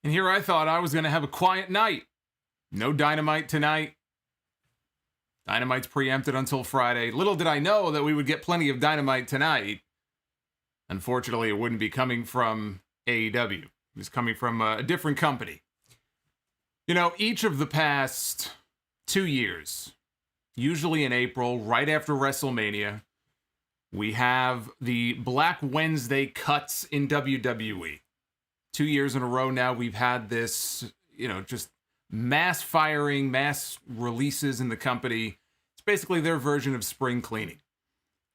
And here I thought I was going to have a quiet night. No Dynamite tonight. Dynamite's preempted until Friday. Little did I know that we would get plenty of Dynamite tonight. Unfortunately, it wouldn't be coming from AEW. It was coming from a different company. You know, each of the past 2 years, usually in April, right after WrestleMania, we have the Black Wednesday cuts in WWE. 2 years in a row now, we've had this, just mass firing, mass releases in the company. It's basically their version of spring cleaning.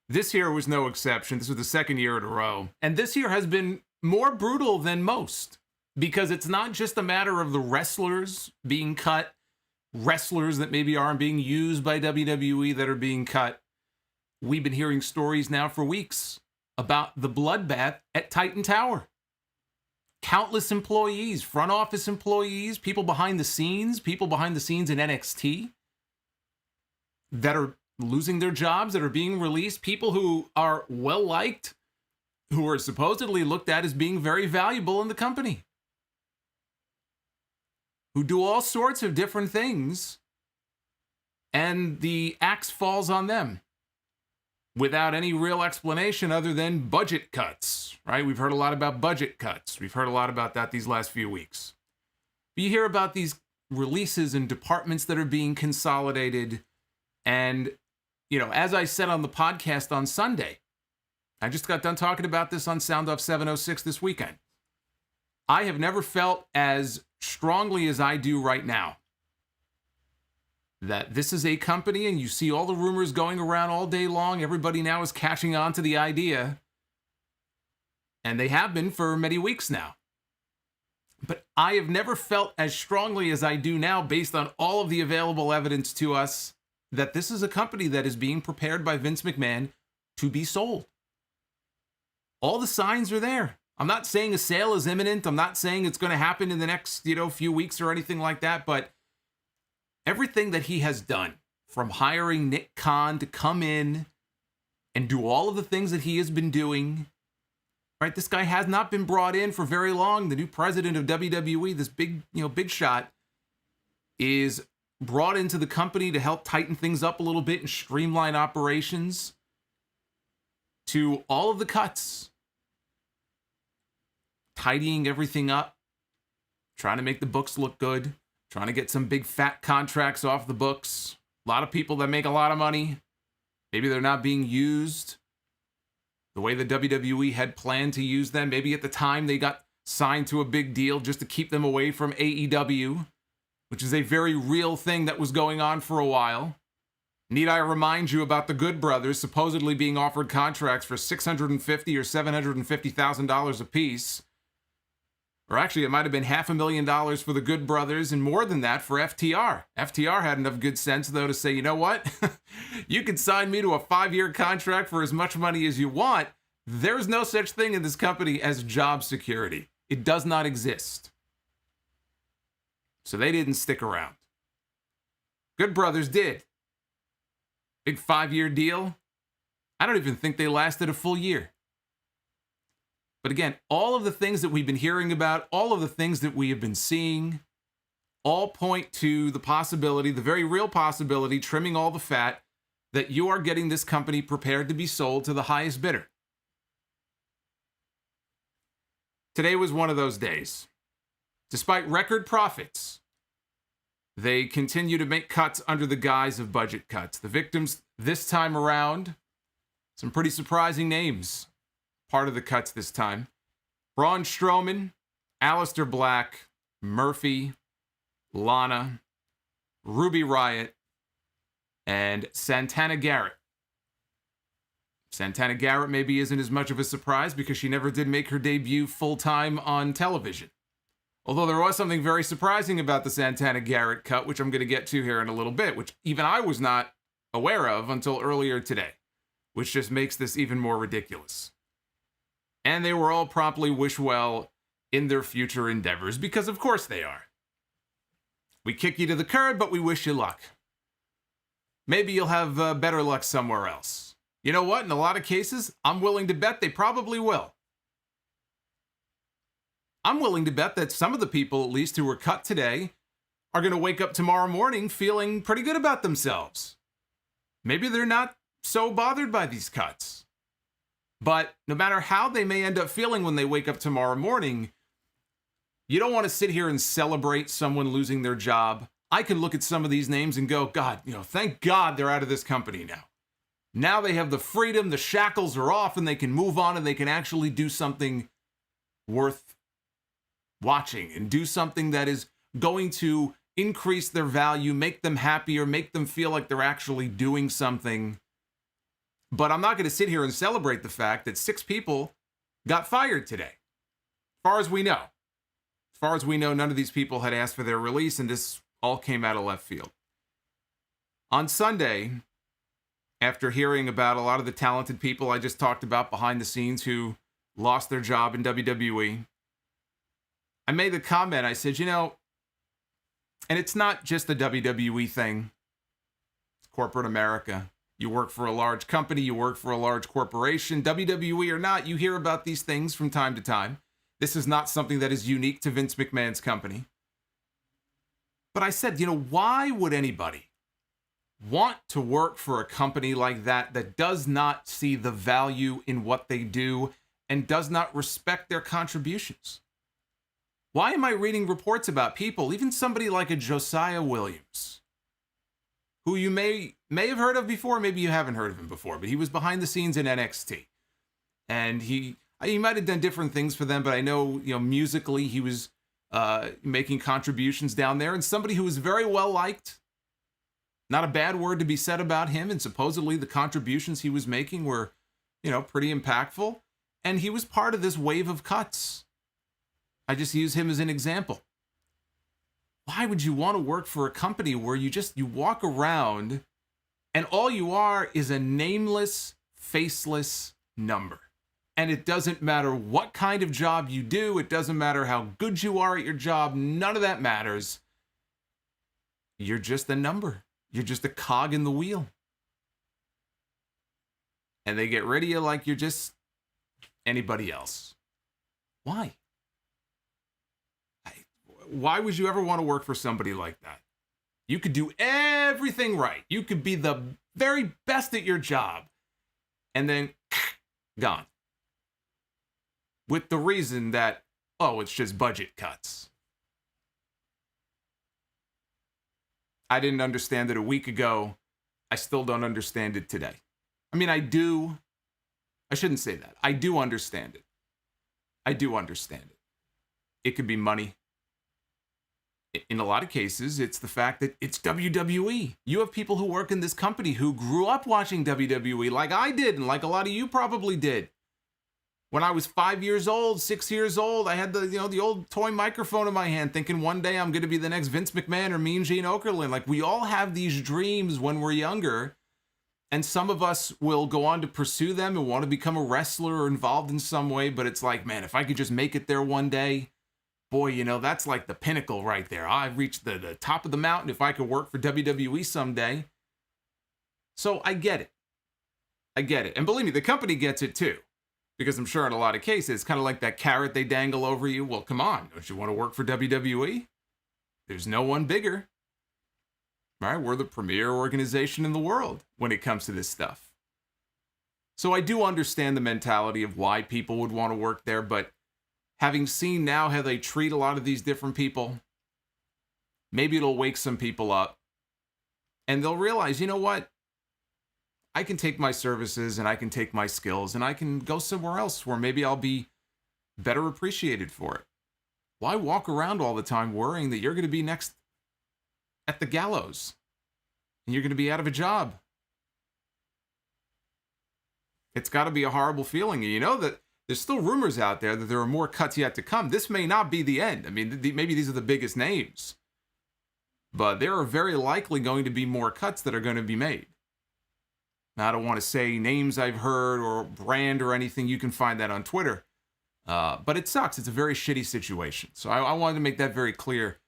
This year was no exception. This was the second year in a row. And this year has been more brutal than most because it's not just a matter of the wrestlers being cut, wrestlers that maybe aren't being used by WWE that are being cut. We've been hearing stories now for weeks about the bloodbath at Titan Tower. Countless employees, front office employees, people behind the scenes in NXT that are losing their jobs, that are being released, people who are well-liked, who are supposedly looked at as being very valuable in the company, who do all sorts of different things, and the axe falls on them without any real explanation other than budget cuts, right? We've heard a lot about budget cuts. We've heard a lot about that these last few weeks. But you hear about these releases and departments that are being consolidated. And, as I said on the podcast on Sunday, I just got done talking about this on Sound Off 706 this weekend. I have never felt as strongly as I do right now that this is a company, and you see all the rumors going around all day long. Everybody now is catching on to the idea, and they have been for many weeks now. But I have never felt as strongly as I do now, based on all of the available evidence to us, that this is a company that is being prepared by Vince McMahon to be sold. All the signs are there. I'm not saying a sale is imminent. I'm not saying it's going to happen in the next, few weeks or anything like that, but everything that he has done, from hiring Nick Khan to come in and do all of the things that he has been doing, right? This guy has not been brought in for very long. The new president of WWE, this big shot, is brought into the company to help tighten things up a little bit and streamline operations, to all of the cuts, tidying everything up, trying to make the books look good, trying to get some big fat contracts off the books. A lot of people that make a lot of money. Maybe they're not being used the way the WWE had planned to use them. Maybe at the time they got signed to a big deal just to keep them away from AEW, which is a very real thing that was going on for a while. Need I remind you about the Good Brothers supposedly being offered contracts for $650,000 or $750,000 apiece? Or actually, it might have been $500,000 for the Good Brothers and more than that for FTR. FTR had enough good sense, though, to say, you know what? You can sign me to a 5-year contract for as much money as you want. There's no such thing in this company as job security. It does not exist. So they didn't stick around. Good Brothers did. Big 5-year deal. I don't even think they lasted a full year. But again, all of the things that we've been hearing about, all of the things that we have been seeing, all point to the possibility, the very real possibility, trimming all the fat, that you are getting this company prepared to be sold to the highest bidder. Today was one of those days. Despite record profits, they continue to make cuts under the guise of budget cuts. The victims this time around, some pretty surprising names. Part of the cuts this time. Braun Strowman, Aleister Black, Murphy, Lana, Ruby Riott, and Santana Garrett. Santana Garrett maybe isn't as much of a surprise because she never did make her debut full-time on television. Although there was something very surprising about the Santana Garrett cut, which I'm going to get to here in a little bit, which even I was not aware of until earlier today, which just makes this even more ridiculous. And they were all promptly wish well in their future endeavors, because of course they are. We kick you to the curb, but we wish you luck. Maybe you'll have better luck somewhere else. You know what? In a lot of cases, I'm willing to bet they probably will. I'm willing to bet that some of the people, at least who were cut today, are going to wake up tomorrow morning feeling pretty good about themselves. Maybe they're not so bothered by these cuts. But no matter how they may end up feeling when they wake up tomorrow morning, you don't want to sit here and celebrate someone losing their job. I can look at some of these names and go, God, thank God they're out of this company now. Now they have the freedom, the shackles are off, and they can move on and they can actually do something worth watching and do something that is going to increase their value, make them happier, make them feel like they're actually doing something. But I'm not going to sit here and celebrate the fact that 6 people got fired today. As far as we know. As far as we know, none of these people had asked for their release, and this all came out of left field. On Sunday, after hearing about a lot of the talented people I just talked about behind the scenes who lost their job in WWE, I made the comment, I said, and it's not just the WWE thing. It's corporate America. You work for a large company, you work for a large corporation, WWE or not, you hear about these things from time to time. This is not something that is unique to Vince McMahon's company. But I said, why would anybody want to work for a company like that does not see the value in what they do and does not respect their contributions? Why am I reading reports about people, even somebody like a Josiah Williams, who you may have heard of before, maybe you haven't heard of him before, but he was behind the scenes in NXT. And he might have done different things for them, but I know, musically he was making contributions down there, and somebody who was very well liked. Not a bad word to be said about him, and supposedly the contributions he was making were, pretty impactful. And he was part of this wave of cuts. I just use him as an example. Why would you want to work for a company where you walk around and all you are is a nameless, faceless number? And it doesn't matter what kind of job you do. It doesn't matter how good you are at your job. None of that matters. You're just a number. You're just a cog in the wheel. And they get rid of you like you're just anybody else. Why? Why would you ever want to work for somebody like that? You could do everything right. You could be the very best at your job. And then, gone. With the reason that, it's just budget cuts. I didn't understand it a week ago. I still don't understand it today. I mean, I do. I shouldn't say that. I do understand it. I do understand it. It could be money. In a lot of cases, it's the fact that it's WWE. You have people who work in this company who grew up watching WWE like I did and like a lot of you probably did. When I was 5 years old, 6 years old, I had the old toy microphone in my hand thinking one day I'm going to be the next Vince McMahon or Mean Gene Okerlund. Like, we all have these dreams when we're younger, and some of us will go on to pursue them and want to become a wrestler or involved in some way, but it's like, man, if I could just make it there one day, boy, that's like the pinnacle right there. I've reached the top of the mountain if I could work for WWE someday. So I get it. I get it. And believe me, the company gets it too. Because I'm sure in a lot of cases, it's kind of like that carrot they dangle over you. Well, come on. Don't you want to work for WWE? There's no one bigger. Right? We're the premier organization in the world when it comes to this stuff. So I do understand the mentality of why people would want to work there, but having seen now how they treat a lot of these different people, maybe it'll wake some people up and they'll realize, you know what? I can take my services and I can take my skills and I can go somewhere else where maybe I'll be better appreciated for it. Why walk around all the time worrying that you're going to be next at the gallows and you're going to be out of a job? It's got to be a horrible feeling. And you know that there's still rumors out there that there are more cuts yet to come. This may not be the end. I mean, maybe these are the biggest names. But there are very likely going to be more cuts that are going to be made. Now, I don't want to say names I've heard or brand or anything. You can find that on Twitter. But it sucks. It's a very shitty situation. So I wanted to make that very clear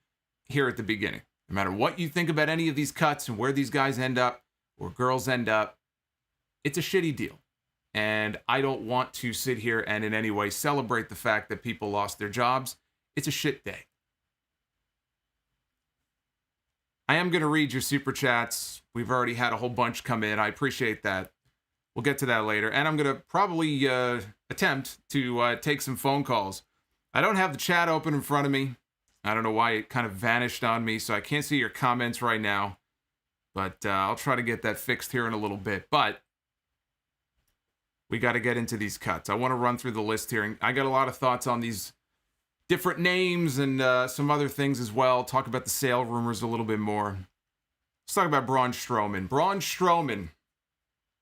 here at the beginning. No matter what you think about any of these cuts and where these guys end up or girls end up, it's a shitty deal. And I don't want to sit here and in any way celebrate the fact that people lost their jobs. It's a shit day. I am going to read your super chats. We've already had a whole bunch come in. I appreciate that. We'll get to that later. And I'm going to probably attempt to take some phone calls. I don't have the chat open in front of me. I don't know why it kind of vanished on me, so I can't see your comments right now. But I'll try to get that fixed here in a little bit. But we got to get into these cuts. I want to run through the list here. And I got a lot of thoughts on these different names and some other things as well. Talk about the sale rumors a little bit more. Let's talk about Braun Strowman. Braun Strowman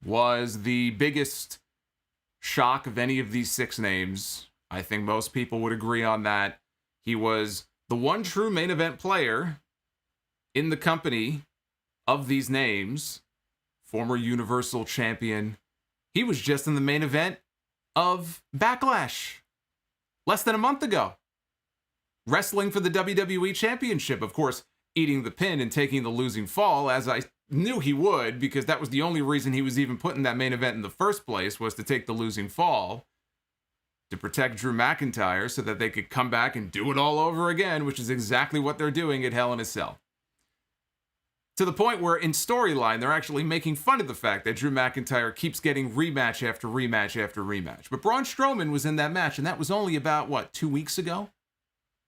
was the biggest shock of any of these 6 names. I think most people would agree on that. He was the one true main event player in the company of these names. Former Universal Champion. He was just in the main event of Backlash less than a month ago. Wrestling for the WWE Championship. Of course, eating the pin and taking the losing fall, as I knew he would, because that was the only reason he was even put in that main event in the first place, was to take the losing fall to protect Drew McIntyre so that they could come back and do it all over again, which is exactly what they're doing at Hell in a Cell. To the point where in storyline, they're actually making fun of the fact that Drew McIntyre keeps getting rematch after rematch after rematch. But Braun Strowman was in that match, and that was only about, 2 weeks ago?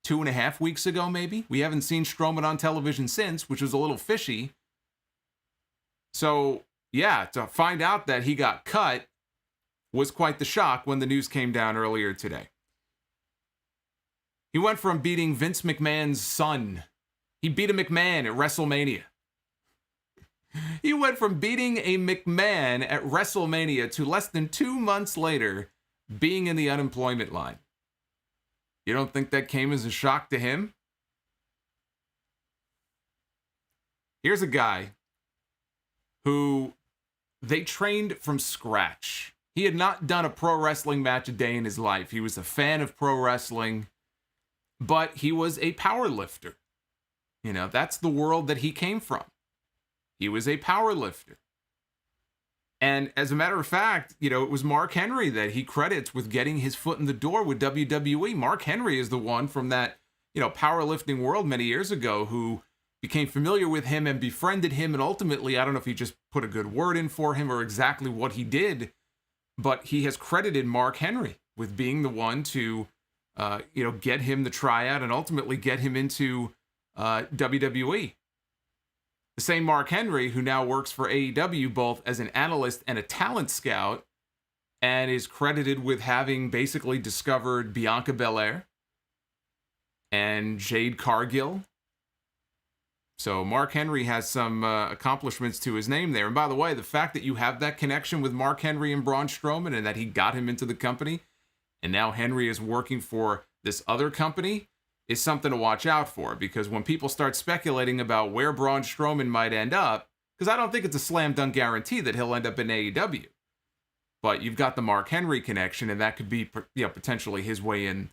2.5 weeks ago, maybe? We haven't seen Strowman on television since, which was a little fishy. So, yeah, to find out that he got cut was quite the shock when the news came down earlier today. He went from beating Vince McMahon's son. He beat a McMahon at WrestleMania. He went from beating a McMahon at WrestleMania to less than 2 months later being in the unemployment line. You don't think that came as a shock to him? Here's a guy who they trained from scratch. He had not done a pro wrestling match a day in his life. He was a fan of pro wrestling, but he was a power lifter. You know, that's the world that he came from. He was a power lifter. And as a matter of fact, you know, it was Mark Henry that he credits with getting his foot in the door with WWE. Mark Henry is the one from that, you know, powerlifting world many years ago who became familiar with him and befriended him. And ultimately, I don't know if he just put a good word in for him or exactly what he did, but he has credited Mark Henry with being the one to, you know, get him the tryout and ultimately get him into WWE. The same Mark Henry who now works for AEW both as an analyst and a talent scout and is credited with having basically discovered Bianca Belair and Jade Cargill. So Mark Henry has some accomplishments to his name there. And by the way, the fact that you have that connection with Mark Henry and Braun Strowman and that he got him into the company and now Henry is working for this other company is something to watch out for, because when people start speculating about where Braun Strowman might end up, because I don't think it's a slam dunk guarantee that he'll end up in AEW, but you've got the Mark Henry connection, and that could be, you know, potentially his way in,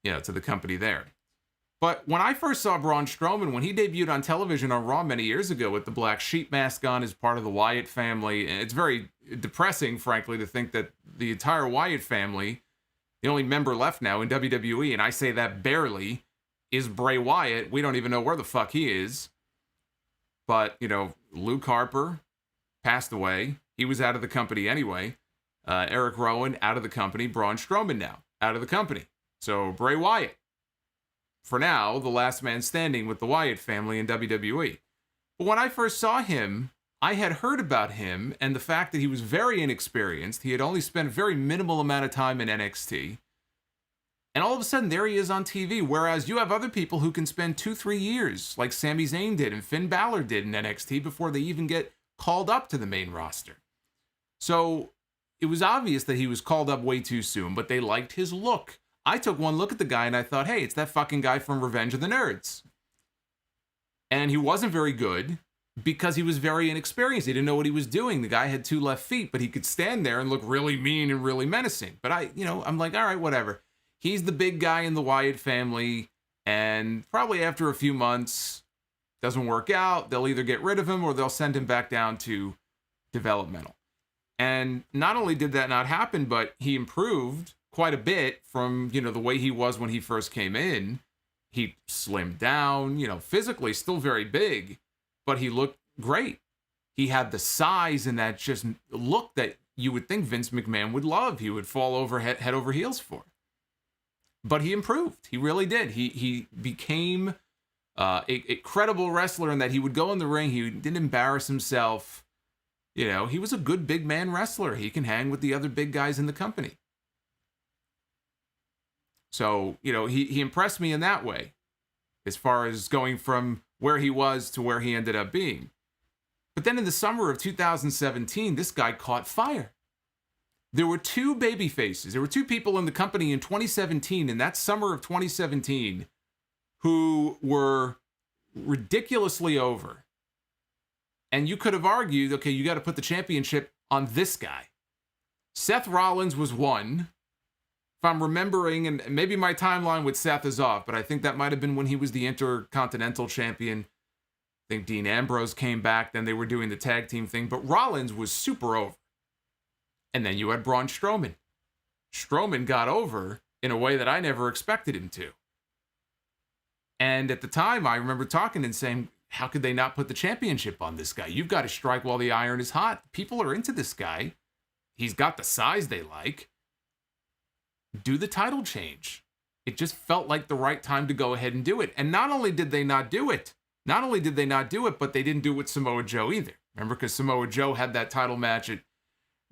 you know, to the company there. But when I first saw Braun Strowman, when he debuted on television on Raw many years ago with the black sheep mask on as part of the Wyatt family, and it's very depressing, frankly, to think that the entire Wyatt family, the only member left now in WWE, and I say that barely, is Bray Wyatt. We don't even know where the fuck he is. But, you know, Luke Harper passed away. He was out of the company anyway. Eric Rowan out of the company. Braun Strowman now out of the company. So Bray Wyatt, for now, the last man standing with the Wyatt family in WWE. But when I first saw him, I had heard about him and the fact that he was very inexperienced. He had only spent a very minimal amount of time in NXT. And all of a sudden, there he is on TV, whereas you have other people who can spend 2-3 years, like Sami Zayn did and Finn Balor did in NXT, before they even get called up to the main roster. So it was obvious that he was called up way too soon, but they liked his look. I took one look at the guy and I thought, hey, it's that fucking guy from Revenge of the Nerds. And he wasn't very good because he was very inexperienced. He didn't know what he was doing. The guy had 2 left feet, but he could stand there and look really mean and really menacing. But I'm like, all right, whatever. He's the big guy in the Wyatt family, and probably after a few months, doesn't work out, they'll either get rid of him or they'll send him back down to developmental. And not only did that not happen, but he improved quite a bit from, the way he was when he first came in. He slimmed down, physically still very big, but he looked great. He had the size and that just look that you would think Vince McMahon would love. He would fall over head over heels for. But he improved. He really did. He became a credible wrestler in that he would go in the ring. He didn't embarrass himself. He was a good big man wrestler. He can hang with the other big guys in the company. So, he impressed me in that way, as far as going from where he was to where he ended up being. But then in the summer of 2017, this guy caught fire. There were two baby faces. There were two people in the company in 2017, in that summer of 2017, who were ridiculously over. And you could have argued, okay, you got to put the championship on this guy. Seth Rollins was one. If I'm remembering, and maybe my timeline with Seth is off, but I think that might have been when he was the Intercontinental Champion. I think Dean Ambrose came back, then they were doing the tag team thing, but Rollins was super over. And then you had Braun Strowman. Strowman got over in a way that I never expected him to. And at the time, I remember talking and saying, how could they not put the championship on this guy? You've got to strike while the iron is hot. People are into this guy. He's got the size they like. Do the title change. It just felt like the right time to go ahead and do it. And not only did they not do it, but they didn't do it with Samoa Joe either. Remember, because Samoa Joe had that title match at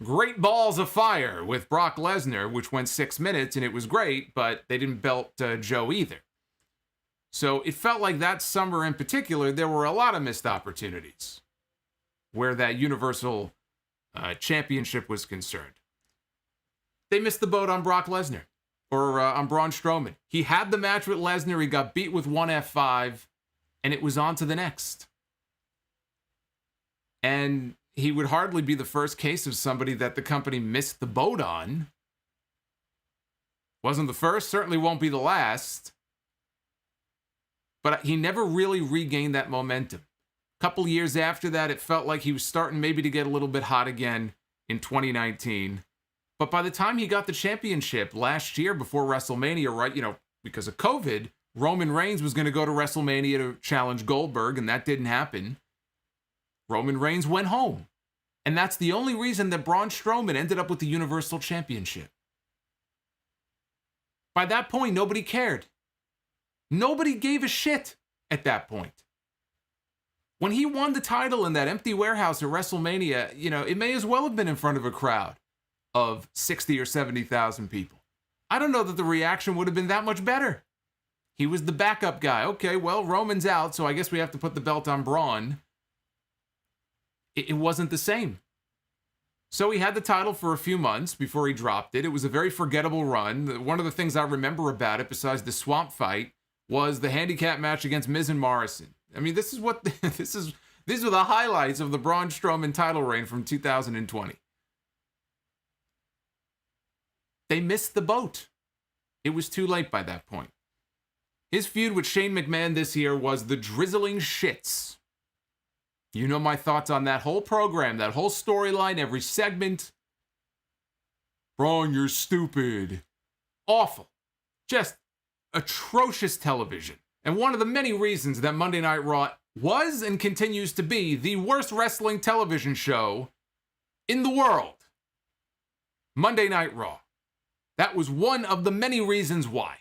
Great Balls of Fire with Brock Lesnar, which went 6 minutes, and it was great, but they didn't belt Joe either. So it felt like that summer in particular, there were a lot of missed opportunities where that Universal Championship was concerned. They missed the boat on Brock Lesnar, or on Braun Strowman. He had the match with Lesnar, he got beat with one F5, and it was on to the next. And he would hardly be the first case of somebody that the company missed the boat on. Wasn't the first, certainly won't be the last. But he never really regained that momentum. A couple years after that, it felt like he was starting maybe to get a little bit hot again in 2019. But by the time he got the championship last year before WrestleMania, right, because of COVID, Roman Reigns was going to go to WrestleMania to challenge Goldberg, and that didn't happen. Roman Reigns went home. And that's the only reason that Braun Strowman ended up with the Universal Championship. By that point, nobody cared. Nobody gave a shit at that point. When he won the title in that empty warehouse at WrestleMania, it may as well have been in front of a crowd of 60 or 70,000 people. I don't know that the reaction would have been that much better. He was the backup guy. Okay, well, Roman's out, so I guess we have to put the belt on Braun. It wasn't the same. So he had the title for a few months before he dropped it. It was a very forgettable run. One of the things I remember about it, besides the swamp fight, was the handicap match against Miz and Morrison. I mean, these are the highlights of the Braun Strowman title reign from 2020. They missed the boat. It was too late by that point. His feud with Shane McMahon this year was the drizzling shits. You know my thoughts on that whole program, that whole storyline, every segment. Braun, you're stupid. Awful. Just atrocious television. And one of the many reasons that Monday Night Raw was and continues to be the worst wrestling television show in the world. Monday Night Raw. That was one of the many reasons why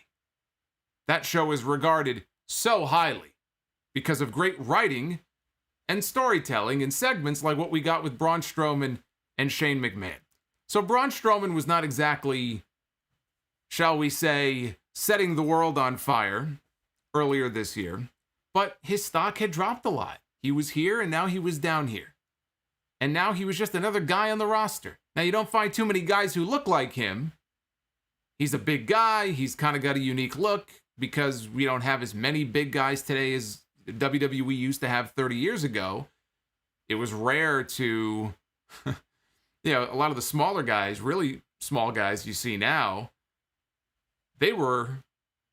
that show is regarded so highly, because of great writing and storytelling in segments like what we got with Braun Strowman and Shane McMahon. So Braun Strowman was not exactly, shall we say, setting the world on fire earlier this year, but his stock had dropped a lot. He was here and now he was down here. And now he was just another guy on the roster. Now you don't find too many guys who look like him. He's a big guy. He's kind of got a unique look because we don't have as many big guys today as WWE used to have 30 years ago. It was rare to, a lot of the smaller guys, really small guys you see now, they were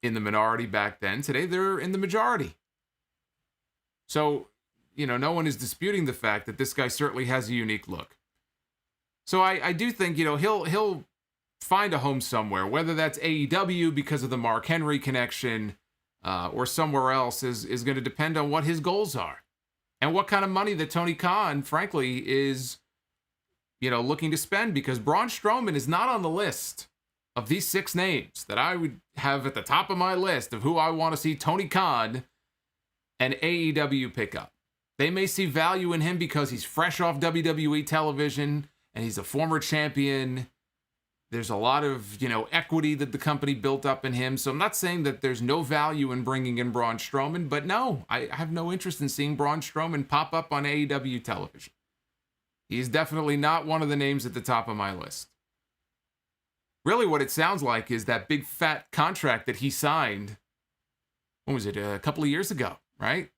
in the minority back then. Today, they're in the majority. So, no one is disputing the fact that this guy certainly has a unique look. So I do think, he'll find a home somewhere, whether that's AEW because of the Mark Henry connection or somewhere else is going to depend on what his goals are and what kind of money that Tony Khan, frankly, is, looking to spend, because Braun Strowman is not on the list of these 6 names that I would have at the top of my list of who I want to see Tony Khan and AEW pick up. They may see value in him because he's fresh off WWE television and he's a former champion. There's a lot of, equity that the company built up in him. So I'm not saying that there's no value in bringing in Braun Strowman, but no, I have no interest in seeing Braun Strowman pop up on AEW television. He's definitely not one of the names at the top of my list. Really what it sounds like is that big fat contract that he signed, when was it, a couple of years ago, right?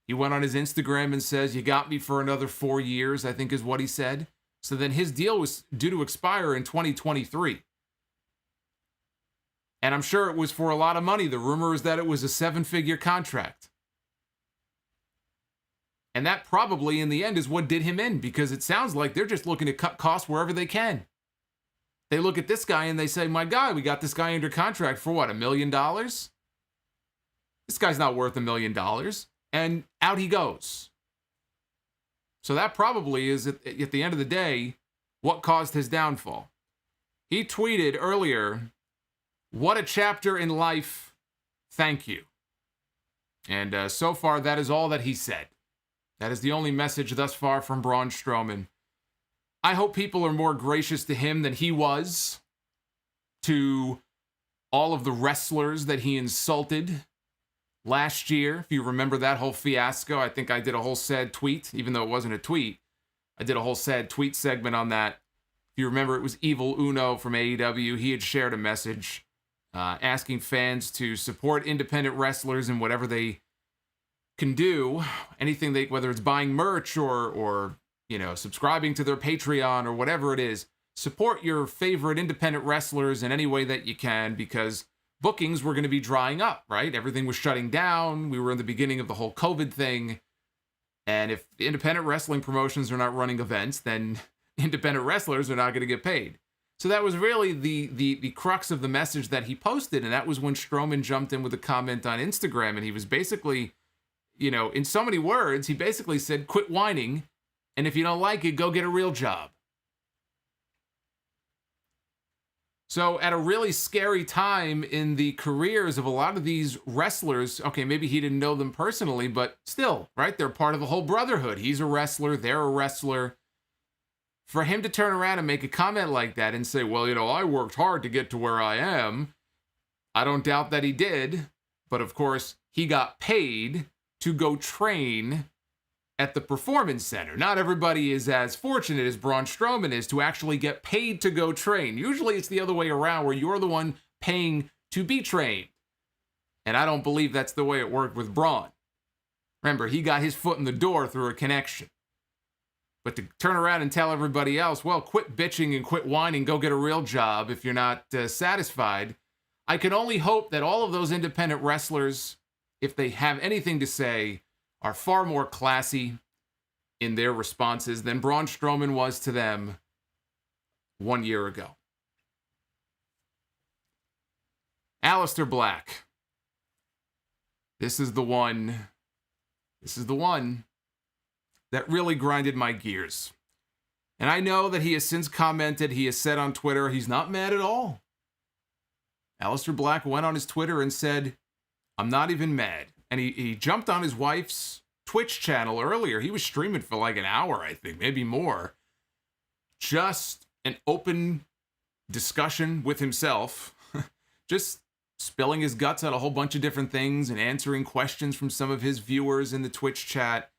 He went on his Instagram and says, "You got me for another 4 years," I think is what he said. So then his deal was due to expire in 2023. And I'm sure it was for a lot of money. The rumor is that it was a 7-figure contract. And that probably, in the end, is what did him in, because it sounds like they're just looking to cut costs wherever they can. They look at this guy and they say, "My God, we got this guy under contract for what, $1 million? This guy's not worth $1 million. And out he goes. So that probably is, at the end of the day, what caused his downfall. He tweeted earlier, "What a chapter in life. Thank you." And so far, that is all that he said. That is the only message thus far from Braun Strowman. I hope people are more gracious to him than he was to all of the wrestlers that he insulted last year. If you remember that whole fiasco, I think I did a whole sad tweet, even though it wasn't a tweet. I did a whole sad tweet segment on that. If you remember, it was Evil Uno from AEW. He had shared a message asking fans to support independent wrestlers in whatever they can do. Anything whether it's buying merch or subscribing to their Patreon or whatever it is. Support your favorite independent wrestlers in any way that you can, because bookings were going to be drying up, right? Everything was shutting down. We were in the beginning of the whole COVID thing. And if independent wrestling promotions are not running events, then independent wrestlers are not going to get paid. So that was really the crux of the message that he posted. And that was when Strowman jumped in with a comment on Instagram. And he was basically, in so many words, he basically said, "Quit whining. And if you don't like it, go get a real job." So at a really scary time in the careers of a lot of these wrestlers, okay, maybe he didn't know them personally, but still, right? They're part of the whole brotherhood. He's a wrestler. They're a wrestler. For him to turn around and make a comment like that and say, "Well, I worked hard to get to where I am," I don't doubt that he did. But of course, he got paid to go train at the Performance Center. Not everybody is as fortunate as Braun Strowman is to actually get paid to go train. Usually it's the other way around, where you're the one paying to be trained. And I don't believe that's the way it worked with Braun. Remember, he got his foot in the door through a connection. But to turn around and tell everybody else, "Well, quit bitching and quit whining, go get a real job if you're not satisfied," I can only hope that all of those independent wrestlers, if they have anything to say, are far more classy in their responses than Braun Strowman was to them 1 year ago. Aleister Black. This is the one that really grinded my gears. And I know that he has since commented, he has said on Twitter, he's not mad at all. Aleister Black went on his Twitter and said, "I'm not even mad." And he jumped on his wife's Twitch channel earlier. He was streaming for like an hour, I think, maybe more. Just an open discussion with himself. Just spilling his guts on a whole bunch of different things and answering questions from some of his viewers in the Twitch chat.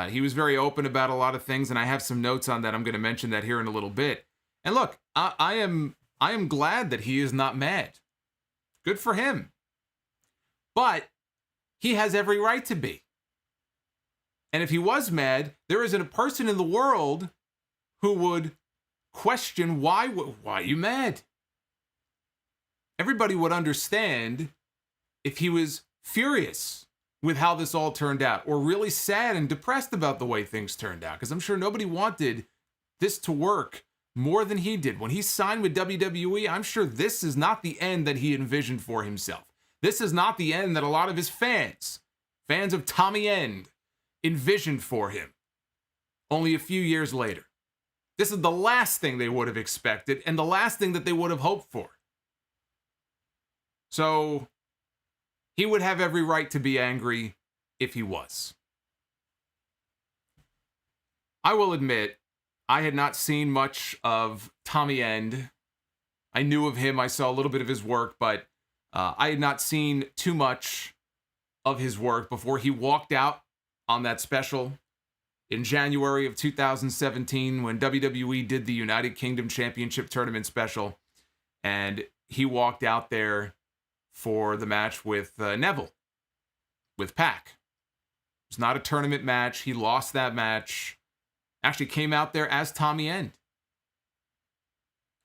He was very open about a lot of things, and I have some notes on that. I'm going to mention that here in a little bit. And look, I am glad that he is not mad. Good for him. But he has every right to be. And if he was mad, there isn't a person in the world who would question why are you mad? Everybody would understand if he was furious with how this all turned out, or really sad and depressed about the way things turned out, because I'm sure nobody wanted this to work more than he did. When he signed with WWE, I'm sure this is not the end that he envisioned for himself. This is not the end that a lot of his fans of Tommy End, envisioned for him only a few years later. This is the last thing they would have expected and the last thing that they would have hoped for. So he would have every right to be angry if he was. I will admit, I had not seen much of Tommy End. I knew of him. I saw a little bit of his work, but I had not seen too much of his work before he walked out on that special in January of 2017 when WWE did the United Kingdom Championship Tournament special. And he walked out there for the match with Neville, with Pac. It was not a tournament match. He lost that match. Actually came out there as Tommy End.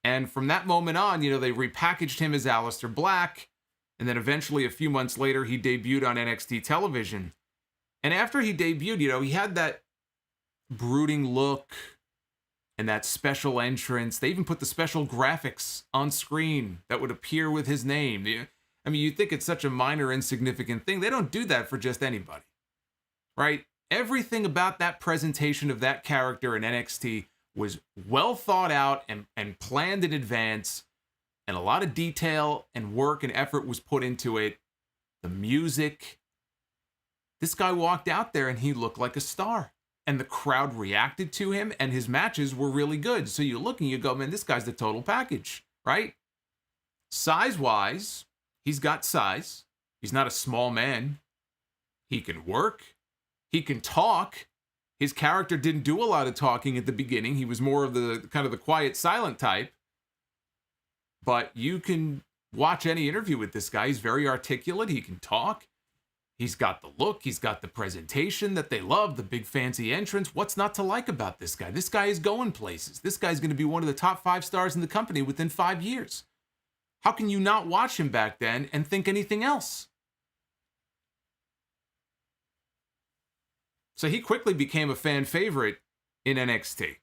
And from that moment on, they repackaged him as Aleister Black. And then eventually, a few months later, he debuted on NXT television. And after he debuted, he had that brooding look and that special entrance. They even put the special graphics on screen that would appear with his name. I mean, you'd think it's such a minor, insignificant thing. They don't do that for just anybody, right? Everything about that presentation of that character in NXT was well thought out and planned in advance, and a lot of detail and work and effort was put into it. The music. This guy walked out there and he looked like a star. And the crowd reacted to him, and his matches were really good. So you look and you go, man, this guy's the total package, right? Size-wise, he's got size. He's not a small man. He can work. He can talk. His character didn't do a lot of talking at the beginning. He was more of the kind of the quiet, silent type. But you can watch any interview with this guy. He's very articulate. He can talk. He's got the look. He's got the presentation that they love, the big fancy entrance. What's not to like about this guy? This guy is going places. This guy's going to be one of the top 5 stars in the company within 5 years. How can you not watch him back then and think anything else? So he quickly became a fan favorite in NXT.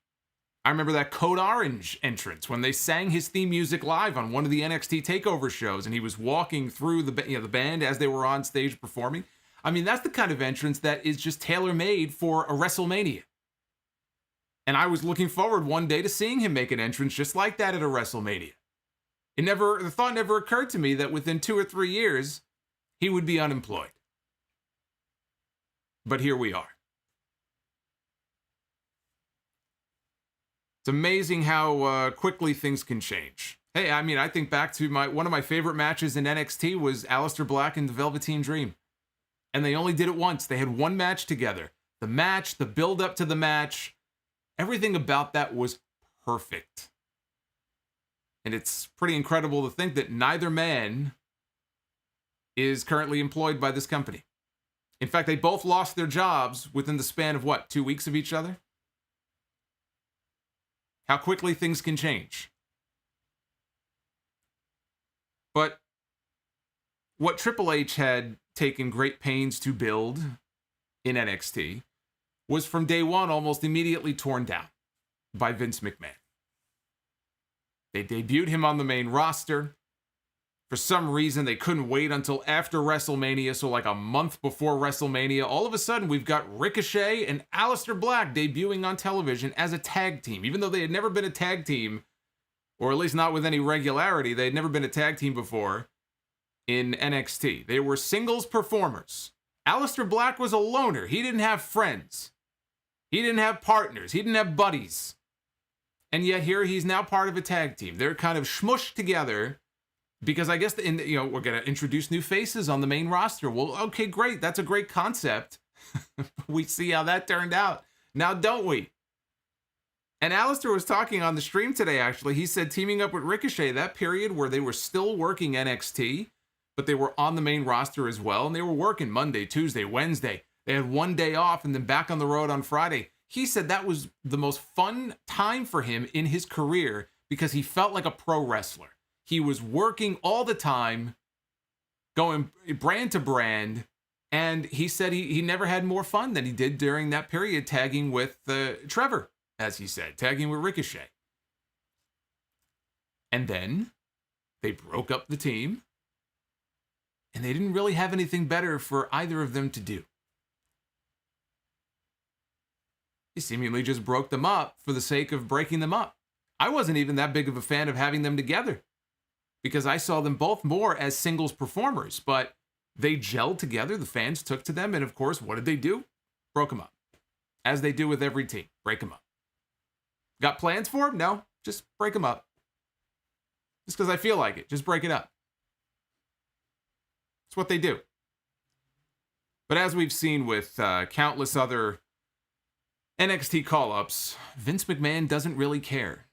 I remember that Code Orange entrance when they sang his theme music live on one of the NXT TakeOver shows, and he was walking through the band as they were on stage performing. I mean, that's the kind of entrance that is just tailor-made for a WrestleMania. And I was looking forward one day to seeing him make an entrance just like that at a WrestleMania. The thought never occurred to me that within 2 or 3 years, he would be unemployed. But here we are. It's amazing how quickly things can change. Hey, I mean, I think back to one of my favorite matches in NXT was Aleister Black and the Velveteen Dream. And they only did it once. They had one match together. The match, the build-up to the match, everything about that was perfect. And it's pretty incredible to think that neither man is currently employed by this company. In fact, they both lost their jobs within the span of, 2 weeks of each other? How quickly things can change. But what Triple H had taken great pains to build in NXT was from day one almost immediately torn down by Vince McMahon. They debuted him on the main roster. For some reason, they couldn't wait until after WrestleMania, so like a month before WrestleMania, all of a sudden we've got Ricochet and Aleister Black debuting on television as a tag team. Even though they had never been a tag team, or at least not with any regularity, they had never been a tag team before in NXT. They were singles performers. Aleister Black was a loner. He didn't have friends. He didn't have partners. He didn't have buddies. And yet here he's now part of a tag team. They're kind of smushed together. Because I guess we're going to introduce new faces on the main roster. Well, okay, great. That's a great concept. We see how that turned out. Now, don't we? And Aleister was talking on the stream today, actually. He said teaming up with Ricochet, that period where they were still working NXT, but they were on the main roster as well. And they were working Monday, Tuesday, Wednesday. They had one day off and then back on the road on Friday. He said that was the most fun time for him in his career because he felt like a pro wrestler. He was working all the time, going brand to brand, and he said he never had more fun than he did during that period tagging with Trevor, as he said, tagging with Ricochet. And then they broke up the team, and they didn't really have anything better for either of them to do. They seemingly just broke them up for the sake of breaking them up. I wasn't even that big of a fan of having them together because I saw them both more as singles performers, but they gelled together, the fans took to them, and of course, what did they do? Broke them up. As they do with every team, break them up. Got plans for them? No, just break them up. Just because I feel like it, just break it up. It's what they do. But as we've seen with countless other NXT call-ups, Vince McMahon doesn't really care.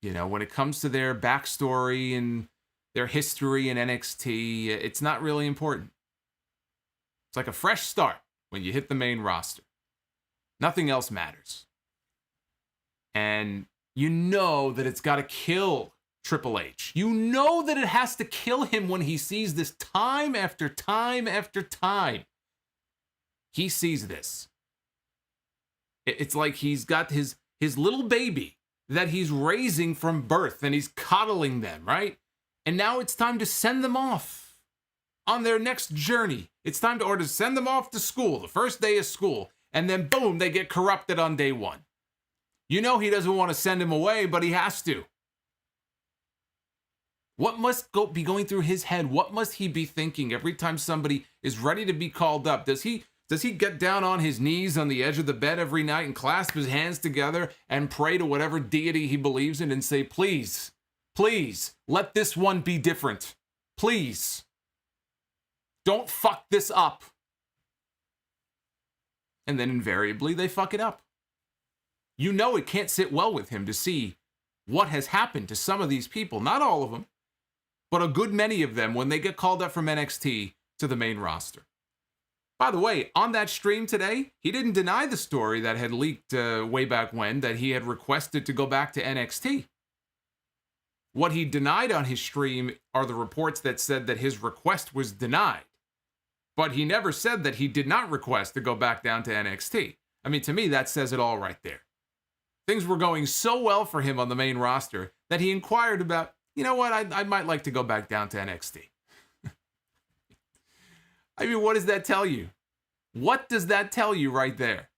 You know, when it comes to their backstory and their history in NXT, it's not really important. It's like a fresh start when you hit the main roster. Nothing else matters. And you know that it's got to kill Triple H. You know that it has to kill him when he sees this time after time after time. He sees this. It's like he's got his little baby that he's raising from birth and he's coddling them, right? And now it's time to send them off on their next journey. It's time to send them off to school, the first day of school, and then boom, they get corrupted on day one. You know he doesn't want to send him away, but he has to. What must be going through his head? What must he be thinking every time somebody is ready to be called up? Does he get down on his knees on the edge of the bed every night and clasp his hands together and pray to whatever deity he believes in and say, please, please, let this one be different. Please. Don't fuck this up. And then invariably they fuck it up. You know it can't sit well with him to see what has happened to some of these people. Not all of them, but a good many of them when they get called up from NXT to the main roster. By the way, on that stream today, he didn't deny the story that had leaked way back when, that he had requested to go back to NXT. What he denied on his stream are the reports that said that his request was denied. But he never said that he did not request to go back down to NXT. I mean, to me, that says it all right there. Things were going so well for him on the main roster that he inquired about, you know what, I might like to go back down to NXT. I mean, what does that tell you? What does that tell you right there?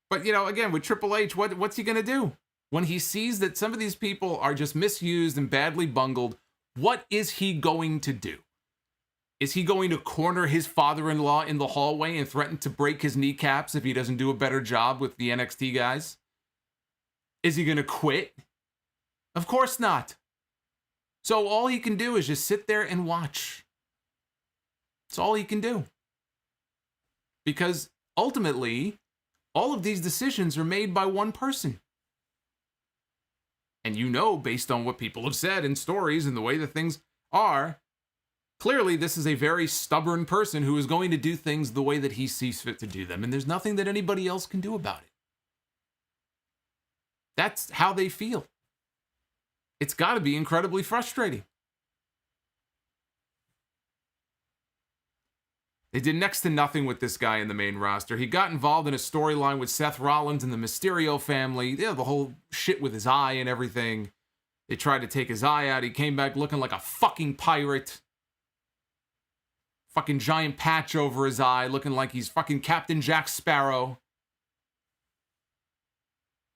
But, you know, again, with Triple H, what's he going to do? When he sees that some of these people are just misused and badly bungled, what is he going to do? Is he going to corner his father-in-law in the hallway and threaten to break his kneecaps if he doesn't do a better job with the NXT guys? Is he going to quit? Of course not. So all he can do is just sit there and watch. That's all he can do. Because ultimately, all of these decisions are made by one person. And you know, based on what people have said in stories and the way that things are, clearly this is a very stubborn person who is going to do things the way that he sees fit to do them. And there's nothing that anybody else can do about it. That's how they feel. It's got to be incredibly frustrating. They did next to nothing with this guy in the main roster. He got involved in a storyline with Seth Rollins and the Mysterio family. Yeah, the whole shit with his eye and everything. They tried to take his eye out. He came back looking like a fucking pirate. Fucking giant patch over his eye, looking like he's fucking Captain Jack Sparrow.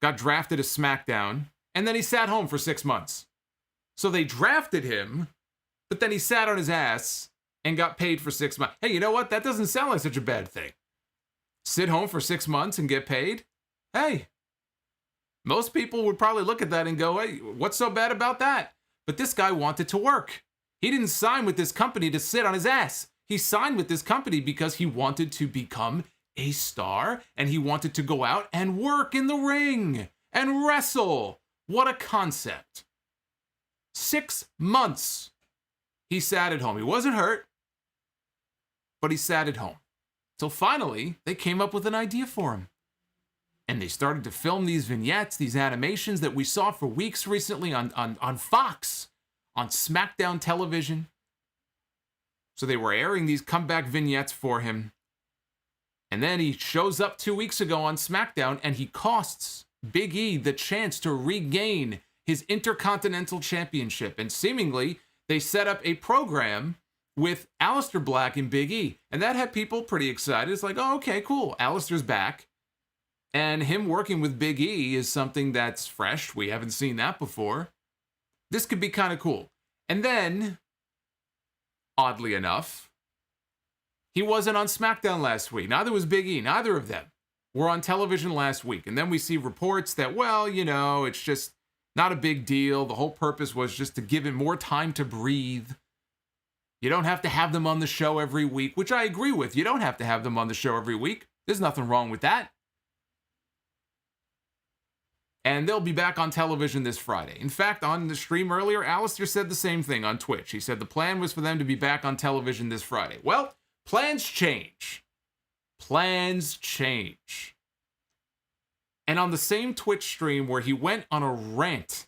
Got drafted to SmackDown. And then he sat home for 6 months. So they drafted him, but then he sat on his ass and got paid for 6 months. Hey, you know what? That doesn't sound like such a bad thing. Sit home for 6 months and get paid? Hey, most people would probably look at that and go, hey, what's so bad about that? But this guy wanted to work. He didn't sign with this company to sit on his ass. He signed with this company because he wanted to become a star and he wanted to go out and work in the ring and wrestle. What a concept. 6 months. He sat at home. He wasn't hurt, but he sat at home. So finally, they came up with an idea for him. And they started to film these vignettes, these animations that we saw for weeks recently on Fox, on SmackDown television. So they were airing these comeback vignettes for him. And then he shows up 2 weeks ago on SmackDown and he costs Big E the chance to regain his Intercontinental Championship. And seemingly, they set up a program with Aleister Black and Big E. And that had people pretty excited. It's like, oh, okay, cool. Aleister's back. And him working with Big E is something that's fresh. We haven't seen that before. This could be kind of cool. And then, oddly enough, he wasn't on SmackDown last week. Neither was Big E. Neither of them were on television last week. And then we see reports that, well, you know, it's just not a big deal. The whole purpose was just to give him more time to breathe. You don't have to have them on the show every week, which I agree with. You don't have to have them on the show every week. There's nothing wrong with that. And they'll be back on television this Friday. In fact, on the stream earlier, Aleister said the same thing on Twitch. He said the plan was for them to be back on television this Friday. Well, plans change. Plans change. And on the same Twitch stream where he went on a rant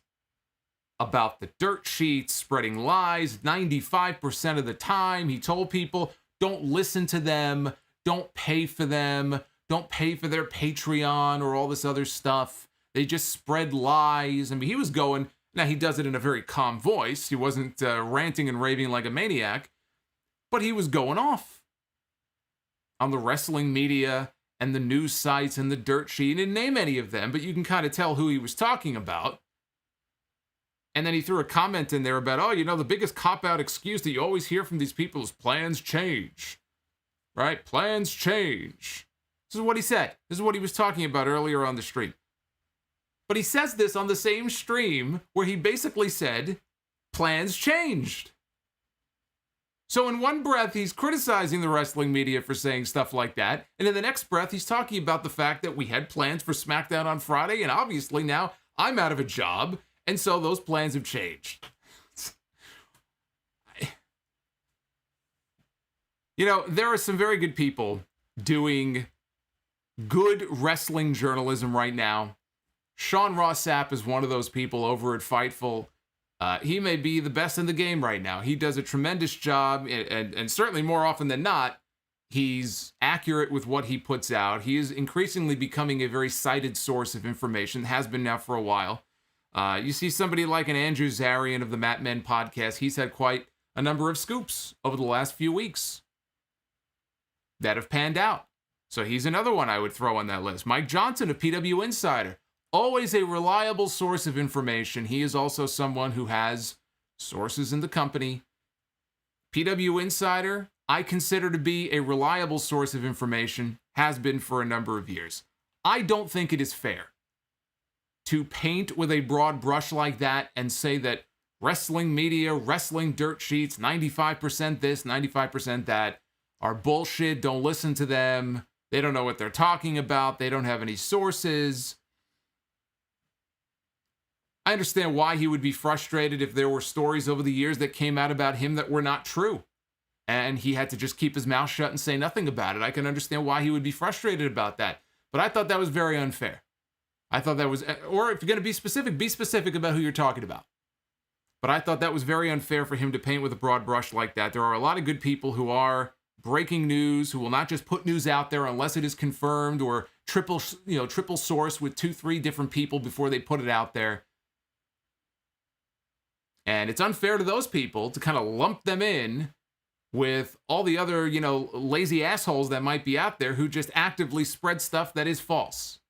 about the dirt sheets, spreading lies 95% of the time, he told people, don't listen to them, don't pay for them, don't pay for their Patreon or all this other stuff. They just spread lies. I mean, he was going, now he does it in a very calm voice. He wasn't ranting and raving like a maniac, but he was going off on the wrestling media and the news sites and the dirt sheet. He didn't name any of them, but you can kind of tell who he was talking about. And then he threw a comment in there about, oh, you know, the biggest cop-out excuse that you always hear from these people is plans change, right? Plans change. This is what he said. This is what he was talking about earlier on the stream. But he says this on the same stream where he basically said, plans changed. So in one breath, he's criticizing the wrestling media for saying stuff like that. And in the next breath, he's talking about the fact that we had plans for SmackDown on Friday. And obviously now I'm out of a job. And so those plans have changed. You know, there are some very good people doing good wrestling journalism right now. Sean Ross Sapp is one of those people over at Fightful. He may be the best in the game right now. He does a tremendous job, and certainly more often than not, he's accurate with what he puts out. He is increasingly becoming a very cited source of information, has been now for a while. You see somebody like an Andrew Zarian of the Mat Men podcast. He's had quite a number of scoops over the last few weeks that have panned out. So he's another one I would throw on that list. Mike Johnson of PW Insider. Always a reliable source of information. He is also someone who has sources in the company. PW Insider, I consider to be a reliable source of information, has been for a number of years. I don't think it is fair to paint with a broad brush like that and say that wrestling media, wrestling dirt sheets, 95% this, 95% that, are bullshit. Don't listen to them. They don't know what they're talking about. They don't have any sources. I understand why he would be frustrated if there were stories over the years that came out about him that were not true, and he had to just keep his mouth shut and say nothing about it. I can understand why he would be frustrated about that, but I thought that was very unfair. I thought that was, or if you're going to be specific about who you're talking about. But I thought that was very unfair for him to paint with a broad brush like that. There are a lot of good people who are breaking news, who will not just put news out there unless it is confirmed or triple source with 2-3 different people before they put it out there. And it's unfair to those people to kind of lump them in with all the other, lazy assholes that might be out there who just actively spread stuff that is false.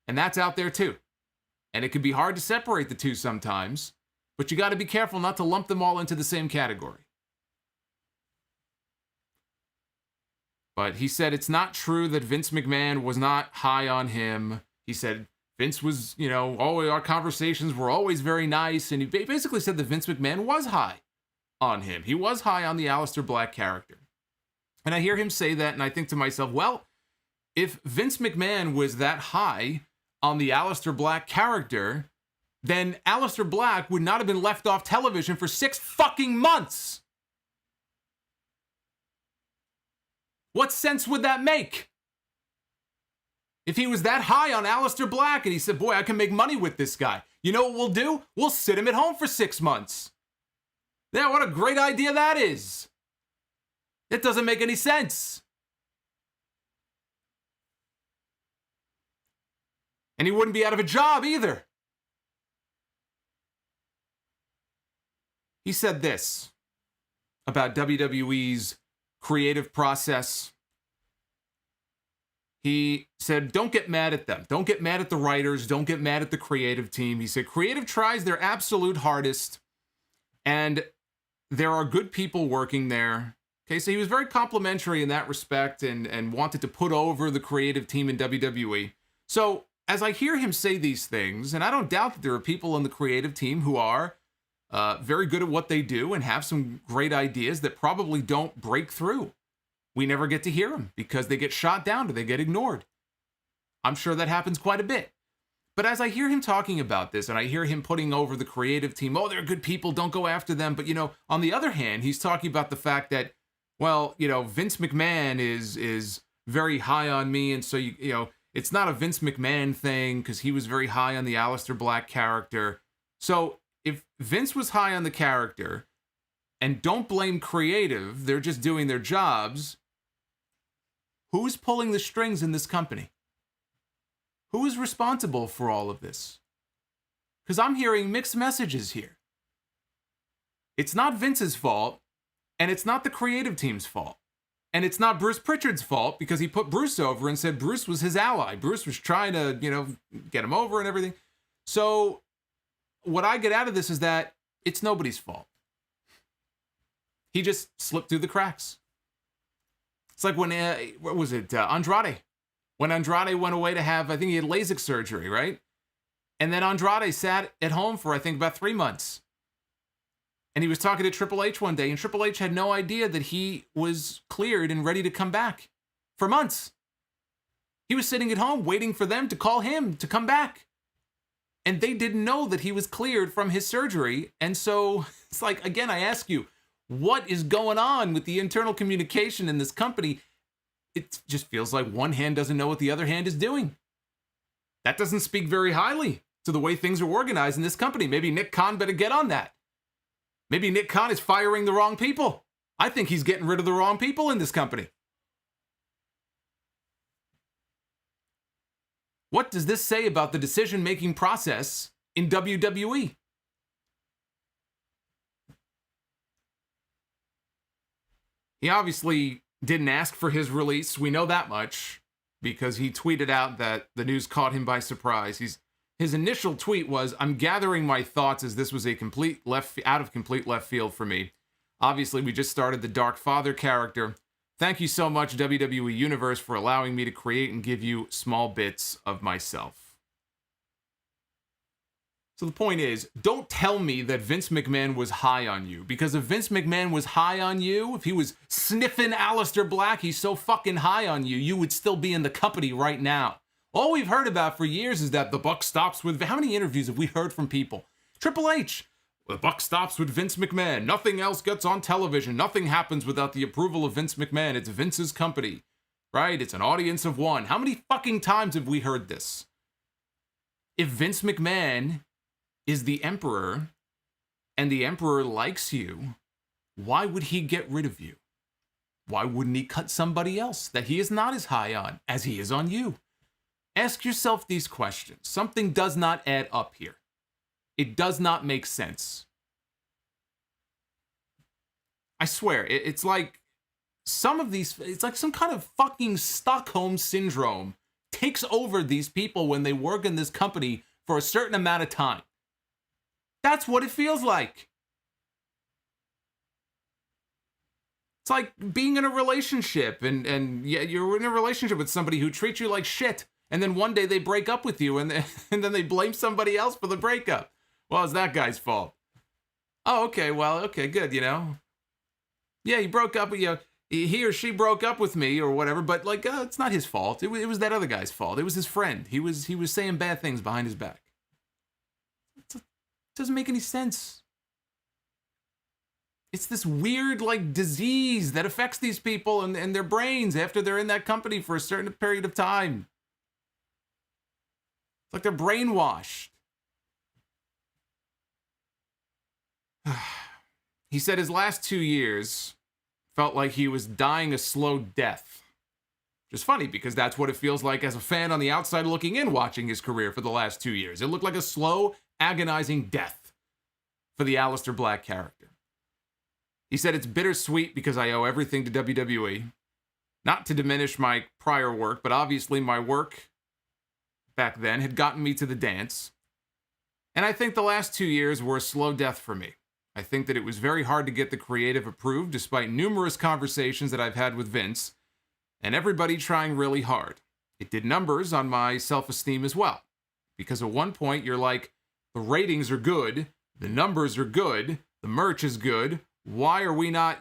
And that's out there too. And it can be hard to separate the two sometimes, but you got to be careful not to lump them all into the same category. But he said it's not true that Vince McMahon was not high on him. He said Vince was, always, our conversations were always very nice. And he basically said that Vince McMahon was high on him. He was high on the Aleister Black character. And I hear him say that, and I think to myself, well, if Vince McMahon was that high on the Aleister Black character, then Aleister Black would not have been left off television for 6 fucking months. What sense would that make? If he was that high on Aleister Black and he said, boy, I can make money with this guy. You know what we'll do? We'll sit him at home for 6 months. Yeah, what a great idea that is. It doesn't make any sense. And he wouldn't be out of a job either. He said this about WWE's creative process. He said, don't get mad at them. Don't get mad at the writers. Don't get mad at the creative team. He said, creative tries their absolute hardest, and there are good people working there. Okay, so he was very complimentary in that respect and wanted to put over the creative team in WWE. So as I hear him say these things, and I don't doubt that there are people on the creative team who are very good at what they do and have some great ideas that probably don't break through. We never get to hear them because they get shot down or they get ignored. I'm sure that happens quite a bit. But as I hear him talking about this and I hear him putting over the creative team, oh, they're good people, don't go after them. But, on the other hand, he's talking about the fact that, well, Vince McMahon is very high on me. And so, it's not a Vince McMahon thing because he was very high on the Aleister Black character. So if Vince was high on the character, and don't blame creative, they're just doing their jobs, who's pulling the strings in this company? Who is responsible for all of this? Because I'm hearing mixed messages here. It's not Vince's fault, and it's not the creative team's fault. And it's not Bruce Pritchard's fault because he put Bruce over and said Bruce was his ally. Bruce was trying to, get him over and everything. So what I get out of this is that it's nobody's fault. He just slipped through the cracks. It's like when, what was it, Andrade. When Andrade went away to have, I think he had LASIK surgery, right? And then Andrade sat at home for, I think, about 3 months. And he was talking to Triple H one day, and Triple H had no idea that he was cleared and ready to come back for months. He was sitting at home waiting for them to call him to come back. And they didn't know that he was cleared from his surgery. And so it's like, again, I ask you, what is going on with the internal communication in this company? It just feels like one hand doesn't know what the other hand is doing. That doesn't speak very highly to the way things are organized in this company. Maybe Nick Khan better get on that. Maybe Nick Khan is firing the wrong people. I think he's getting rid of the wrong people in this company. What does this say about the decision-making process in WWE? He obviously didn't ask for his release. We know that much because he tweeted out that the news caught him by surprise. His initial tweet was, I'm gathering my thoughts as this was a out of complete left field for me. Obviously, we just started the Dark Father character. Thank you so much, WWE Universe, for allowing me to create and give you small bits of myself. So the point is, don't tell me that Vince McMahon was high on you. Because if Vince McMahon was high on you, if he was sniffing Aleister Black, he's so fucking high on you, you would still be in the company right now. All we've heard about for years is that the buck stops with... How many interviews have we heard from people? Triple H, the buck stops with Vince McMahon. Nothing else gets on television. Nothing happens without the approval of Vince McMahon. It's Vince's company, right? It's an audience of one. How many fucking times have we heard this? If Vince McMahon is the emperor, and the emperor likes you, why would he get rid of you? Why wouldn't he cut somebody else that he is not as high on as he is on you? Ask yourself these questions. Something does not add up here. It does not make sense. I swear, it's like it's like some kind of fucking Stockholm syndrome takes over these people when they work in this company for a certain amount of time. That's what it feels like. It's like being in a relationship and yeah, you're in a relationship with somebody who treats you like shit. And then one day they break up with you and then they blame somebody else for the breakup. Well, it's that guy's fault. Oh, okay. Well, okay, good. Yeah, he broke up with you. He or she broke up with me or whatever, but like, it's not his fault. It was that other guy's fault. It was his friend. He was saying bad things behind his back. It doesn't make any sense. It's this weird, like, disease that affects these people and their brains after they're in that company for a certain period of time. It's like they're brainwashed. He said his last 2 years felt like he was dying a slow death. Which is funny because that's what it feels like as a fan on the outside looking in watching his career for the last 2 years. It looked like a slow, agonizing death for the Aleister Black character. He said it's bittersweet because I owe everything to WWE. Not to diminish my prior work, but obviously my work back then had gotten me to the dance. And I think the last 2 years were a slow death for me. I think that it was very hard to get the creative approved despite numerous conversations that I've had with Vince and everybody trying really hard. It did numbers on my self-esteem as well. Because at one point you're like, the ratings are good, the numbers are good, the merch is good, why are we not,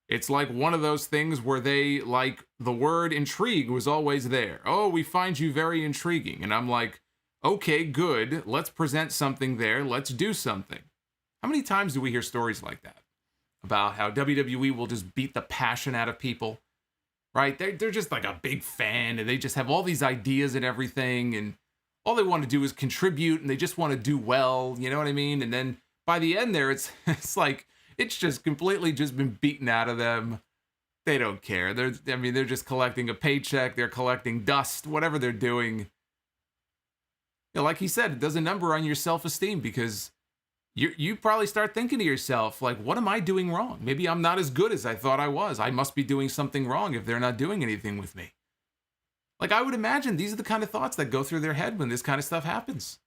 it's like one of those things where they, like, the word intrigue was always there. Oh, we find you very intriguing. And I'm like, okay, good, let's present something there, let's do something. How many times do we hear stories like that? About how WWE will just beat the passion out of people, right? They're just like a big fan, and they just have all these ideas and everything, and all they want to do is contribute, and they just want to do well, you know what I mean? And then by the end there, it's like, it's just completely just been beaten out of them. They don't care. They're just collecting a paycheck, they're collecting dust, whatever they're doing. Like he said, it does a number on your self-esteem because you probably start thinking to yourself, like, what am I doing wrong? Maybe I'm not as good as I thought I was. I must be doing something wrong if they're not doing anything with me. Like, I would imagine these are the kind of thoughts that go through their head when this kind of stuff happens.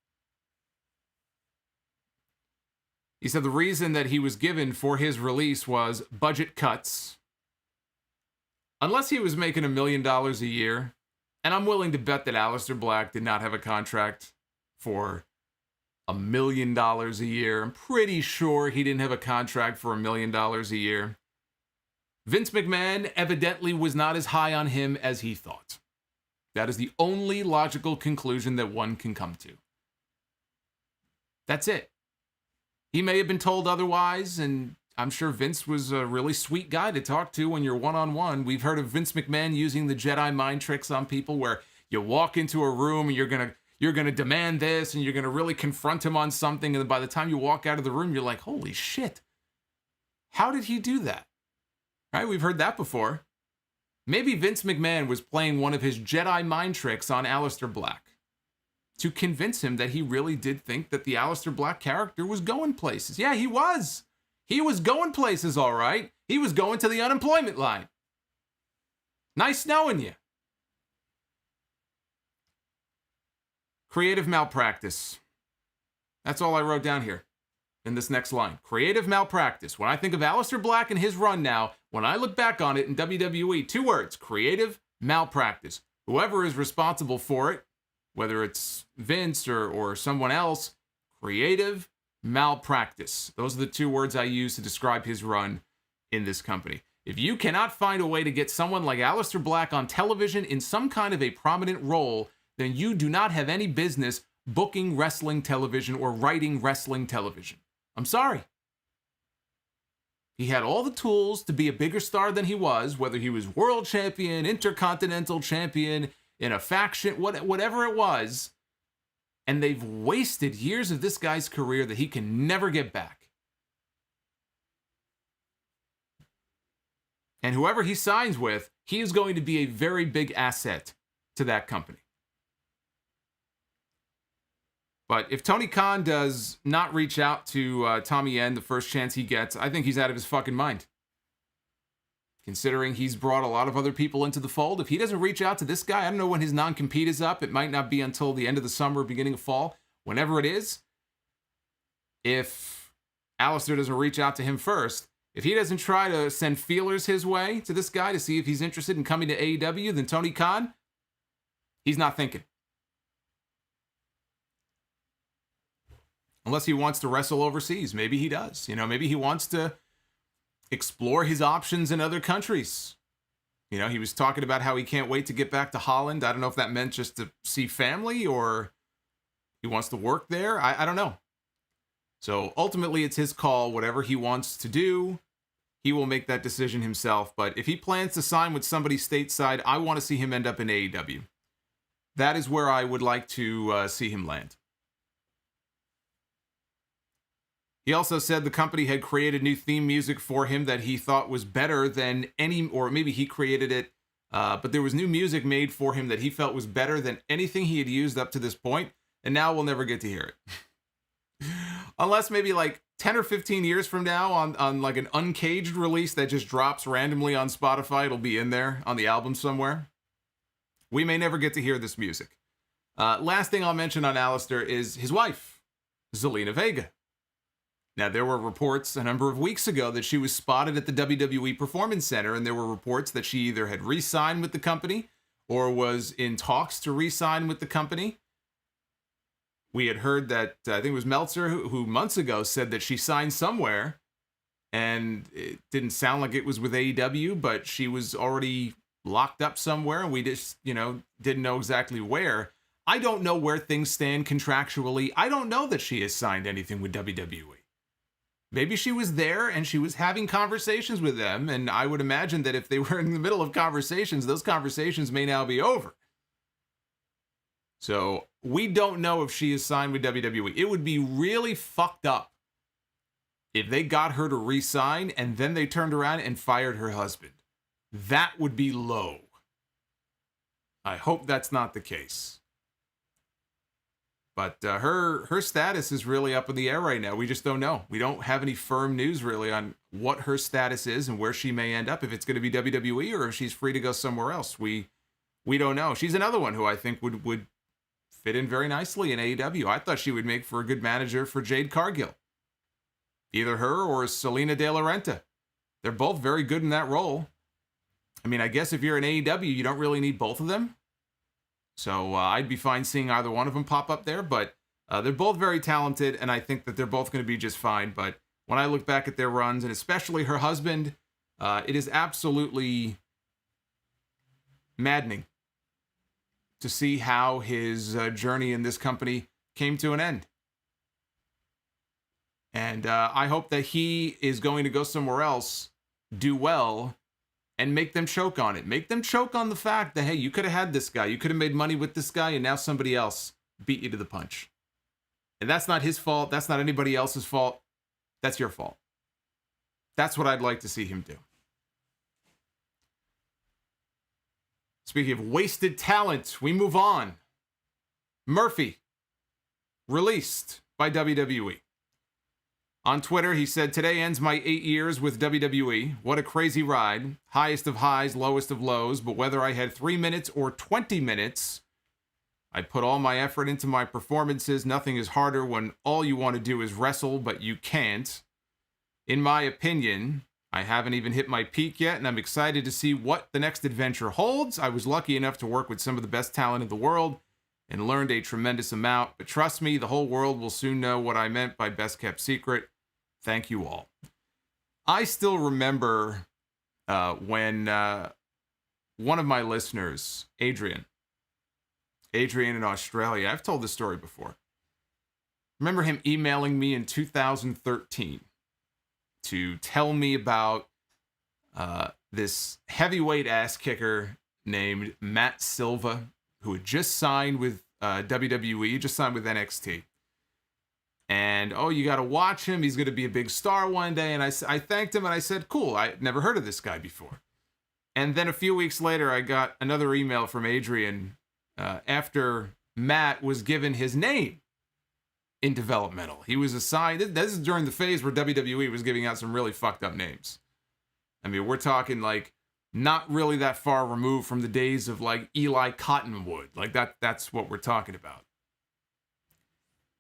He said the reason that he was given for his release was budget cuts. Unless he was making $1 million a year, and I'm willing to bet that Aleister Black did not have a contract for $1 million a year. I'm pretty sure he didn't have a contract for $1 million a year. Vince McMahon evidently was not as high on him as he thought. That is the only logical conclusion that one can come to. That's it. He may have been told otherwise, and I'm sure Vince was a really sweet guy to talk to when you're one-on-one. We've heard of Vince McMahon using the Jedi mind tricks on people where you walk into a room and you're gonna demand this, and you're gonna really confront him on something, and by the time you walk out of the room, you're like, holy shit. How did he do that? Right? We've heard that before. Maybe Vince McMahon was playing one of his Jedi mind tricks on Aleister Black to convince him that he really did think that the Aleister Black character was going places. Yeah, he was. He was going places, all right. He was going to the unemployment line. Nice knowing you. Creative malpractice. That's all I wrote down here in this next line. Creative malpractice. When I think of Aleister Black and his run now, when I look back on it in WWE, 2 words, creative malpractice. Whoever is responsible for it, whether it's Vince or someone else, creative malpractice. Those are the 2 words I use to describe his run in this company. If you cannot find a way to get someone like Aleister Black on television in some kind of a prominent role, then you do not have any business booking wrestling television or writing wrestling television. I'm sorry. He had all the tools to be a bigger star than he was, whether he was world champion, intercontinental champion, in a faction, whatever it was. And they've wasted years of this guy's career that he can never get back. And whoever he signs with, he is going to be a very big asset to that company. But if Tony Khan does not reach out to Tommy End the first chance he gets, I think he's out of his fucking mind. Considering he's brought a lot of other people into the fold, if he doesn't reach out to this guy, I don't know when his non-compete is up. It might not be until the end of the summer, beginning of fall, whenever it is. If Aleister doesn't reach out to him first, if he doesn't try to send feelers his way to this guy to see if he's interested in coming to AEW, then Tony Khan, he's not thinking. Unless he wants to wrestle overseas. Maybe he does. Maybe he wants to explore his options in other countries. He was talking about how he can't wait to get back to Holland. I don't know if that meant just to see family or he wants to work there. I don't know. So ultimately, it's his call. Whatever he wants to do, he will make that decision himself. But if he plans to sign with somebody stateside, I want to see him end up in AEW. That is where I would like to see him land. He also said the company had created new theme music for him that he thought was better than any, or maybe he created it But there was new music made for him that he felt was better than anything he had used up to this point, and now we'll never get to hear it. Unless maybe like 10 or 15 years from now on like an uncaged release that just drops randomly on Spotify, it'll be in there on the album somewhere. We may never get to hear this music. Last thing I'll mention on Aleister is his wife, Zelina Vega. Now, there were reports a number of weeks ago that she was spotted at the WWE Performance Center, and there were reports that she either had re-signed with the company or was in talks to re-sign with the company. We had heard that, I think it was Meltzer, who months ago said that she signed somewhere, and it didn't sound like it was with AEW, but she was already locked up somewhere, and we just, didn't know exactly where. I don't know where things stand contractually. I don't know that she has signed anything with WWE. Maybe she was there and she was having conversations with them, and I would imagine that if they were in the middle of conversations, those conversations may now be over. So we don't know if she is signed with WWE. It would be really fucked up if they got her to re-sign and then they turned around and fired her husband. That would be low. I hope that's not the case. But her status is really up in the air right now. We just don't know. We don't have any firm news really on what her status is and where she may end up, if it's going to be WWE or if she's free to go somewhere else. We don't know. She's another one who I think would fit in very nicely in AEW. I thought she would make for a good manager for Jade Cargill. Either her or Selena De La Renta. They're both very good in that role. I mean, I guess if you're in AEW, you don't really need both of them. So I'd be fine seeing either one of them pop up there, but they're both very talented, and I think that they're both going to be just fine. But when I look back at their runs, and especially her husband, it is absolutely maddening to see how his journey in this company came to an end. And I hope that he is going to go somewhere else, do well, and make them choke on it. Make them choke on the fact that, hey, you could have had this guy. You could have made money with this guy, and now somebody else beat you to the punch. And that's not his fault. That's not anybody else's fault. That's your fault. That's what I'd like to see him do. Speaking of wasted talent, we move on. Murphy, released by WWE. On Twitter, he said, "Today ends my 8 years with WWE. What a crazy ride. Highest of highs, lowest of lows. But whether I had 3 minutes or 20 minutes, I put all my effort into my performances. Nothing is harder when all you want to do is wrestle, but you can't. In my opinion, I haven't even hit my peak yet, and I'm excited to see what the next adventure holds. I was lucky enough to work with some of the best talent in the world and learned a tremendous amount. But trust me, the whole world will soon know what I meant by best kept secret. Thank you all." I still remember when one of my listeners, Adrian in Australia, I've told this story before. Remember him emailing me in 2013 to tell me about this heavyweight ass kicker named Matt Silva, who had just signed with WWE, just signed with NXT. And, oh, you got to watch him. He's going to be a big star one day. And I thanked him and I said, cool, I never heard of this guy before. And then a few weeks later, I got another email from Adrian after Matt was given his name in developmental. He was assigned, this is during the phase where WWE was giving out some really fucked up names. I mean, we're talking like not really that far removed from the days of like Eli Cottonwood. Like that's what we're talking about.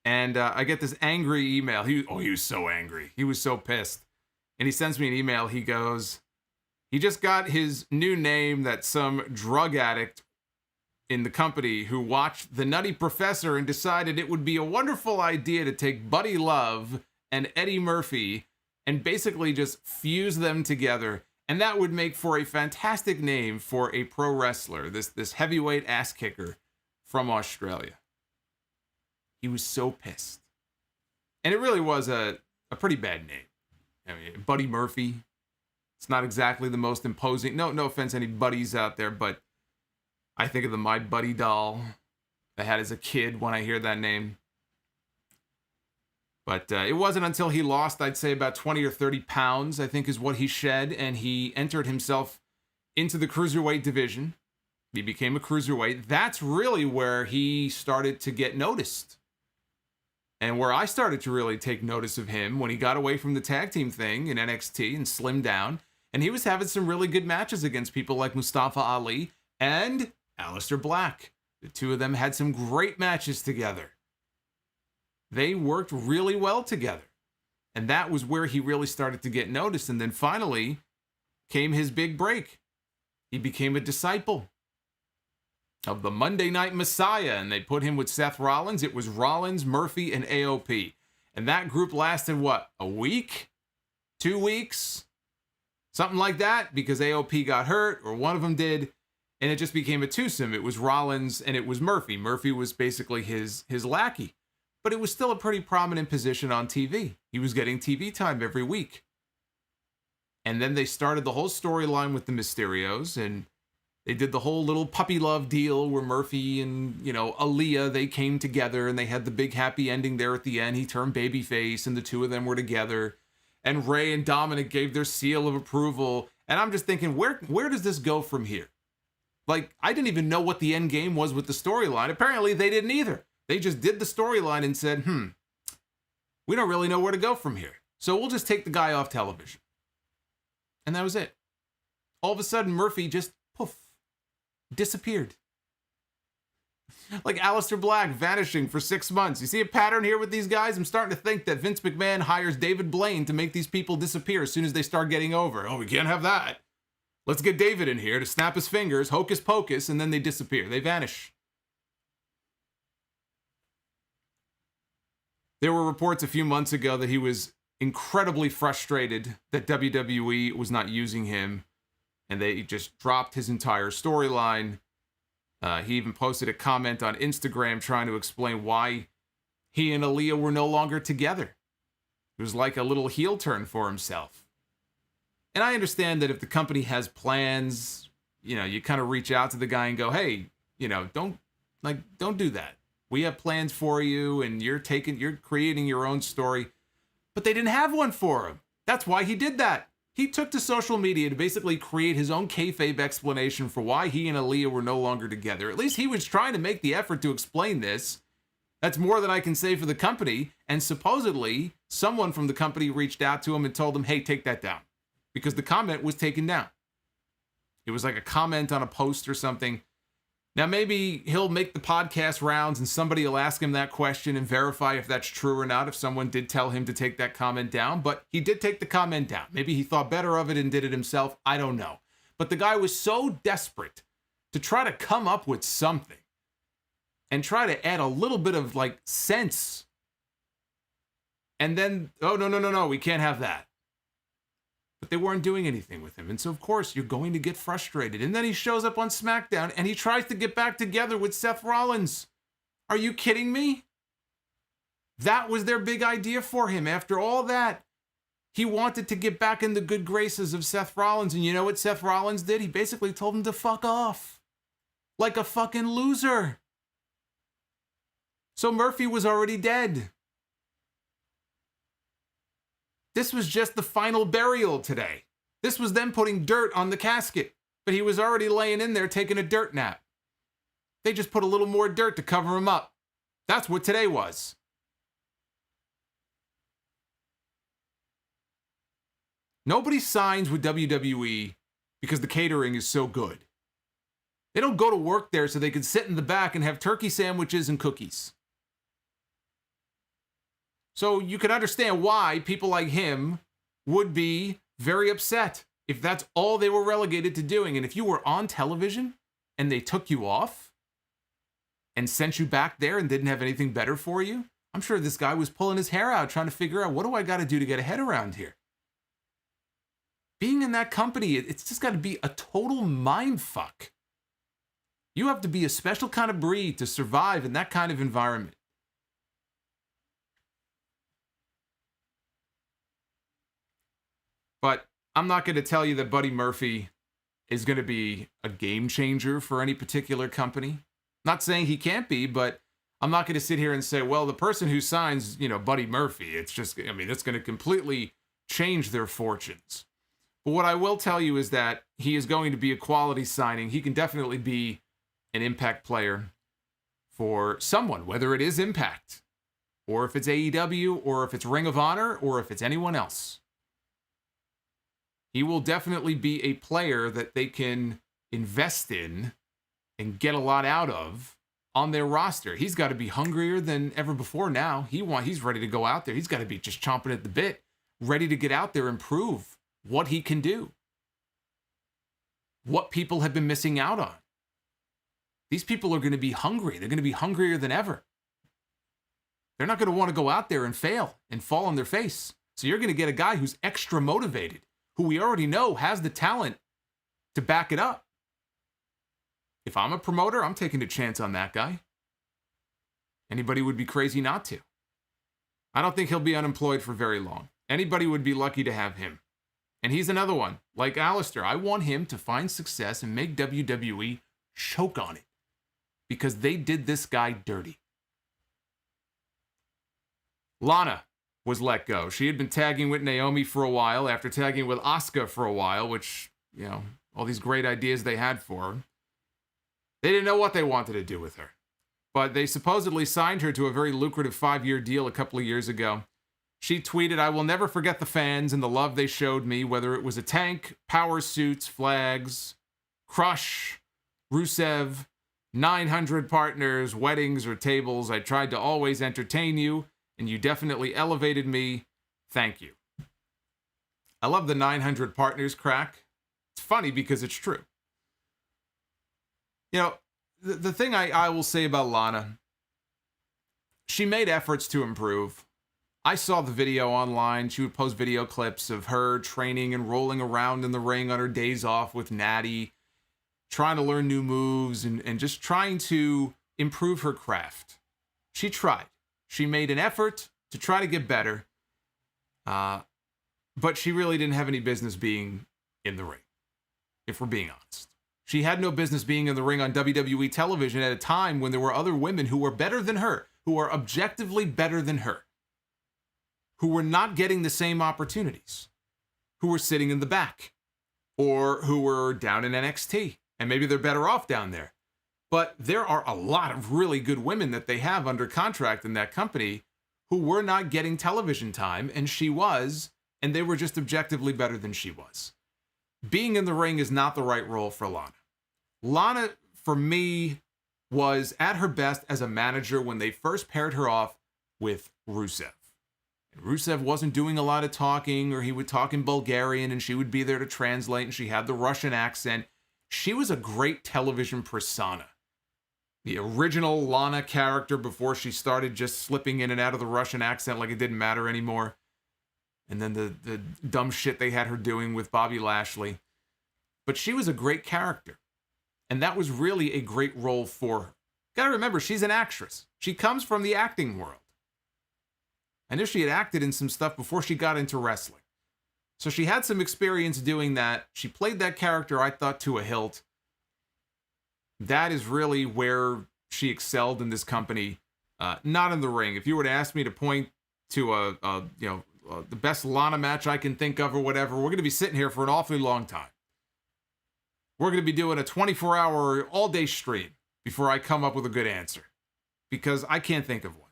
And I get this angry email. He was so angry. He was so pissed. And he sends me an email. He goes, he just got his new name that some drug addict in the company who watched The Nutty Professor and decided it would be a wonderful idea to take Buddy Love and Eddie Murphy and basically just fuse them together. And that would make for a fantastic name for a pro wrestler, this heavyweight ass kicker from Australia. He was so pissed. And it really was a pretty bad name. I mean, Buddy Murphy. It's not exactly the most imposing. No offense to any buddies out there, but I think of the My Buddy doll I had as a kid when I hear that name. But it wasn't until he lost, I'd say, about 20 or 30 pounds, I think is what he shed, and he entered himself into the cruiserweight division. He became a cruiserweight. That's really where he started to get noticed. And where I started to really take notice of him when he got away from the tag team thing in NXT and slimmed down. And he was having some really good matches against people like Mustafa Ali and Aleister Black. The two of them had some great matches together. They worked really well together. And that was where he really started to get noticed. And then finally came his big break. He became a disciple of the Monday Night Messiah, and they put him with Seth Rollins. It was Rollins, Murphy, and AOP. And that group lasted, what, a week? 2 weeks? Something like that, because AOP got hurt, or one of them did, and it just became a twosome. It was Rollins, and it was Murphy. Murphy was basically his lackey. But it was still a pretty prominent position on TV. He was getting TV time every week. And then they started the whole storyline with the Mysterios, and they did the whole little puppy love deal where Murphy and, Aaliyah, they came together and they had the big happy ending there at the end. He turned babyface and the two of them were together. And Ray and Dominic gave their seal of approval. And I'm just thinking, where does this go from here? Like, I didn't even know what the end game was with the storyline. Apparently they didn't either. They just did the storyline and said, we don't really know where to go from here. So we'll just take the guy off television. And that was it. All of a sudden, Murphy just, poof, disappeared. Like Aleister Black vanishing for 6 months. You see a pattern here with these guys? I'm starting to think that Vince McMahon hires David Blaine to make these people disappear as soon as they start getting over. Oh, we can't have that. Let's get David in here to snap his fingers, hocus pocus, and then they disappear. They vanish. There were reports a few months ago that he was incredibly frustrated that WWE was not using him, and they just dropped his entire storyline. He even posted a comment on Instagram trying to explain why he and Aaliyah were no longer together. It was like a little heel turn for himself. And I understand that if the company has plans, you kind of reach out to the guy and go, hey, don't do that. We have plans for you, and you're creating your own story. But they didn't have one for him. That's why he did that. He took to social media to basically create his own kayfabe explanation for why he and Aaliyah were no longer together. At least he was trying to make the effort to explain this. That's more than I can say for the company. And supposedly, someone from the company reached out to him and told him, hey, take that down. Because the comment was taken down. It was like a comment on a post or something. Now, maybe he'll make the podcast rounds and somebody will ask him that question and verify if that's true or not, if someone did tell him to take that comment down. But he did take the comment down. Maybe he thought better of it and did it himself. I don't know. But the guy was so desperate to try to come up with something and try to add a little bit of sense. And then, oh, no, we can't have that. But they weren't doing anything with him. And so, of course, you're going to get frustrated. And then he shows up on SmackDown and he tries to get back together with Seth Rollins. Are you kidding me? That was their big idea for him. After all that, he wanted to get back in the good graces of Seth Rollins. And you know what Seth Rollins did? He basically told him to fuck off. Like a fucking loser. So Murphy was already dead. This was just the final burial today. This was them putting dirt on the casket, but he was already laying in there taking a dirt nap. They just put a little more dirt to cover him up. That's what today was. Nobody signs with WWE because the catering is so good. They don't go to work there so they can sit in the back and have turkey sandwiches and cookies. So you can understand why people like him would be very upset if that's all they were relegated to doing. And if you were on television and they took you off and sent you back there and didn't have anything better for you, I'm sure this guy was pulling his hair out trying to figure out, what do I got to do to get ahead around here? Being in that company, it's just got to be a total mind fuck. You have to be a special kind of breed to survive in that kind of environment. But I'm not going to tell you that Buddy Murphy is going to be a game changer for any particular company. Not saying he can't be, but I'm not going to sit here and say, well, the person who signs, Buddy Murphy, it's going to completely change their fortunes. But what I will tell you is that he is going to be a quality signing. He can definitely be an Impact player for someone, whether it is Impact, or if it's AEW, or if it's Ring of Honor, or if it's anyone else. He will definitely be a player that they can invest in and get a lot out of on their roster. He's got to be hungrier than ever before now. He's ready to go out there. He's got to be just chomping at the bit, ready to get out there and prove what he can do. What people have been missing out on. These people are going to be hungry. They're going to be hungrier than ever. They're not going to want to go out there and fail and fall on their face. So you're going to get a guy who's extra motivated, who we already know has the talent to back it up. If I'm a promoter, I'm taking a chance on that guy. Anybody would be crazy not to. I don't think he'll be unemployed for very long. Anybody would be lucky to have him. And he's another one. Like Aleister, I want him to find success and make WWE choke on it. Because they did this guy dirty. Lana was let go. She had been tagging with Naomi for a while, after tagging with Asuka for a while, which, you know, all these great ideas they had for her. They didn't know what they wanted to do with her. But they supposedly signed her to a very lucrative 5-year deal a couple of years ago. She tweeted, "I will never forget the fans and the love they showed me, whether it was a tank, power suits, flags, Crush, Rusev, 900 partners, weddings, or tables. I tried to always entertain you, and you definitely elevated me. Thank you." I love the 900 partners crack. It's funny because it's true. You know, the thing I will say about Lana, she made efforts to improve. I saw the video online. She would post video clips of her training and rolling around in the ring on her days off with Natty, trying to learn new moves and just trying to improve her craft. She tried. She made an effort to try to get better, but she really didn't have any business being in the ring, if we're being honest. She had no business being in the ring on WWE television at a time when there were other women who were better than her, who were objectively better than her, who were not getting the same opportunities, who were sitting in the back, or who were down in NXT. And maybe they're better off down there. But there are a lot of really good women that they have under contract in that company who were not getting television time, and she was, and they were just objectively better than she was. Being in the ring is not the right role for Lana. Lana, for me, was at her best as a manager when they first paired her off with Rusev. And Rusev wasn't doing a lot of talking, or he would talk in Bulgarian, and she would be there to translate, and she had the Russian accent. She was a great television persona. The original Lana character before she started just slipping in and out of the Russian accent like it didn't matter anymore. And then the dumb shit they had her doing with Bobby Lashley. But she was a great character. And that was really a great role for her. Gotta remember, she's an actress. She comes from the acting world. I knew she had acted in some stuff before she got into wrestling. So she had some experience doing that. She played that character, I thought, to a hilt. That is really where she excelled in this company, not in the ring. If you were to ask me to point to the best Lana match I can think of or whatever, we're going to be sitting here for an awfully long time. We're going to be doing a 24-hour all-day stream before I come up with a good answer, because I can't think of one.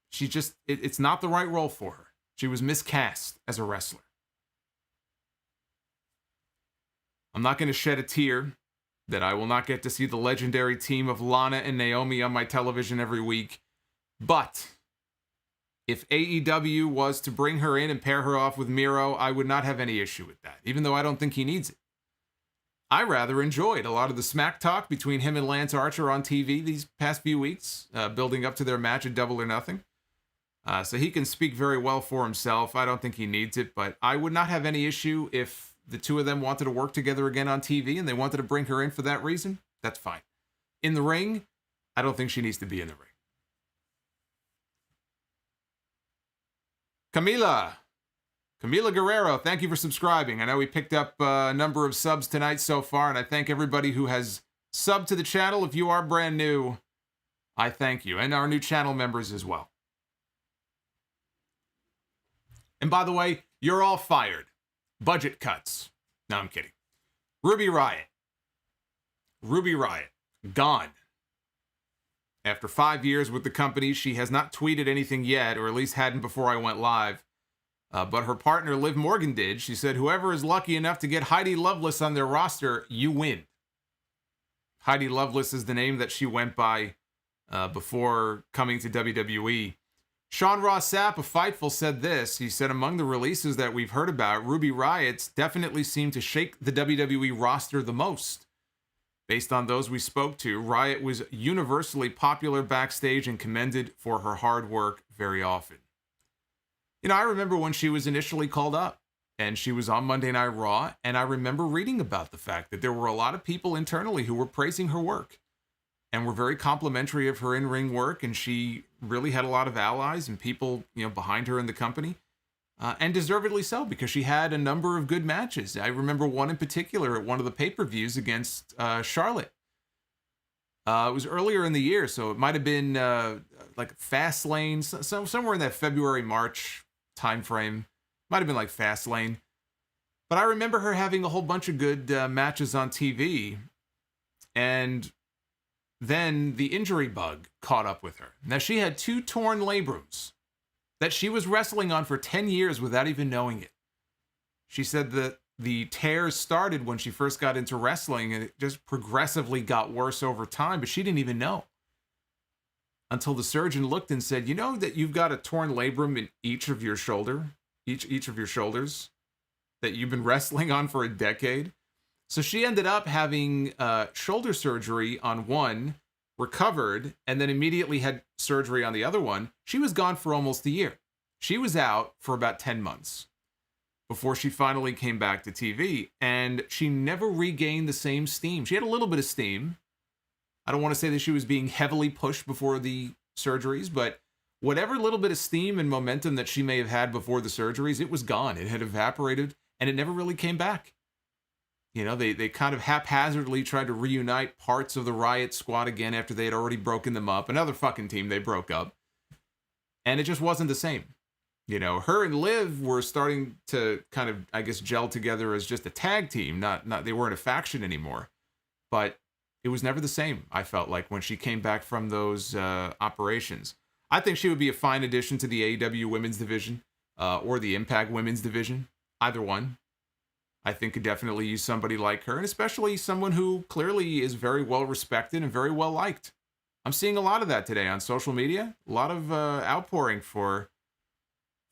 She just, it's not the right role for her. She was miscast as a wrestler. I'm not going to shed a tear that I will not get to see the legendary team of Lana and Naomi on my television every week. But if AEW was to bring her in and pair her off with Miro, I would not have any issue with that, even though I don't think he needs it. I rather enjoyed a lot of the smack talk between him and Lance Archer on TV these past few weeks, building up to their match at Double or Nothing. So he can speak very well for himself. I don't think he needs it, but I would not have any issue if the two of them wanted to work together again on TV and they wanted to bring her in for that reason. That's fine. In the ring, I don't think she needs to be in the ring. Camila Guerrero, thank you for subscribing. I know we picked up a number of subs tonight so far, and I thank everybody who has subbed to the channel. If you are brand new, I thank you, and our new channel members as well. And by the way, You're all fired. Budget cuts. No, I'm kidding. Ruby Riott. Ruby Riott. Gone. After 5 years with the company, she has not tweeted anything yet, or at least hadn't before I went live. But her partner, Liv Morgan, did. She said, whoever is lucky enough to get Heidi Lovelace on their roster, you win. Heidi Lovelace is the name that she went by before coming to WWE. Sean Ross Sapp of Fightful said this. He said, among the releases that we've heard about, Ruby Riott's definitely seemed to shake the WWE roster the most. Based on those we spoke to, Riott was universally popular backstage and commended for her hard work very often. You know, I remember when she was initially called up and she was on Monday Night Raw, and I remember reading about the fact that there were a lot of people internally who were praising her work and were very complimentary of her in-ring work, and she really had a lot of allies and people, you know, behind her in the company, and deservedly so, because she had a number of good matches. I remember one in particular at one of the pay-per-views against Charlotte. It was earlier in the year, so it might have been like Fastlane, somewhere in that February-March time frame. Might have been like Fastlane. But I remember her having a whole bunch of good matches on TV, and then the injury bug caught up with her. Now, she had 2 torn labrums that she was wrestling on for 10 years without even knowing it. She said that the tears started when she first got into wrestling, and it just progressively got worse over time, but she didn't even know. Until the surgeon looked and said, you know that you've got a torn labrum in each of your shoulder, each of your shoulders, that you've been wrestling on for a decade? So she ended up having shoulder surgery on one, recovered, and then immediately had surgery on the other one. She was gone for almost a year. She was out for about 10 months before she finally came back to TV, and she never regained the same steam. She had a little bit of steam. I don't want to say that she was being heavily pushed before the surgeries, but whatever little bit of steam and momentum that she may have had before the surgeries, it was gone. It had evaporated, and it never really came back. You know, they kind of haphazardly tried to reunite parts of the Riott squad again after they had already broken them up. Another fucking team they broke up. And it just wasn't the same. You know, her and Liv were starting to kind of, I guess, gel together as just a tag team. Not they weren't a faction anymore. But it was never the same, I felt like, when she came back from those operations. I think she would be a fine addition to the AEW women's division or the Impact women's division. Either one. I think could definitely use somebody like her, and especially someone who clearly is very well respected and very well liked. I'm seeing a lot of that today on social media. A lot of outpouring for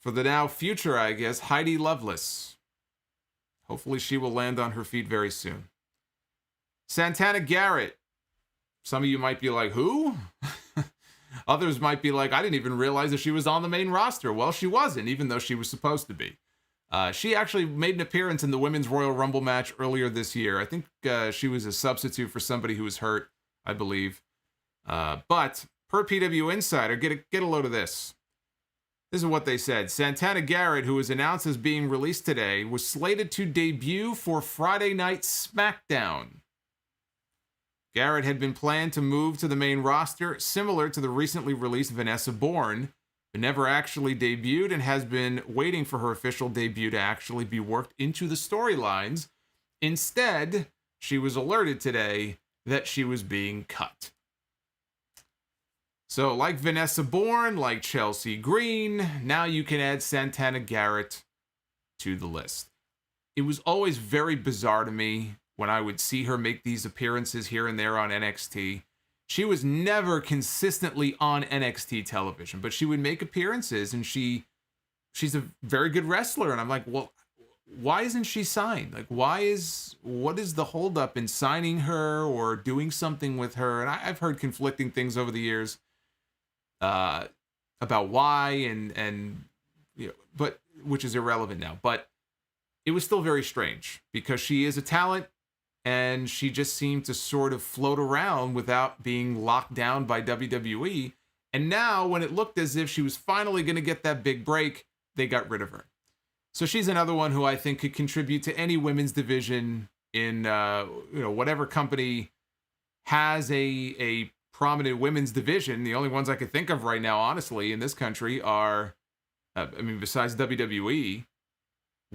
the now future, I guess, Heidi Lovelace. Hopefully she will land on her feet very soon. Santana Garrett. Some of you might be like, who? Others might be like, I didn't even realize that she was on the main roster. Well, she wasn't, even though she was supposed to be. She actually made an appearance in the Women's Royal Rumble match earlier this year. I think she was a substitute for somebody who was hurt, I believe. But per PW Insider, get a load of this. This is what they said. Santana Garrett, who was announced as being released today, was slated to debut for Friday Night SmackDown. Garrett had been planned to move to the main roster, similar to the recently released Vanessa Bourne, but never actually debuted and has been waiting for her official debut to actually be worked into the storylines. Instead, she was alerted today that she was being cut. So, like Vanessa Bourne, like Chelsea Green, now you can add Santana Garrett to the list. It was always very bizarre to me when I would see her make these appearances here and there on NXT. She was never consistently on NXT television, but she would make appearances, and she's a very good wrestler. And I'm like, well, why isn't she signed? Like, what is the holdup in signing her or doing something with her? And I've heard conflicting things over the years about why, and you know, but which is irrelevant now. But it was still very strange because she is a talent. And she just seemed to sort of float around without being locked down by WWE. And now, when it looked as if she was finally going to get that big break, they got rid of her. So she's another one who I think could contribute to any women's division in whatever company has a prominent women's division. The only ones I could think of right now, honestly, in this country are, besides WWE,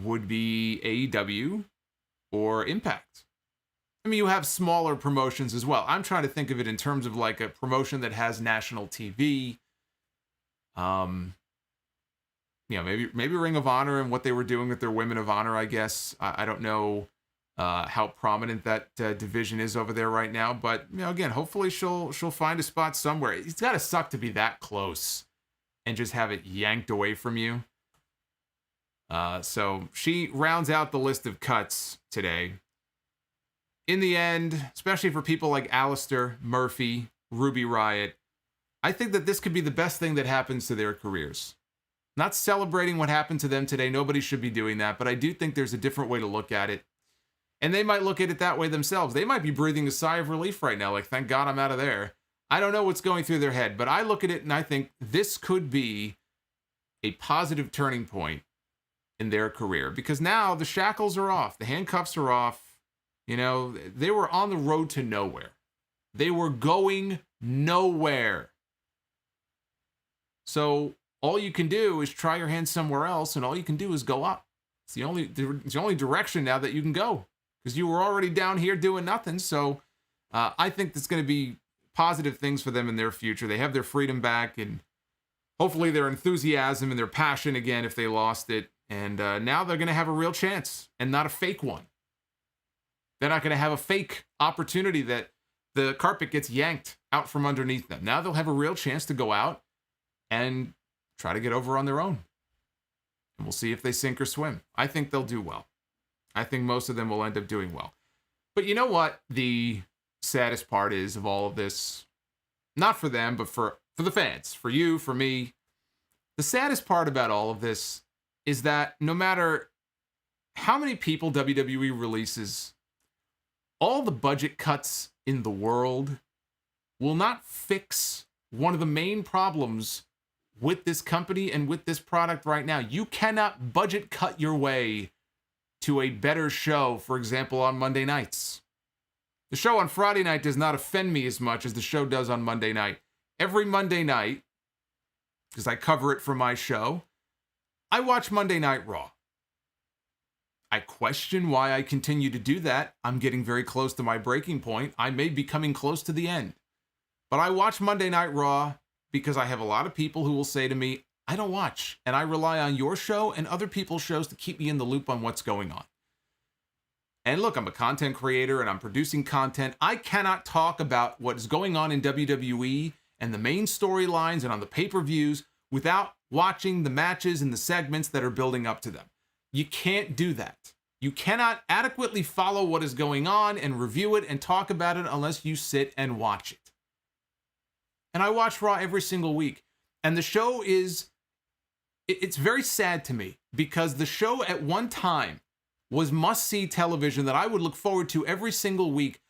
would be AEW or Impact. I mean, you have smaller promotions as well. I'm trying to think of it in terms of like a promotion that has national TV. Maybe Ring of Honor and what they were doing with their Women of Honor, I guess. I don't know how prominent that division is over there right now. But, again, hopefully she'll find a spot somewhere. It's got to suck to be that close and just have it yanked away from you. So she rounds out the list of cuts today. In the end, especially for people like Aleister, Murphy, Ruby Riott, I think that this could be the best thing that happens to their careers. Not celebrating what happened to them today. Nobody should be doing that. But I do think there's a different way to look at it. And they might look at it that way themselves. They might be breathing a sigh of relief right now. Like, thank God I'm out of there. I don't know what's going through their head. But I look at it and I think this could be a positive turning point in their career. Because now the shackles are off. The handcuffs are off. They were on the road to nowhere. They were going nowhere. So all you can do is try your hand somewhere else, and all you can do is go up. It's the only direction now that you can go, because you were already down here doing nothing. So I think that's going to be positive things for them in their future. They have their freedom back, and hopefully their enthusiasm and their passion again if they lost it. And now they're going to have a real chance and not a fake one. They're not going to have a fake opportunity that the carpet gets yanked out from underneath them. Now they'll have a real chance to go out and try to get over on their own. And we'll see if they sink or swim. I think they'll do well. I think most of them will end up doing well. But you know what the saddest part is of all of this? Not for them, but for the fans, for you, for me. The saddest part about all of this is that no matter how many people WWE releases, all the budget cuts in the world will not fix one of the main problems with this company and with this product right now. You cannot budget cut your way to a better show, for example, on Monday nights. The show on Friday night does not offend me as much as the show does on Monday night. Every Monday night, because I cover it for my show, I watch Monday Night Raw. I question why I continue to do that. I'm getting very close to my breaking point. I may be coming close to the end. But I watch Monday Night Raw because I have a lot of people who will say to me, I don't watch, and I rely on your show and other people's shows to keep me in the loop on what's going on. And look, I'm a content creator and I'm producing content. I cannot talk about what's going on in WWE and the main storylines and on the pay-per-views without watching the matches and the segments that are building up to them. You can't do that. You cannot adequately follow what is going on and review it and talk about it unless you sit and watch it. And I watch Raw every single week. And the show it's very sad to me because the show at one time was must-see television that I would look forward to every single week.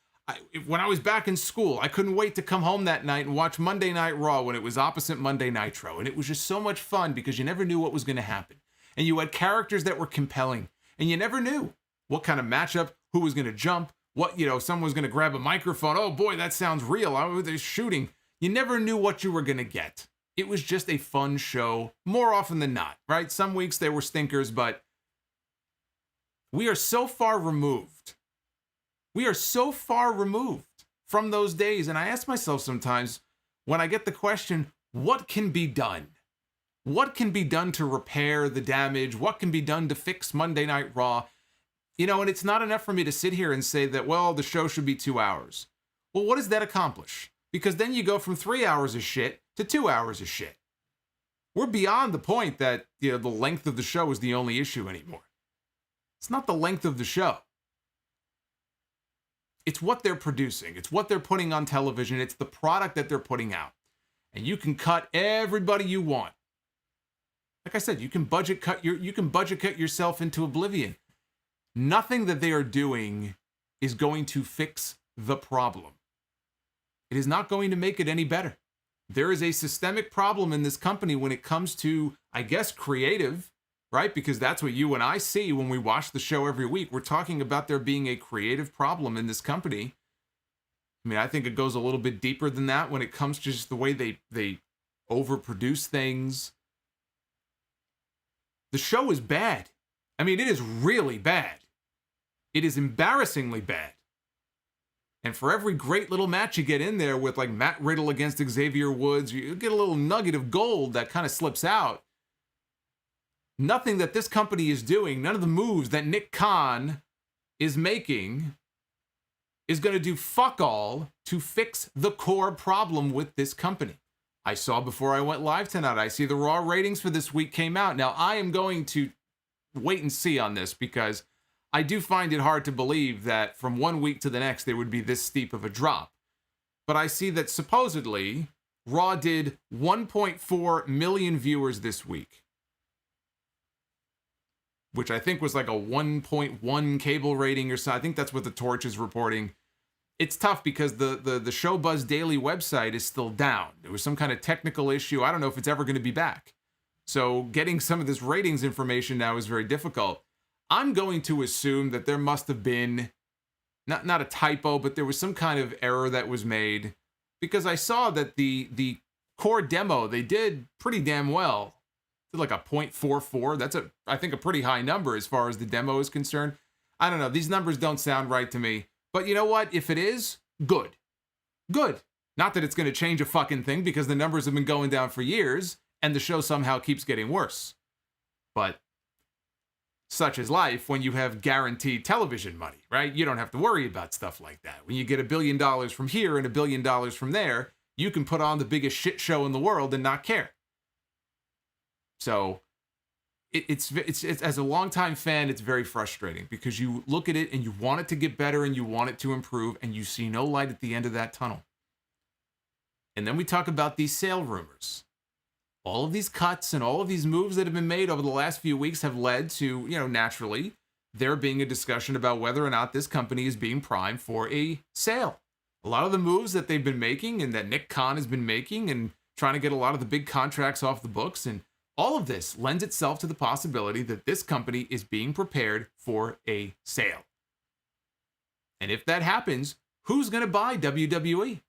When I was back in school, I couldn't wait to come home that night and watch Monday Night Raw when it was opposite Monday Nitro. And it was just so much fun because you never knew what was going to happen. And you had characters that were compelling. And you never knew what kind of matchup, who was going to jump, someone was going to grab a microphone. Oh boy, that sounds real. They're shooting. You never knew what you were going to get. It was just a fun show, more often than not, right? Some weeks they were stinkers, but we are so far removed. We are so far removed from those days. And I ask myself sometimes when I get the question, what can be done? What can be done to repair the damage? What can be done to fix Monday Night Raw? And it's not enough for me to sit here and say that, well, the show should be 2 hours. Well, what does that accomplish? Because then you go from 3 hours of shit to 2 hours of shit. We're beyond the point that, the length of the show is the only issue anymore. It's not the length of the show. It's what they're producing. It's what they're putting on television. It's the product that they're putting out. And you can cut everybody you want. Like I said, you can budget cut yourself into oblivion. Nothing that they are doing is going to fix the problem. It is not going to make it any better. There is a systemic problem in this company when it comes to, I guess, creative, right? Because that's what you and I see when we watch the show every week. We're talking about there being a creative problem in this company. I mean, I think it goes a little bit deeper than that when it comes to just the way they overproduce things. The show is bad. I mean, it is really bad. It is embarrassingly bad. And for every great little match you get in there with like Matt Riddle against Xavier Woods, you get a little nugget of gold that kind of slips out. Nothing that this company is doing, none of the moves that Nick Khan is making is going to do fuck all to fix the core problem with this company. I saw before I went live tonight, I see the Raw ratings for this week came out. Now, I am going to wait and see on this because I do find it hard to believe that from one week to the next there would be this steep of a drop. But I see that supposedly Raw did 1.4 million viewers this week, which I think was like a 1.1 cable rating or so. I think that's what the Torch is reporting. It's tough because the Showbuzz Daily website is still down. There was some kind of technical issue. I don't know if it's ever going to be back. So getting some of this ratings information now is very difficult. I'm going to assume that there must have been, not a typo, but there was some kind of error that was made, because I saw that the core demo, they did pretty damn well. Did like a 0.44. That's I think a pretty high number as far as the demo is concerned. I don't know. These numbers don't sound right to me. But you know what? If it is, good. Good. Not that it's going to change a fucking thing, because the numbers have been going down for years and the show somehow keeps getting worse. But such is life when you have guaranteed television money, right? You don't have to worry about stuff like that. When you get $1 billion from here and $1 billion from there, you can put on the biggest shit show in the world and not care. So it's as a longtime fan, it's very frustrating because you look at it and you want it to get better and you want it to improve and you see no light at the end of that tunnel. And then we talk about these sale rumors. All of these cuts and all of these moves that have been made over the last few weeks have led to, naturally, there being a discussion about whether or not this company is being primed for a sale. A lot of the moves that they've been making and that Nick Khan has been making and trying to get a lot of the big contracts off the books, and all of this lends itself to the possibility that this company is being prepared for a sale. And if that happens, who's going to buy WWE?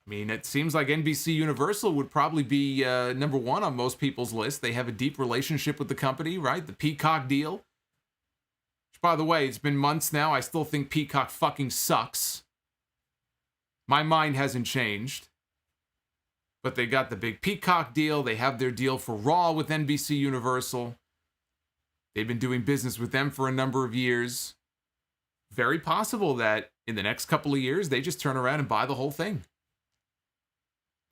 I mean, it seems like NBC Universal would probably be number one on most people's list. They have a deep relationship with the company, right? The Peacock deal. Which, by the way, it's been months now. I still think Peacock fucking sucks. My mind hasn't changed. But they got the big Peacock deal. They have their deal for Raw with NBC Universal. They've been doing business with them for a number of years. Very possible that in the next couple of years, they just turn around and buy the whole thing.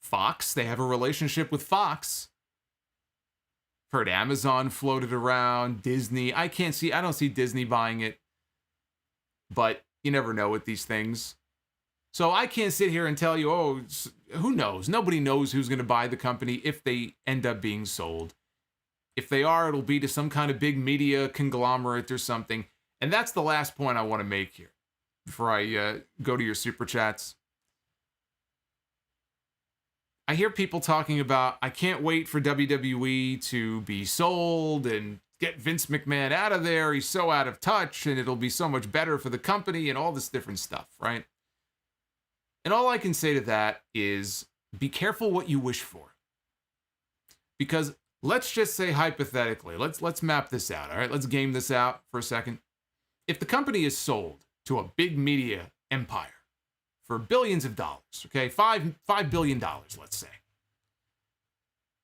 Fox, they have a relationship with Fox. Heard Amazon floated around, Disney. I don't see Disney buying it. But you never know with these things. So I can't sit here and tell you, who knows? Nobody knows who's going to buy the company if they end up being sold. If they are, it'll be to some kind of big media conglomerate or something. And that's the last point I want to make here before I go to your super chats. I hear people talking about, I can't wait for WWE to be sold and get Vince McMahon out of there. He's so out of touch and it'll be so much better for the company and all this different stuff, right? And all I can say to that is be careful what you wish for. Because let's just say hypothetically, let's map this out, all right? Let's game this out for a second. If the company is sold to a big media empire for billions of dollars, okay, $5 billion, let's say,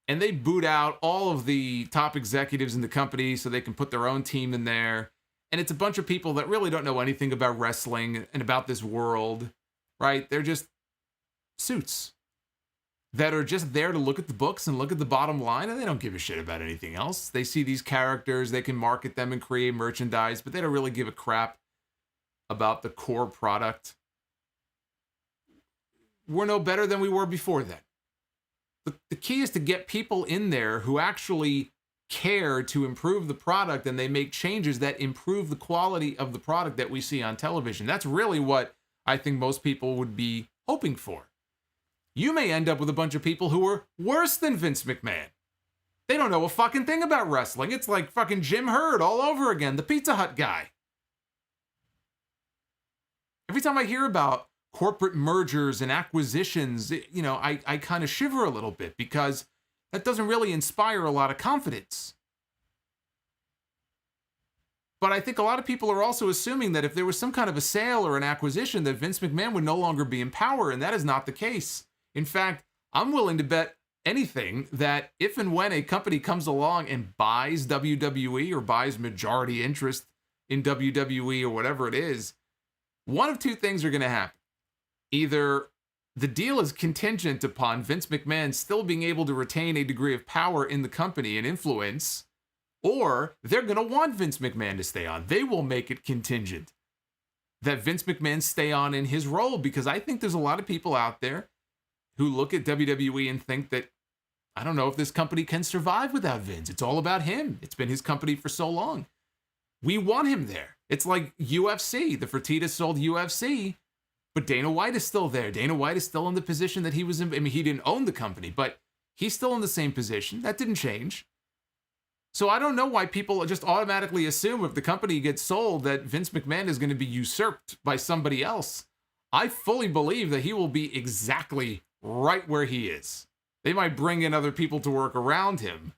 and they boot out all of the top executives in the company so they can put their own team in there, and it's a bunch of people that really don't know anything about wrestling and about this world, right? They're just suits that are just there to look at the books and look at the bottom line, and they don't give a shit about anything else. They see these characters, they can market them and create merchandise, but they don't really give a crap about the core product. We're no better than we were before then. The key is to get people in there who actually care to improve the product, and they make changes that improve the quality of the product that we see on television. That's really what I think most people would be hoping for. You may end up with a bunch of people who are worse than Vince McMahon. They don't know a fucking thing about wrestling. It's like fucking Jim Herd all over again, the Pizza Hut guy. Every time I hear about corporate mergers and acquisitions, I kind of shiver a little bit because that doesn't really inspire a lot of confidence. But I think a lot of people are also assuming that if there was some kind of a sale or an acquisition, that Vince McMahon would no longer be in power, and that is not the case. In fact, I'm willing to bet anything that if and when a company comes along and buys WWE or buys majority interest in WWE or whatever it is, one of two things are going to happen. Either the deal is contingent upon Vince McMahon still being able to retain a degree of power in the company and influence, or they're going to want Vince McMahon to stay on. They will make it contingent that Vince McMahon stay on in his role, because I think there's a lot of people out there who look at WWE and think that, I don't know if this company can survive without Vince. It's all about him. It's been his company for so long. We want him there. It's like UFC. The Fertitas sold UFC, but Dana White is still there. Dana White is still in the position that he was in. I mean, he didn't own the company, but he's still in the same position. That didn't change. So I don't know why people just automatically assume if the company gets sold that Vince McMahon is going to be usurped by somebody else. I fully believe that he will be exactly right where he is. They might bring in other people to work around him,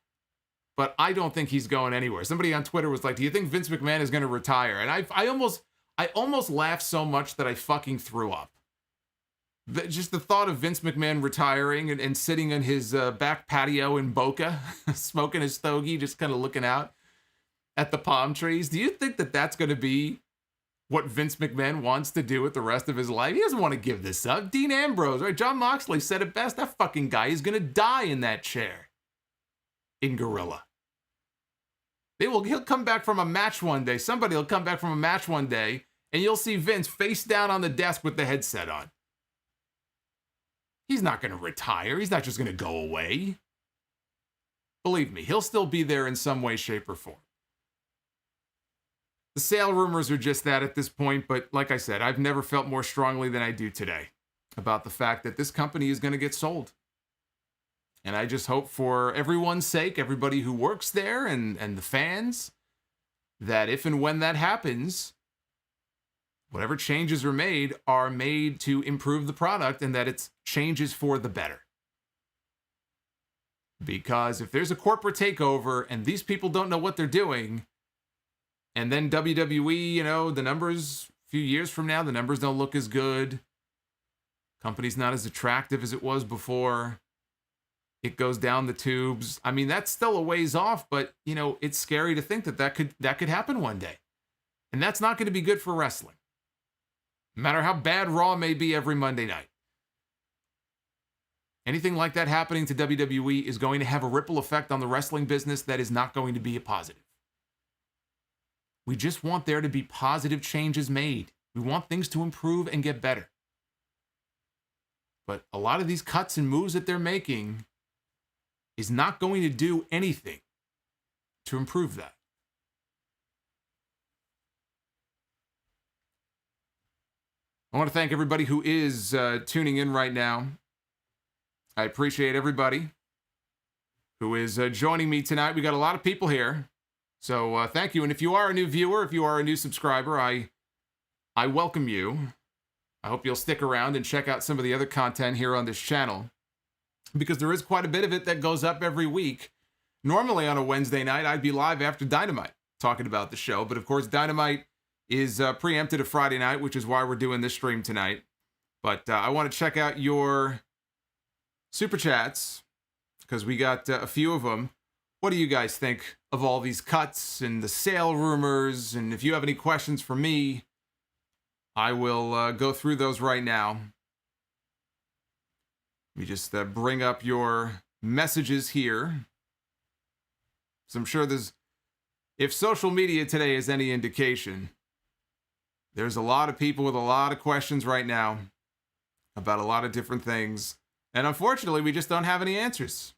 but I don't think he's going anywhere. Somebody on Twitter was like, do you think Vince McMahon is going to retire? And I almost laughed so much that I fucking threw up. Just the thought of Vince McMahon retiring and sitting on his back patio in Boca, smoking his stogie, just kind of looking out at the palm trees. Do you think that that's going to be what Vince McMahon wants to do with the rest of his life? He doesn't want to give this up. Dean Ambrose, right? John Moxley said it best. That fucking guy is going to die in that chair in Gorilla. He'll come back from a match one day. Somebody will come back from a match one day, and you'll see Vince face down on the desk with the headset on. He's not going to retire. He's not just going to go away. Believe me, he'll still be there in some way, shape, or form. The sale rumors are just that at this point, but like I said, I've never felt more strongly than I do today about the fact that this company is going to get sold. And I just hope for everyone's sake, everybody who works there and the fans, that if and when that happens, whatever changes are made to improve the product, and that it's changes for the better. Because if there's a corporate takeover and these people don't know what they're doing, and then WWE, the numbers, a few years from now, the numbers don't look as good. Company's not as attractive as it was before. It goes down the tubes. I mean, that's still a ways off, but, it's scary to think that could happen one day. And that's not going to be good for wrestling. No matter how bad Raw may be every Monday night. Anything like that happening to WWE is going to have a ripple effect on the wrestling business that is not going to be a positive. We just want there to be positive changes made. We want things to improve and get better. But a lot of these cuts and moves that they're making is not going to do anything to improve that. I want to thank everybody who is tuning in right now. I appreciate everybody who is joining me tonight. We got a lot of people here. So thank you. And if you are a new viewer, if you are a new subscriber, I welcome you. I hope you'll stick around and check out some of the other content here on this channel, because there is quite a bit of it that goes up every week. Normally on a Wednesday night, I'd be live after Dynamite talking about the show. But of course, Dynamite is preempted a Friday night, which is why we're doing this stream tonight. But I want to check out your Super Chats, because we got a few of them. What do you guys think of all these cuts and the sale rumors? And if you have any questions for me, I will go through those right now. Let me just bring up your messages here. So I'm sure if social media today is any indication, there's a lot of people with a lot of questions right now about a lot of different things. And unfortunately, we just don't have any answers.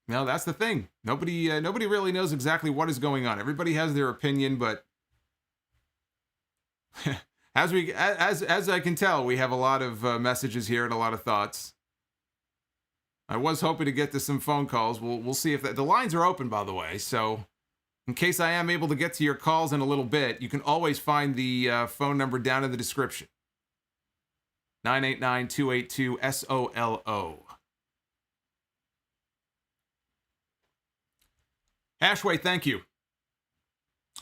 That's the thing. Nobody really knows exactly what is going on. Everybody has their opinion, but as I can tell, we have a lot of messages here and a lot of thoughts. I was hoping to get to some phone calls. We'll see if the lines are open, by the way. So in case I am able to get to your calls in a little bit, you can always find the phone number down in the description. 989-282-SOLO. Ashway, thank you.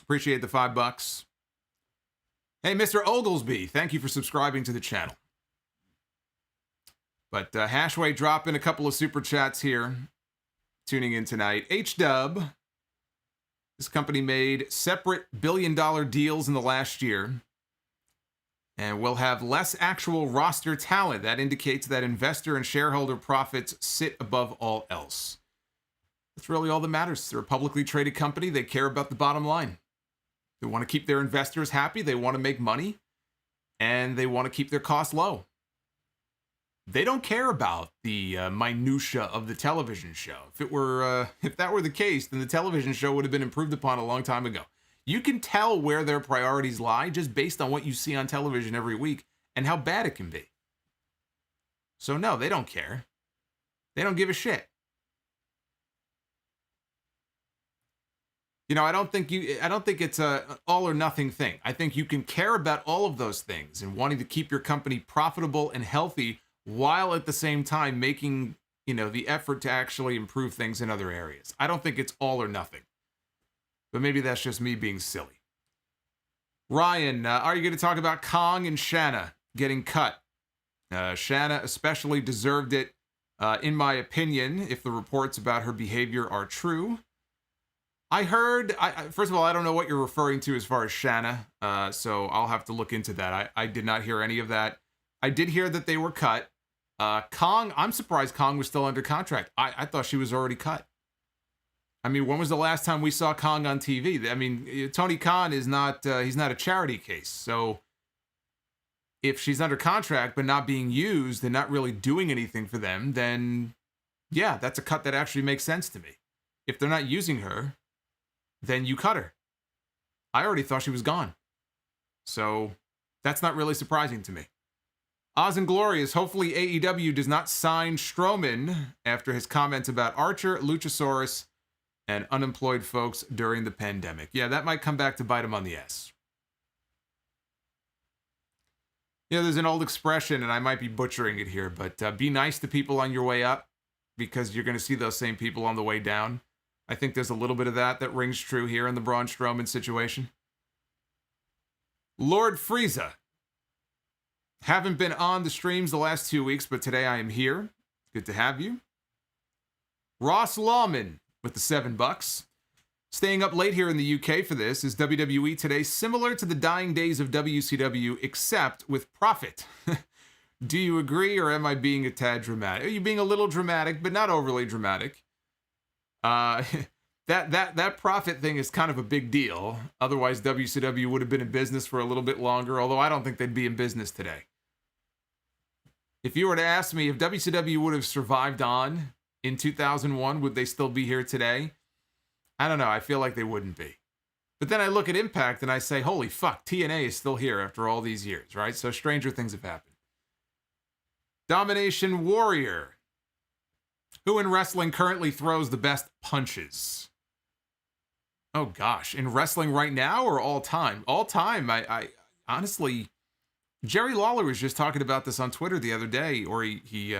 Appreciate the $5. Hey, Mr. Oglesby, thank you for subscribing to the channel. But Hashway dropping a couple of super chats here. Tuning in tonight. H-Dub. This company made separate billion-dollar deals in the last year and will have less actual roster talent. That indicates that investor and shareholder profits sit above all else. That's really all that matters. They're a publicly traded company. They care about the bottom line. They want to keep their investors happy. They want to make money. And they want to keep their costs low. They don't care about the minutia of the television show. If that were the case, then the television show would have been improved upon a long time ago. You can tell where their priorities lie just based on what you see on television every week and how bad it can be. So no, they don't care. They don't give a shit. You know, I don't think it's a all or nothing thing. I think you can care about all of those things and wanting to keep your company profitable and healthy while at the same time making, the effort to actually improve things in other areas. I don't think it's all or nothing. But maybe that's just me being silly. Ryan, are you going to talk about Kong and Shayna getting cut? Shayna especially deserved it, in my opinion, if the reports about her behavior are true. I heard, first of all, I don't know what you're referring to as far as Shayna, so I'll have to look into that. I did not hear any of that. I did hear that they were cut. Kong, I'm surprised Kong was still under contract. I thought she was already cut. I mean, when was the last time we saw Kong on TV? I mean, Tony Khan is not, he's not a charity case. So if she's under contract but not being used and not really doing anything for them, then yeah, that's a cut that actually makes sense to me. If they're not using her, then you cut her. I already thought she was gone. So that's not really surprising to me. Oz and Glorious, hopefully AEW does not sign Strowman after his comments about Archer, Luchasaurus, and unemployed folks during the pandemic. Yeah, that might come back to bite him on the ass. There's an old expression, and I might be butchering it here, but be nice to people on your way up because you're going to see those same people on the way down. I think there's a little bit of that rings true here in the Braun Strowman situation. Lord Frieza. Haven't been on the streams the last 2 weeks, but today I am here. Good to have you. Ross Lawman with the $7. Staying up late here in the UK for this. Is WWE today similar to the dying days of WCW, except with profit? Do you agree, or am I being a tad dramatic? Are you being a little dramatic, but not overly dramatic? That profit thing is kind of a big deal. Otherwise, WCW would have been in business for a little bit longer, although I don't think they'd be in business today. If you were to ask me if WCW would have survived on in 2001, would they still be here today? I don't know. I feel like they wouldn't be. But then I look at Impact and I say, holy fuck, TNA is still here after all these years, right? So stranger things have happened. Domination Warrior. Who in wrestling currently throws the best punches? Oh gosh, in wrestling right now or all time? All time, I honestly, Jerry Lawler was just talking about this on Twitter the other day, or he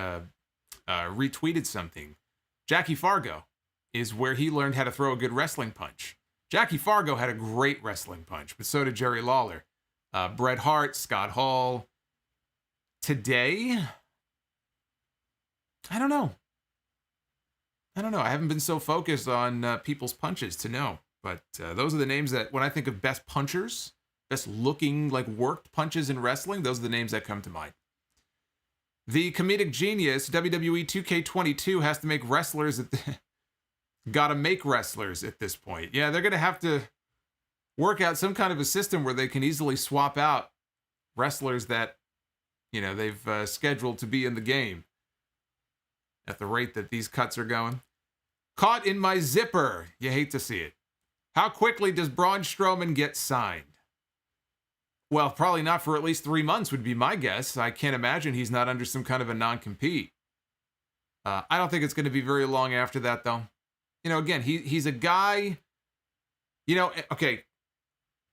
retweeted something. Jackie Fargo is where he learned how to throw a good wrestling punch. Jackie Fargo had a great wrestling punch, but so did Jerry Lawler. Bret Hart, Scott Hall. Today, I don't know. I haven't been so focused on people's punches to know. But those are the names that, when I think of best punchers, best looking, like worked punches in wrestling, those are the names that come to mind. The comedic genius, WWE 2K22 has to make wrestlers gotta make wrestlers at this point. Yeah, they're going to have to work out some kind of a system where they can easily swap out wrestlers that, they've scheduled to be in the game at the rate that these cuts are going. Caught in my zipper. You hate to see it. How quickly does Braun Strowman get signed? Well, probably not for at least 3 months would be my guess. I can't imagine he's not under some kind of a non-compete. I don't think it's going to be very long after that, though. Again, he's a guy, okay,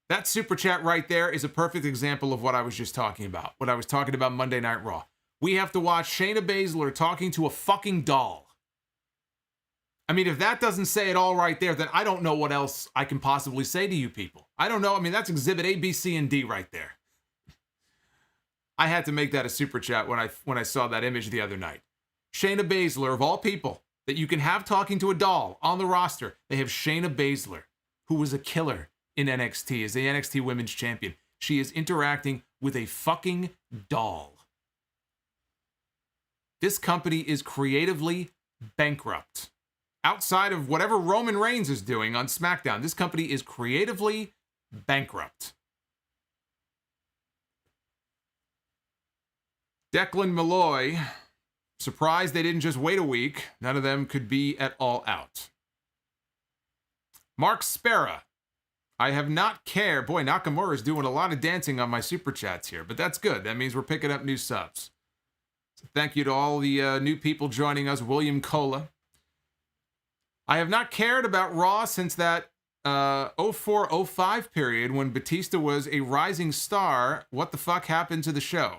that super chat right there is a perfect example of what I was just talking about, what I was talking about Monday Night Raw. We have to watch Shayna Baszler talking to a fucking doll. I mean, if that doesn't say it all right there, then I don't know what else I can possibly say to you people. I don't know. I mean, that's exhibit A, B, C, and D right there. I had to make that a super chat when I saw that image the other night. Shayna Baszler, of all people that you can have talking to a doll on the roster, they have Shayna Baszler, who was a killer in NXT as the NXT Women's Champion. She is interacting with a fucking doll. This company is creatively bankrupt. Outside of whatever Roman Reigns is doing on SmackDown, this company is creatively bankrupt. Declan Malloy, surprised they didn't just wait a week. None of them could be at all out. Mark Spera, I have not cared. Boy, Nakamura's doing a lot of dancing on my super chats here, but that's good. That means we're picking up new subs. So thank you to all the new people joining us. William Cola. I have not cared about Raw since that 04-05 period when Batista was a rising star. What the fuck happened to the show?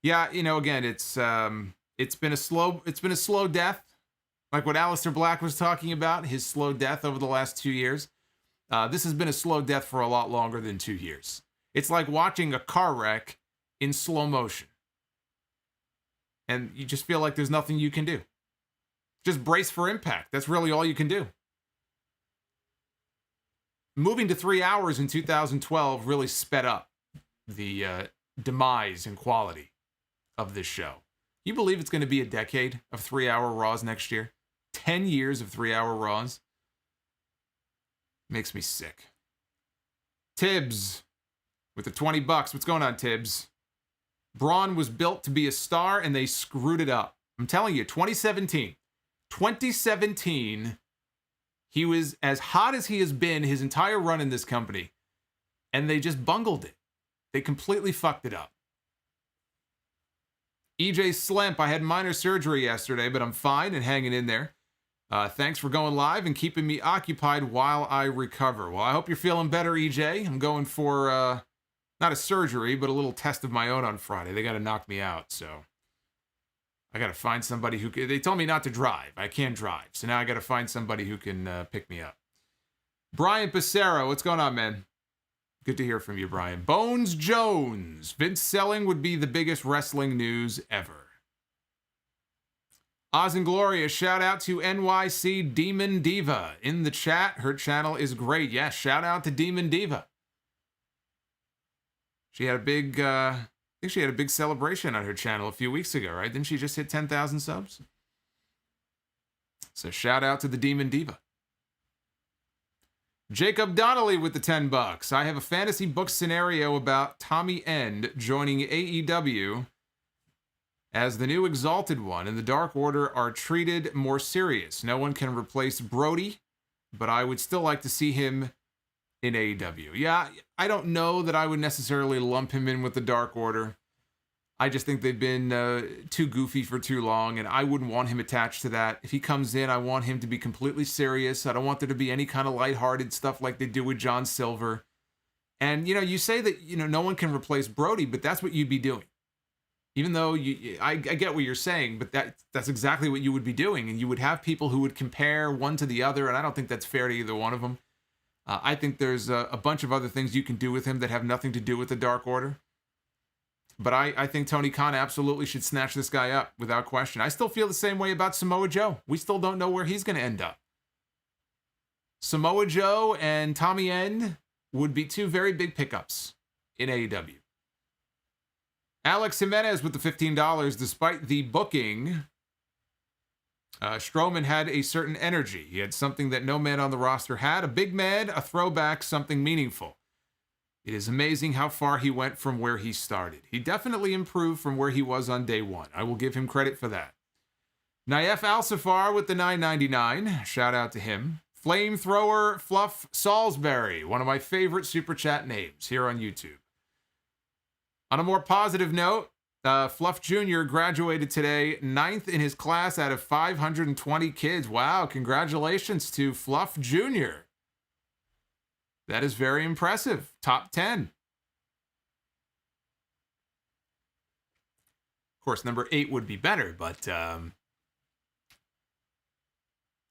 Yeah, you know, again, it's been a slow death, like what Aleister Black was talking about, his slow death over the last 2 years. This has been a slow death for a lot longer than 2 years. It's like watching a car wreck in slow motion. And you just feel like there's nothing you can do. Just brace for impact. That's really all you can do. Moving to 3 hours in 2012 really sped up the demise and quality of this show. You believe it's going to be a decade of 3-hour Raws next year? 10 years of 3-hour Raws? Makes me sick. Tibbs with the $20. What's going on, Tibbs? Braun was built to be a star and they screwed it up. I'm telling you, 2017, he was as hot as he has been his entire run in this company, and they just bungled it. They completely fucked it up. EJ Slimp, I had minor surgery yesterday, but I'm fine and hanging in there. Thanks for going live and keeping me occupied while I recover. Well, I hope you're feeling better, EJ. I'm going for, not a surgery, but a little test of my own on Friday. They got to knock me out, so I got to find somebody who can... They told me not to drive. I can't drive, so now I got to find somebody who can pick me up. Brian Pissarro, what's going on, man? Good to hear from you, Brian. Bones Jones. Vince selling would be the biggest wrestling news ever. Oz and Gloria, shout out to NYC Demon Diva in the chat. Her channel is great. Yes, shout out to Demon Diva. She had a big, I think she had a big celebration on her channel a few weeks ago, right? Didn't she just hit 10,000 subs? So shout out to the Demon Diva. Jacob Donnelly with the $10. I have a fantasy book scenario about Tommy End joining AEW as the new Exalted One, and the Dark Order are treated more serious. No one can replace Brody, but I would still like to see him in AEW. Yeah, I don't know that I would necessarily lump him in with the Dark Order. I just think they've been too goofy for too long, and I wouldn't want him attached to that. If he comes in, I want him to be completely serious. I don't want there to be any kind of lighthearted stuff like they do with John Silver. And, you know, you say that, you know, no one can replace Brody, but that's what you'd be doing. Even though I get what you're saying, but that's exactly what you would be doing. And you would have people who would compare one to the other, and I don't think that's fair to either one of them. I think there's a bunch of other things you can do with him that have nothing to do with the Dark Order. But I think Tony Khan absolutely should snatch this guy up without question. I still feel the same way about Samoa Joe. We still don't know where he's going to end up. Samoa Joe and Tommy End would be two very big pickups in AEW. Alex Jimenez with the $15. Despite the booking, Strowman had a certain energy. He had something that no man on the roster had. A big man, a throwback, something meaningful. It is amazing how far he went from where he started. He definitely improved from where he was on day one. I will give him credit for that. Naif Al-Safar with the $9.99. Shout out to him. Flamethrower Fluff Salisbury, one of my favorite Super Chat names here on YouTube. On a more positive note, Fluff Jr. graduated today, 9th in his class out of 520 kids. Wow, congratulations to Fluff Jr. That is very impressive. Top 10. Of course, number 8 would be better, but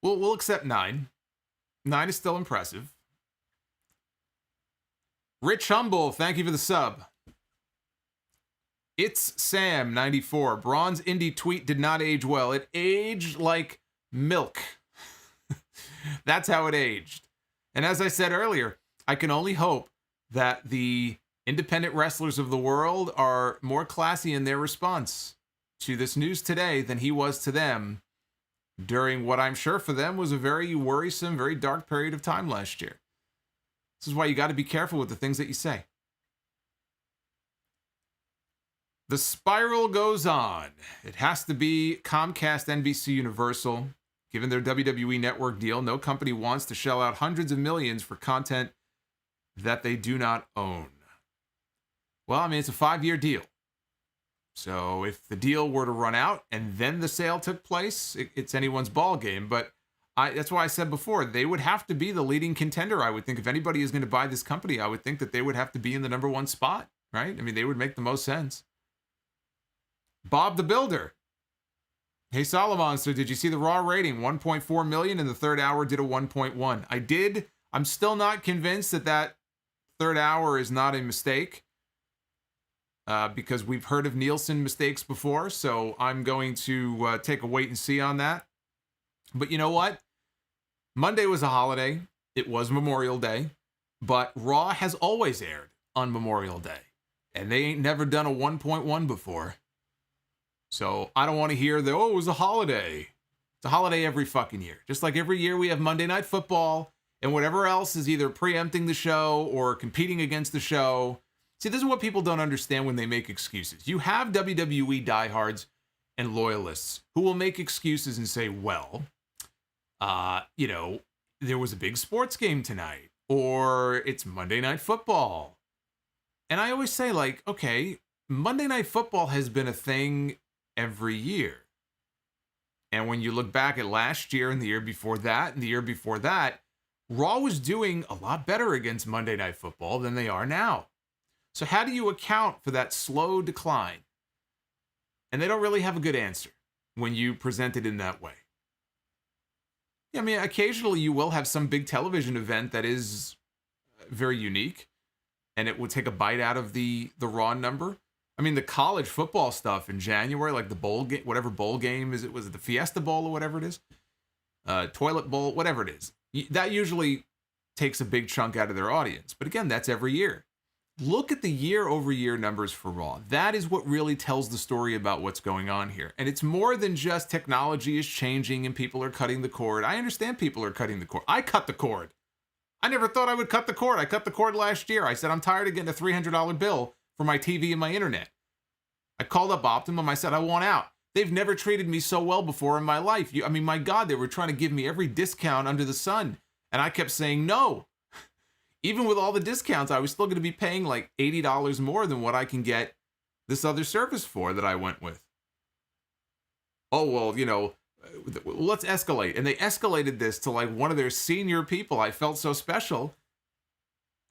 we'll accept 9. 9 is still impressive. Rich Humble, thank you for the sub. It's Sam, 94. Braun's indie tweet did not age well. It aged like milk. That's how it aged. And as I said earlier, I can only hope that the independent wrestlers of the world are more classy in their response to this news today than he was to them during what I'm sure for them was a very worrisome, very dark period of time last year. This is why you got to be careful with the things that you say. The spiral goes on. It has to be Comcast, NBC Universal. Given their WWE Network deal, no company wants to shell out hundreds of millions for content that they do not own. Well, I mean, it's a 5-year deal. So if the deal were to run out and then the sale took place, it's anyone's ball game. But that's why I said before, they would have to be the leading contender, I would think. If anybody is going to buy this company, I would think that they would have to be in the number 1 spot, right? I mean, they would make the most sense. Bob the Builder. Hey, Solomonster, did you see the Raw rating? 1.4 million, and the third hour did a 1.1. I did. I'm still not convinced that third hour is not a mistake because we've heard of Nielsen mistakes before, so I'm going to take a wait and see on that. But you know what? Monday was a holiday. It was Memorial Day, but Raw has always aired on Memorial Day, and they ain't never done a 1.1 before. So I don't want to hear that, oh, it was a holiday. It's a holiday every fucking year. Just like every year we have Monday Night Football and whatever else is either preempting the show or competing against the show. See, this is what people don't understand when they make excuses. You have WWE diehards and loyalists who will make excuses and say, well, there was a big sports game tonight, or it's Monday Night Football. And I always say, like, okay, Monday Night Football has been a thing every year. And when you look back at last year and the year before that and the year before that, Raw was doing a lot better against Monday Night Football than they are now. So how do you account for that slow decline? And they don't really have a good answer when you present it in that way. I mean, occasionally you will have some big television event that is very unique and it will take a bite out of the Raw number. I mean, the college football stuff in January, like the bowl game, whatever bowl game is it? Was it the Fiesta Bowl or whatever it is? Toilet Bowl, whatever it is. That usually takes a big chunk out of their audience. But again, that's every year. Look at the year-over-year numbers for Raw. That is what really tells the story about what's going on here. And it's more than just technology is changing and people are cutting the cord. I understand people are cutting the cord. I cut the cord. I never thought I would cut the cord. I cut the cord last year. I said, I'm tired of getting a $300 bill for my TV and my internet. I called up Optimum. I said, I want out. They've never treated me so well before in my life. My God, they were trying to give me every discount under the sun. And I kept saying no. Even with all the discounts, I was still going to be paying like $80 more than what I can get this other service for that I went with. Oh, well, let's escalate. And they escalated this to like one of their senior people. I felt so special.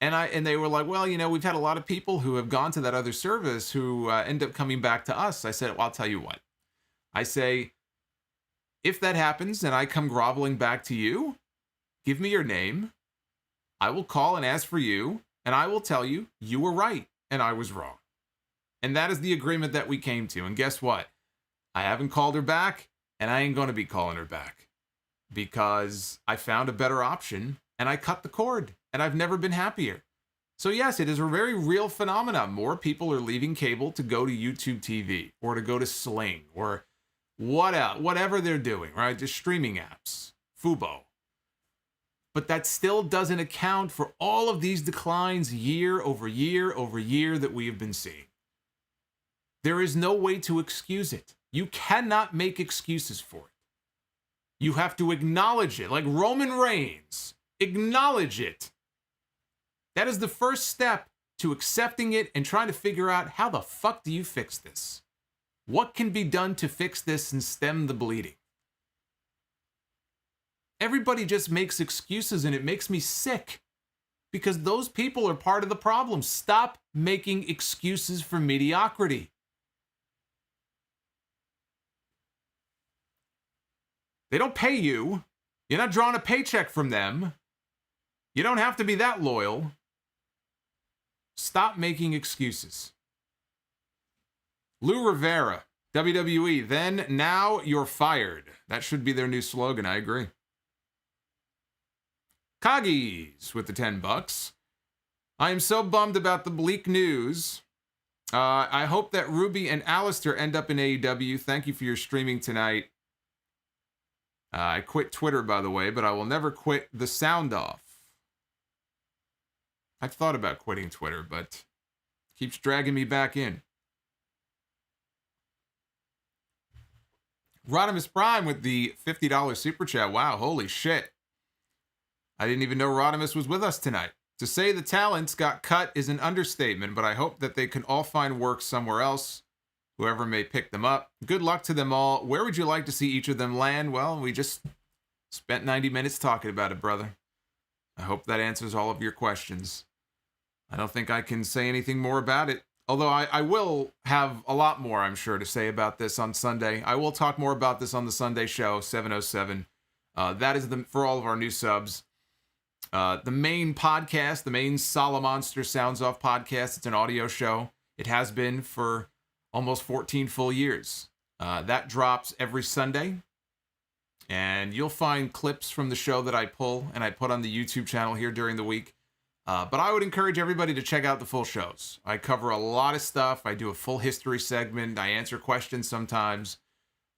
And they were like, well, we've had a lot of people who have gone to that other service who end up coming back to us. I said, well, I'll tell you what. I say, if that happens and I come groveling back to you, give me your name. I will call and ask for you, and I will tell you, you were right, and I was wrong. And that is the agreement that we came to. And guess what? I haven't called her back, and I ain't going to be calling her back. Because I found a better option, and I cut the cord, and I've never been happier. So yes, it is a very real phenomenon. More people are leaving cable to go to YouTube TV, or to go to Sling, or whatever they're doing, right? Just streaming apps, Fubo. But that still doesn't account for all of these declines year over year over year that we have been seeing. There is no way to excuse it. You cannot make excuses for it. You have to acknowledge it, like Roman Reigns. Acknowledge it. That is the first step to accepting it and trying to figure out how the fuck do you fix this? What can be done to fix this and stem the bleeding? Everybody just makes excuses and it makes me sick because those people are part of the problem. Stop making excuses for mediocrity. They don't pay you. You're not drawing a paycheck from them. You don't have to be that loyal. Stop making excuses. Lou Rivera, WWE, then, now, you're fired. That should be their new slogan, I agree. Kagis with the $10. I am so bummed about the bleak news. I hope that Ruby and Aleister end up in AEW. Thank you for your streaming tonight. I quit Twitter, by the way, but I will never quit the sound off. I've thought about quitting Twitter, but it keeps dragging me back in. Rodimus Prime with the $50 super chat. Wow, holy shit. I didn't even know Rodimus was with us tonight. To say the talents got cut is an understatement, but I hope that they can all find work somewhere else, whoever may pick them up. Good luck to them all. Where would you like to see each of them land? Well, we just spent 90 minutes talking about it, brother. I hope that answers all of your questions. I don't think I can say anything more about it. Although I will have a lot more, I'm sure, to say about this on Sunday. I will talk more about this on the Sunday show, 707. That is for all of our new subs. The main podcast, the main Solomonster Sounds Off podcast, it's an audio show. It has been for almost 14 full years. That drops every Sunday. And you'll find clips from the show that I pull and I put on the YouTube channel here during the week. But I would encourage everybody to check out the full shows. I cover a lot of stuff. I do a full history segment. I answer questions sometimes.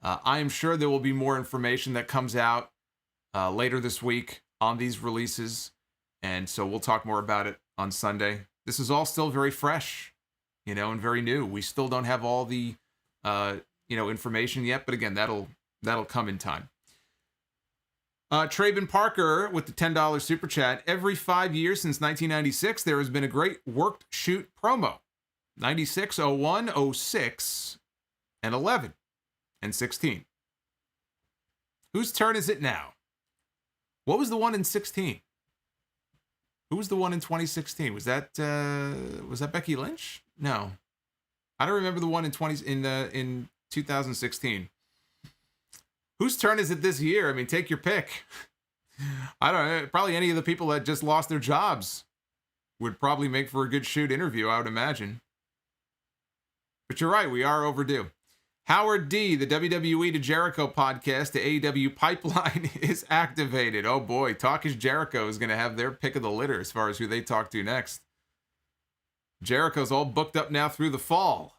I am sure there will be more information that comes out later this week on these releases. And so we'll talk more about it on Sunday. This is all still very fresh, and very new. We still don't have all the, information yet. But again, that'll come in time. Traven Parker with the $10 super chat. Every 5 years since 1996, there has been a great worked shoot promo. 96, 01, 06, and 11, and 16. Whose turn is it now? What was the one in 16? Who was the one in 2016? Was that Becky Lynch? No, I don't remember the one in 2016. Whose turn is it this year? I mean, take your pick. I don't know. Probably any of the people that just lost their jobs would probably make for a good shoot interview, I would imagine. But you're right, we are overdue. Howard D, the WWE to Jericho podcast, the AEW pipeline is activated. Oh boy, Talk is Jericho is going to have their pick of the litter as far as who they talk to next. Jericho's all booked up now through the fall.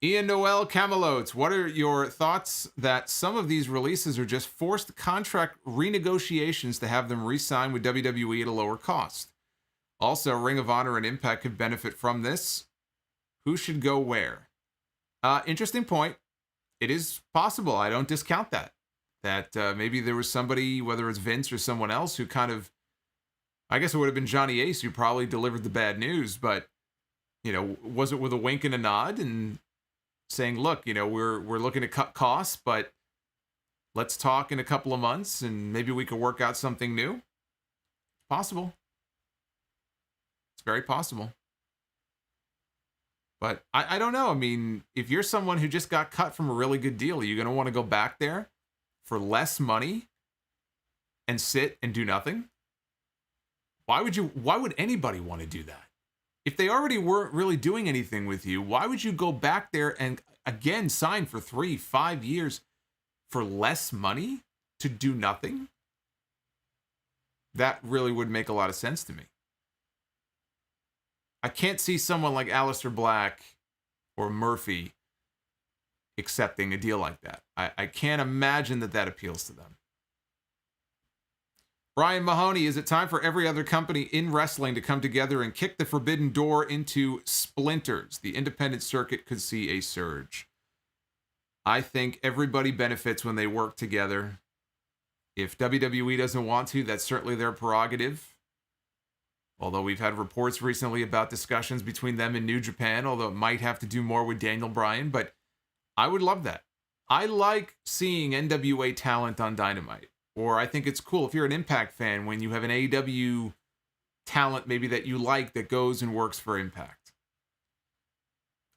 Ian Noel Camelotes, what are your thoughts that some of these releases are just forced contract renegotiations to have them re-sign with WWE at a lower cost? Also, Ring of Honor and Impact could benefit from this. Who should go where? Interesting point. It is possible. I don't discount that. That maybe there was somebody, whether it's Vince or someone else, who kind of, I guess it would have been Johnny Ace who probably delivered the bad news, but, was it with a wink and a nod and saying, look, we're looking to cut costs, but let's talk in a couple of months and maybe we could work out something new? Possible. It's very possible. But I don't know. I mean, if you're someone who just got cut from a really good deal, are you going to want to go back there for less money and sit and do nothing? Why would anybody want to do that? If they already weren't really doing anything with you, why would you go back there and again sign for 3-5 years for less money to do nothing? That really would make a lot of sense to me. I can't see someone like Aleister Black or Murphy accepting a deal like that. I can't imagine that appeals to them. Brian Mahoney, is it time for every other company in wrestling to come together and kick the forbidden door into splinters? The independent circuit could see a surge. I think everybody benefits when they work together. If WWE doesn't want to, that's certainly their prerogative. Although we've had reports recently about discussions between them and New Japan, although it might have to do more with Daniel Bryan, but I would love that. I like seeing NWA talent on Dynamite. Or I think it's cool if you're an Impact fan when you have an AEW talent maybe that you like that goes and works for Impact.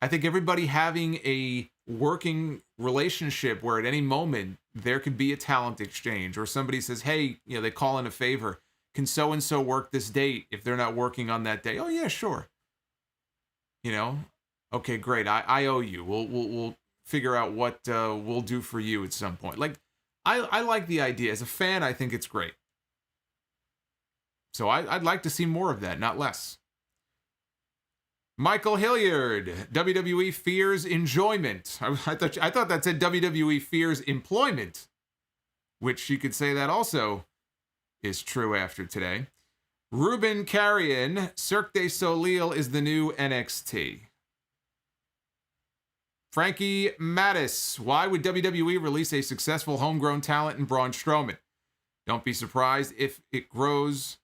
I think everybody having a working relationship where at any moment there could be a talent exchange, or somebody says, hey, they call in a favor. Can so-and-so work this date if they're not working on that day? Oh, yeah, sure. Okay, great. I owe you. We'll figure out what we'll do for you at some point. Like, I like the idea. As a fan, I think it's great. So I'd like to see more of that, not less. Michael Hilliard, WWE fears enjoyment. I thought that said WWE fears employment, which you could say that also is true after today. Ruben Carrion, Cirque du Soleil is the new NXT. Frankie Mattis, why would WWE release a successful homegrown talent in Braun Strowman? Don't be surprised if it grows.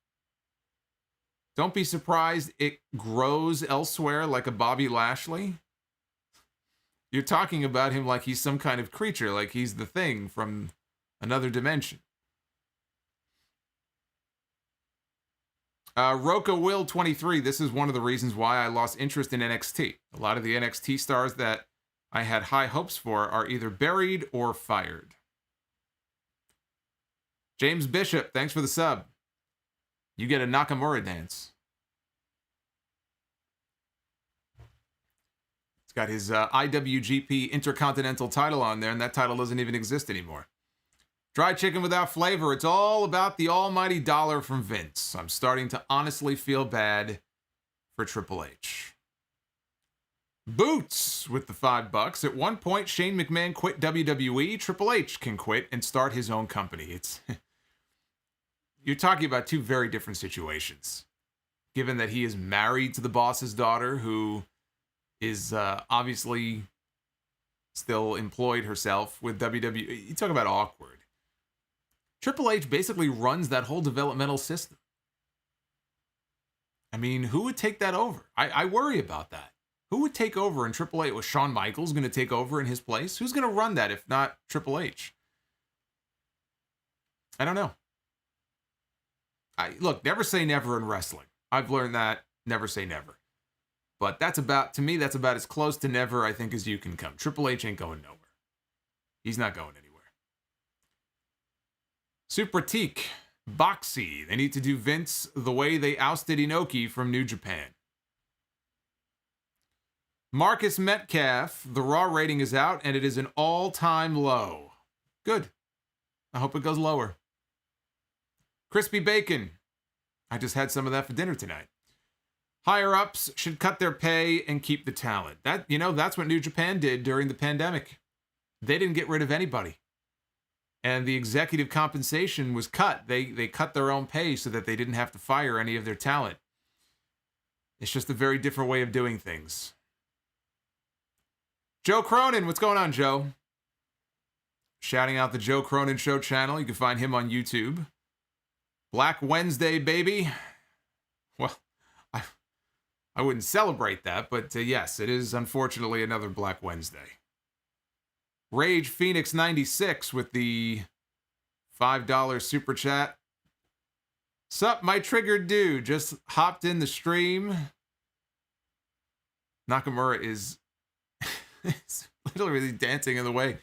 Don't be surprised it grows elsewhere like a Bobby Lashley. You're talking about him like he's some kind of creature, like he's the Thing from another dimension. Roka Will 23, this is one of the reasons why I lost interest in NXT. A lot of the NXT stars that I had high hopes for are either buried or fired. James Bishop, thanks for the sub. You get a Nakamura dance. It's got his IWGP Intercontinental title on there, and that title doesn't even exist anymore. Dry chicken without flavor. It's all about the almighty dollar from Vince. I'm starting to honestly feel bad for Triple H. Boots with the $5. At one point, Shane McMahon quit WWE. Triple H can quit and start his own company. It's you're talking about two very different situations. Given that he is married to the boss's daughter, who is obviously still employed herself with WWE. You talk about awkward. Triple H basically runs that whole developmental system. I mean, who would take that over? I worry about that. Who would take over in Triple H? Was Shawn Michaels going to take over in his place? Who's going to run that if not Triple H? I don't know. Look, never say never in wrestling. I've learned that. Never say never. But to me, that's about as close to never, I think, as you can come. Triple H ain't going nowhere. He's not going anywhere. Super Teak, Boxy. They need to do Vince the way they ousted Inoki from New Japan. Marcus Metcalf, the Raw rating is out, and it is an all-time low. Good. I hope it goes lower. Crispy Bacon. I just had some of that for dinner tonight. Higher-ups should cut their pay and keep the talent. That's what New Japan did during the pandemic. They didn't get rid of anybody. And the executive compensation was cut. They cut their own pay so that they didn't have to fire any of their talent. It's just a very different way of doing things. Joe Cronin, what's going on, Joe? Shouting out the Joe Cronin Show channel. You can find him on YouTube. Black Wednesday, baby. Well, I wouldn't celebrate that, but yes, it is unfortunately another Black Wednesday. Rage Phoenix 96 with the $5 super chat. Sup, my triggered dude. Just hopped in the stream. Nakamura is literally dancing in the way.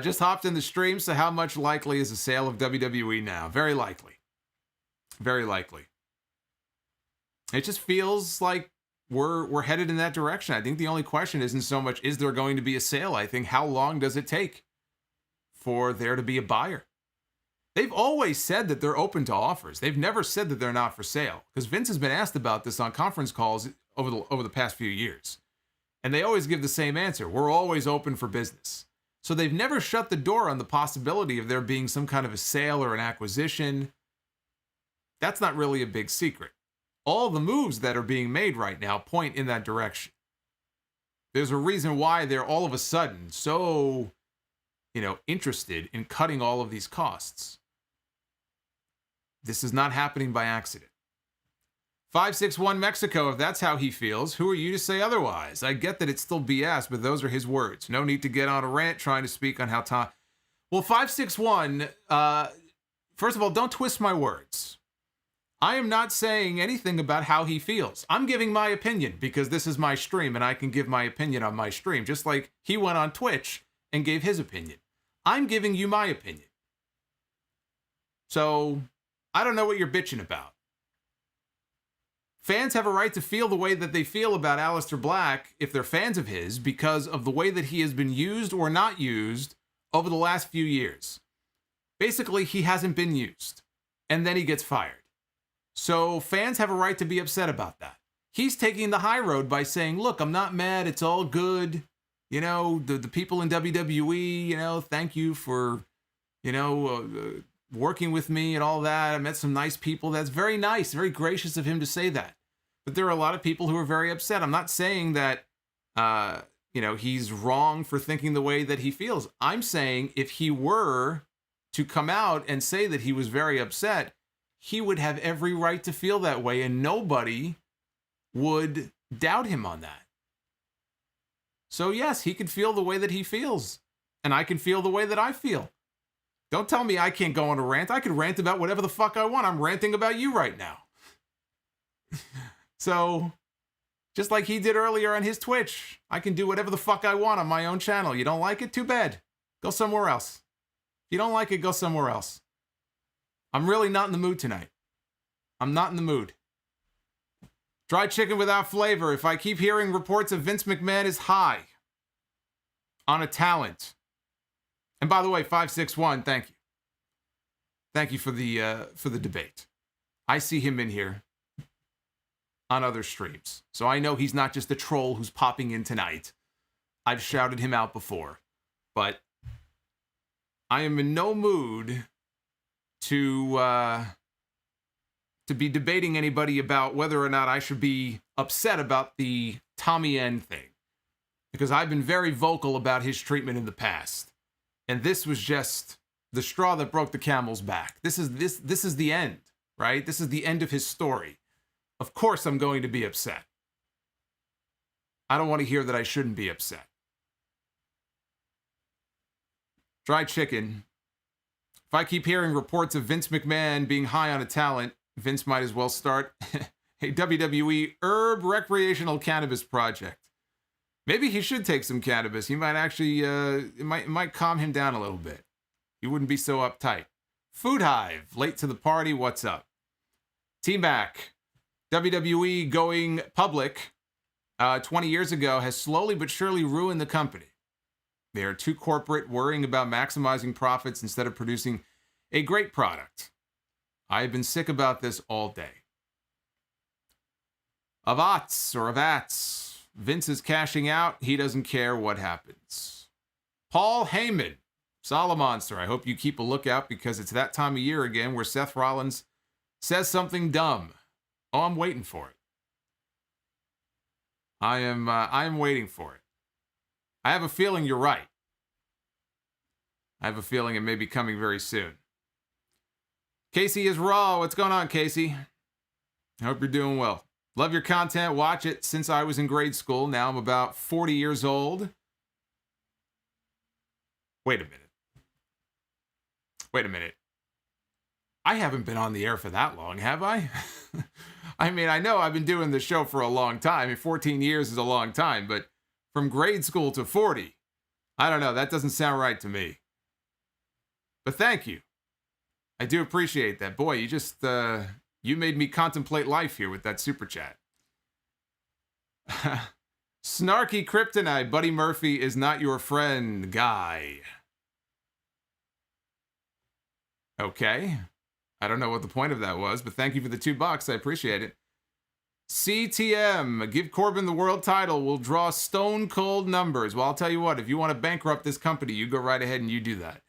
Just hopped in the stream, so how much likely is a sale of WWE now? Very likely. Very likely. It just feels like we're headed in that direction. I think the only question isn't so much, is there going to be a sale? I think, how long does it take for there to be a buyer? They've always said that they're open to offers. They've never said that they're not for sale. Because Vince has been asked about this on conference calls over the past few years. And they always give the same answer. We're always open for business. So they've never shut the door on the possibility of there being some kind of a sale or an acquisition. That's not really a big secret. All the moves that are being made right now point in that direction. There's a reason why they're all of a sudden so, interested in cutting all of these costs. This is not happening by accident. 561 Mexico, if that's how he feels, who are you to say otherwise? I get that it's still BS, but those are his words. No need to get on a rant trying to speak on how Tom... Well, 561, first of all, don't twist my words. I am not saying anything about how he feels. I'm giving my opinion because this is my stream and I can give my opinion on my stream, just like he went on Twitch and gave his opinion. I'm giving you my opinion. So, I don't know what you're bitching about. Fans have a right to feel the way that they feel about Aleister Black if they're fans of his because of the way that he has been used or not used over the last few years. Basically, he hasn't been used, and then he gets fired. So fans have a right to be upset about that. He's taking the high road by saying, look, I'm not mad, it's all good. You know, the people in WWE, you know, thank you for, you know, working with me and all that. I met some nice people. That's very nice, very gracious of him to say that. But there are a lot of people who are very upset. I'm not saying that, you know, he's wrong for thinking the way that he feels. I'm saying if he were to come out and say that he was very upset, he would have every right to feel that way, and nobody would doubt him on that. So yes, he could feel the way that he feels, and I can feel the way that I feel. Don't tell me I can't go on a rant. I could rant about whatever the fuck I want. I'm ranting about you right now. So, just like he did earlier on his Twitch, I can do whatever the fuck I want on my own channel. You don't like it? Too bad. Go somewhere else. If you don't like it, go somewhere else. I'm really not in the mood tonight. I'm not in the mood. Dried chicken without flavor. If I keep hearing reports of Vince McMahon is high on a talent. And by the way, 561, thank you. Thank you for the debate. I see him in here on other streams. So I know he's not just a troll who's popping in tonight. I've shouted him out before. But I am in no mood to be debating anybody about whether or not I should be upset about the Tommy N thing. Because I've been very vocal about his treatment in the past. And this was just the straw that broke the camel's back. This is the end, right? This is the end of his story. Of course I'm going to be upset. I don't want to hear that I shouldn't be upset. Dried chicken. If I keep hearing reports of Vince McMahon being high on a talent, Vince might as well start a WWE herb recreational cannabis project. Maybe he should take some cannabis. He might actually, it might calm him down a little bit. He wouldn't be so uptight. Food Hive, late to the party, what's up? T-Mac, WWE going public 20 years ago has slowly but surely ruined the company. They are too corporate, worrying about maximizing profits instead of producing a great product. I have been sick about this all day. Avats. Vince is cashing out. He doesn't care what happens. Paul Heyman, Solomonster. I hope you keep a lookout because it's that time of year again where Seth Rollins says something dumb. Oh, I'm waiting for it. I am waiting for it. I have a feeling you're right. I have a feeling it may be coming very soon. Casey is raw. What's going on, Casey? I hope you're doing well. Love your content. Watch it since I was in grade school. Now I'm about 40 years old. Wait a minute. I haven't been on the air for that long, have I? I mean, I know I've been doing the show for a long time. I mean, 14 years is a long time, but from grade school to 40, I don't know. That doesn't sound right to me. But thank you. I do appreciate that. Boy, you just, you made me contemplate life here with that super chat. Snarky Kryptonite, Buddy Murphy is not your friend, guy. Okay. I don't know what the point of that was, but thank you for the $2. I appreciate it. CTM, give Corbin the world title. We'll draw stone cold numbers. Well, I'll tell you what, if you want to bankrupt this company, you go right ahead and you do that.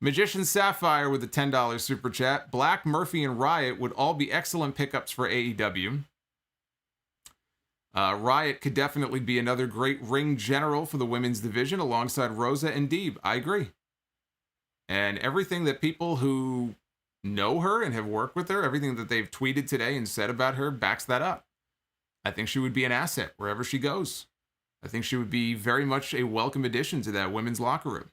Magician Sapphire with a $10 super chat. Black, Murphy, and Riott would all be excellent pickups for AEW. Riott could definitely be another great ring general for the women's division alongside Rosa and Deeb. I agree. And everything that people who know her and have worked with her, everything that they've tweeted today and said about her backs that up. I think she would be an asset wherever she goes. I think she would be very much a welcome addition to that women's locker room.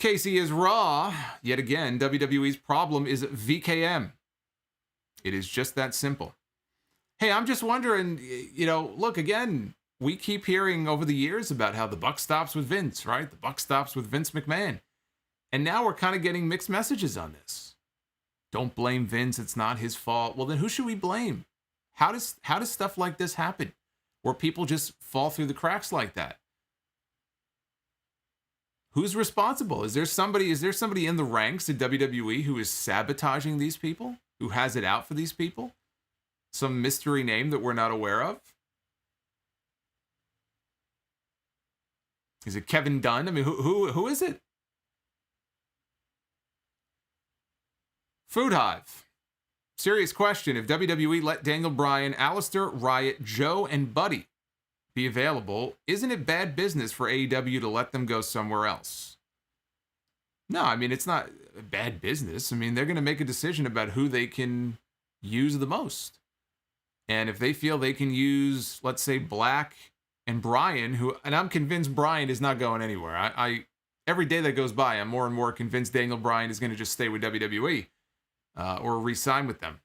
Casey is Raw. Yet again, WWE's problem is VKM. It is just that simple. Hey, I'm just wondering, look, again, we keep hearing over the years about how the buck stops with Vince, right? The buck stops with Vince McMahon. And now we're kind of getting mixed messages on this. Don't blame Vince. It's not his fault. Well, then who should we blame? How does stuff like this happen? Where people just fall through the cracks like that? Who's responsible? Is there somebody in the ranks at WWE who is sabotaging these people? Who has it out for these people? Some mystery name that we're not aware of? Is it Kevin Dunn? I mean, who is it? Food Hive. Serious question. If WWE let Daniel Bryan, Aleister, Riott, Joe, and Buddy be available, isn't it bad business for AEW to let them go somewhere else? No, I mean, it's not bad business. I mean, they're going to make a decision about who they can use the most. And if they feel they can use, let's say, Black and Bryan, and I'm convinced Bryan is not going anywhere. I every day that goes by, I'm more and more convinced Daniel Bryan is going to just stay with WWE or re-sign with them.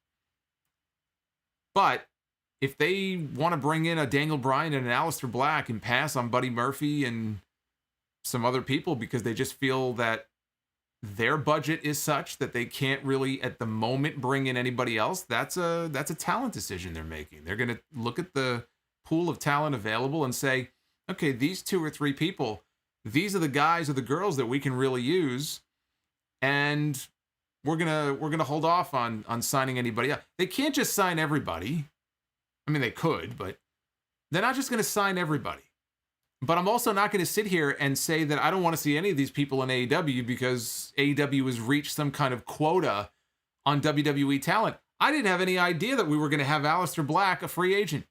But if they want to bring in a Daniel Bryan and an Aleister Black and pass on Buddy Murphy and some other people because they just feel that their budget is such that they can't really at the moment bring in anybody else, that's a talent decision they're making. They're going to look at the pool of talent available and say, okay, these 2 or 3 people, these are the guys or the girls that we can really use, and we're gonna hold off on signing anybody else. They can't just sign everybody. I mean, they could, but they're not just going to sign everybody. But I'm also not going to sit here and say that I don't want to see any of these people in AEW because AEW has reached some kind of quota on WWE talent. I didn't have any idea that we were going to have Aleister Black a free agent.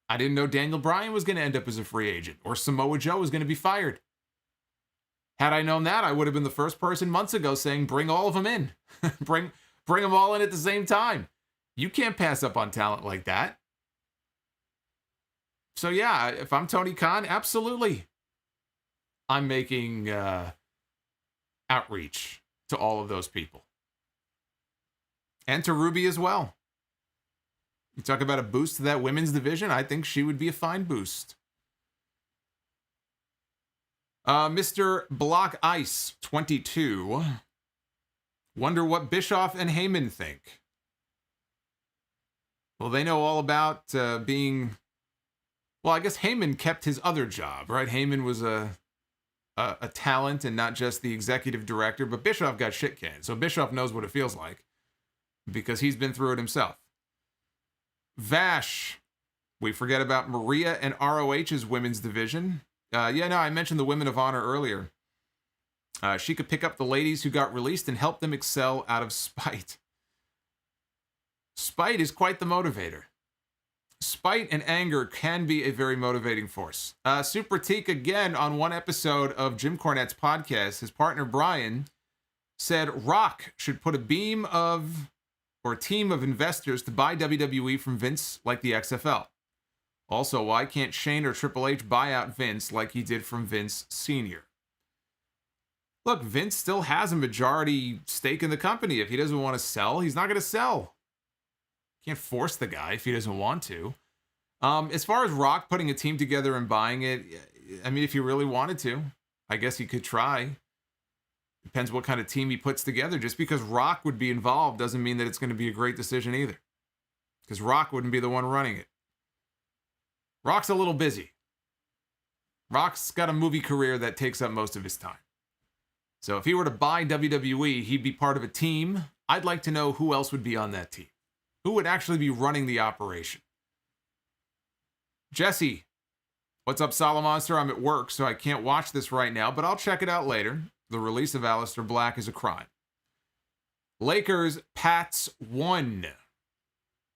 I didn't know Daniel Bryan was going to end up as a free agent or Samoa Joe was going to be fired. Had I known that, I would have been the first person months ago saying, bring all of them in. bring them all in at the same time. You can't pass up on talent like that. So yeah, if I'm Tony Khan, absolutely. I'm making outreach to all of those people. And to Ruby as well. You talk about a boost to that women's division, I think she would be a fine boost. Mr. Block Ice 22. Wonder what Bischoff and Heyman think. Well, they know all about being... Well, I guess Heyman kept his other job, right? Heyman was a talent and not just the executive director, but Bischoff got shit canned. So Bischoff knows what it feels like because he's been through it himself. Vash. We forget about Maria and ROH's women's division. I mentioned the Women of Honor earlier. She could pick up the ladies who got released and help them excel out of spite. Spite is quite the motivator. Spite and anger can be a very motivating force. Super Teak, again, on one episode of Jim Cornette's podcast, his partner Brian said Rock should put a team of investors to buy WWE from Vince like the XFL. Also, why can't Shane or Triple H buy out Vince like he did from Vince Sr.? Look, Vince still has a majority stake in the company. If he doesn't want to sell, he's not going to sell. Can't force the guy if he doesn't want to. As far as Rock putting a team together and buying it, I mean, if he really wanted to, I guess he could try. Depends what kind of team he puts together. Just because Rock would be involved doesn't mean that it's going to be a great decision either. Because Rock wouldn't be the one running it. Rock's a little busy. Rock's got a movie career that takes up most of his time. So if he were to buy WWE, he'd be part of a team. I'd like to know who else would be on that team. Who would actually be running the operation? Jesse, what's up, Solomonster? I'm at work, so I can't watch this right now, but I'll check it out later. The release of Aleister Black is a crime. Lakers, Pats 1.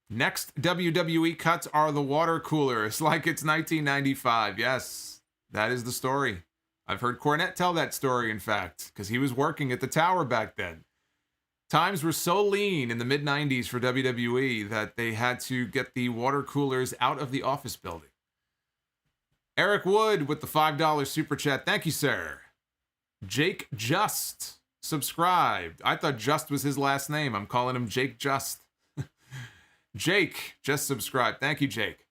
Next WWE cuts are the water coolers, like it's 1995. Yes, that is the story. I've heard Cornette tell that story, in fact, because he was working at the Tower back then. Times were so lean in the mid-90s for WWE that they had to get the water coolers out of the office building. Eric Wood with the $5 super chat. Thank you, sir. Jake Just subscribed. I thought Just was his last name. I'm calling him Jake Just. Jake just subscribed. Thank you, Jake.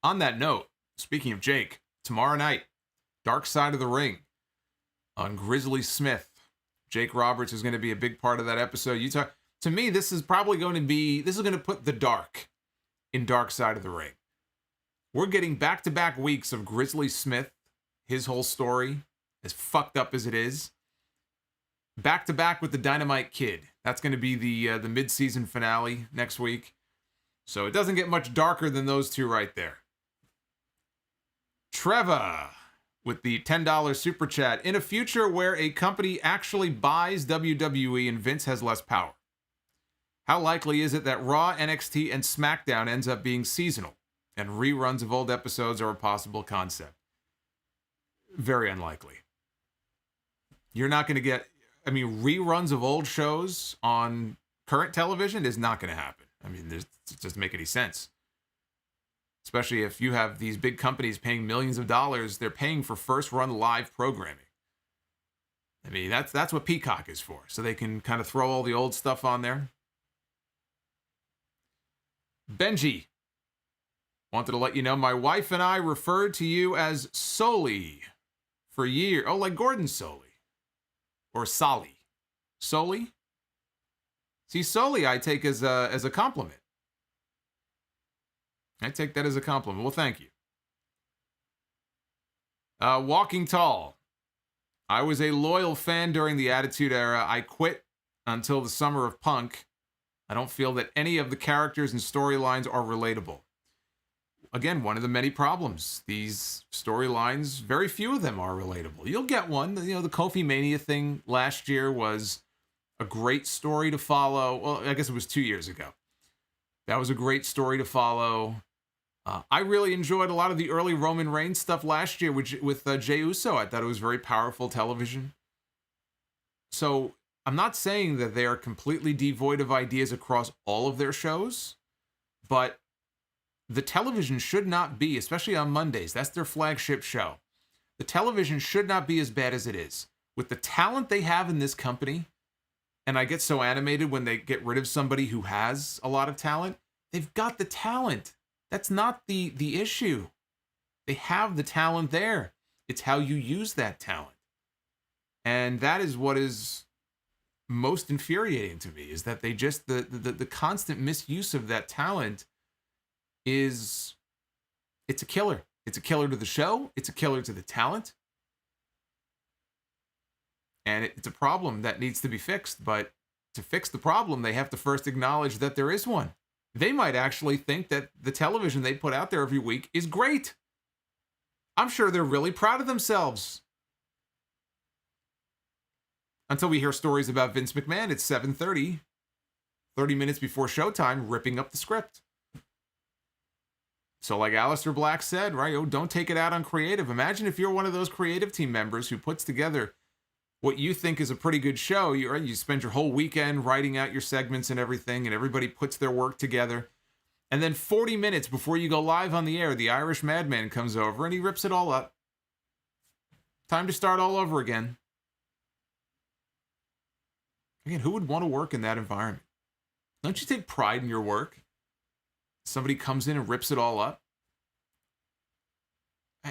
On that note, speaking of Jake, tomorrow night, Dark Side of the Ring on Grizzly Smith. Jake Roberts is going to be a big part of that episode. To me, this is probably going to put the dark in Dark Side of the Ring. We're getting back-to-back weeks of Grizzly Smith, his whole story, as fucked up as it is. Back-to-back with the Dynamite Kid. That's going to be the mid-season finale next week. So it doesn't get much darker than those two right there. Trevor with the $10 super chat. In a future where a company actually buys WWE and Vince has less power, how likely is it that Raw, NXT, and SmackDown ends up being seasonal and reruns of old episodes are a possible concept? Very unlikely. You're not going to get, reruns of old shows on current television is not going to happen. It doesn't make any sense. Especially if you have these big companies paying millions of dollars, they're paying for first-run live programming. That's what Peacock is for, so they can kind of throw all the old stuff on there. Benji wanted to let you know, my wife and I referred to you as Soli for years. Oh, like Gordon Soli. Or Soli. Soli? See, Soli I take as a compliment. I take that as a compliment. Well, thank you. Walking Tall. I was a loyal fan during the Attitude Era. I quit until the summer of Punk. I don't feel that any of the characters and storylines are relatable. Again, one of the many problems. These storylines, very few of them are relatable. You'll get one. The Kofi Mania thing last year was a great story to follow. Well, I guess it was 2 years ago. That was a great story to follow. I really enjoyed a lot of the early Roman Reigns stuff last year with Jey Uso. I thought it was very powerful television. So I'm not saying that they are completely devoid of ideas across all of their shows, but the television should not be, especially on Mondays, that's their flagship show. The television should not be as bad as it is. With the talent they have in this company, and I get so animated when they get rid of somebody who has a lot of talent, they've got the talent. That's not the issue. They have the talent there. It's how you use that talent. And that is what is most infuriating to me, is that they just, the constant misuse of that talent it's a killer. It's a killer to the show. It's a killer to the talent. And it's a problem that needs to be fixed. But to fix the problem, they have to first acknowledge that there is one. They might actually think that the television they put out there every week is great. I'm sure they're really proud of themselves. Until we hear stories about Vince McMahon at 7:30, 30 minutes before showtime, ripping up the script. So like Aleister Black said, right, don't take it out on creative. Imagine if you're one of those creative team members who puts together what you think is a pretty good show. You spend your whole weekend writing out your segments and everything, and everybody puts their work together. And then 40 minutes before you go live on the air, the Irish Madman comes over and he rips it all up. Time to start all over again. Again, who would want to work in that environment? Don't you take pride in your work? Somebody comes in and rips it all up.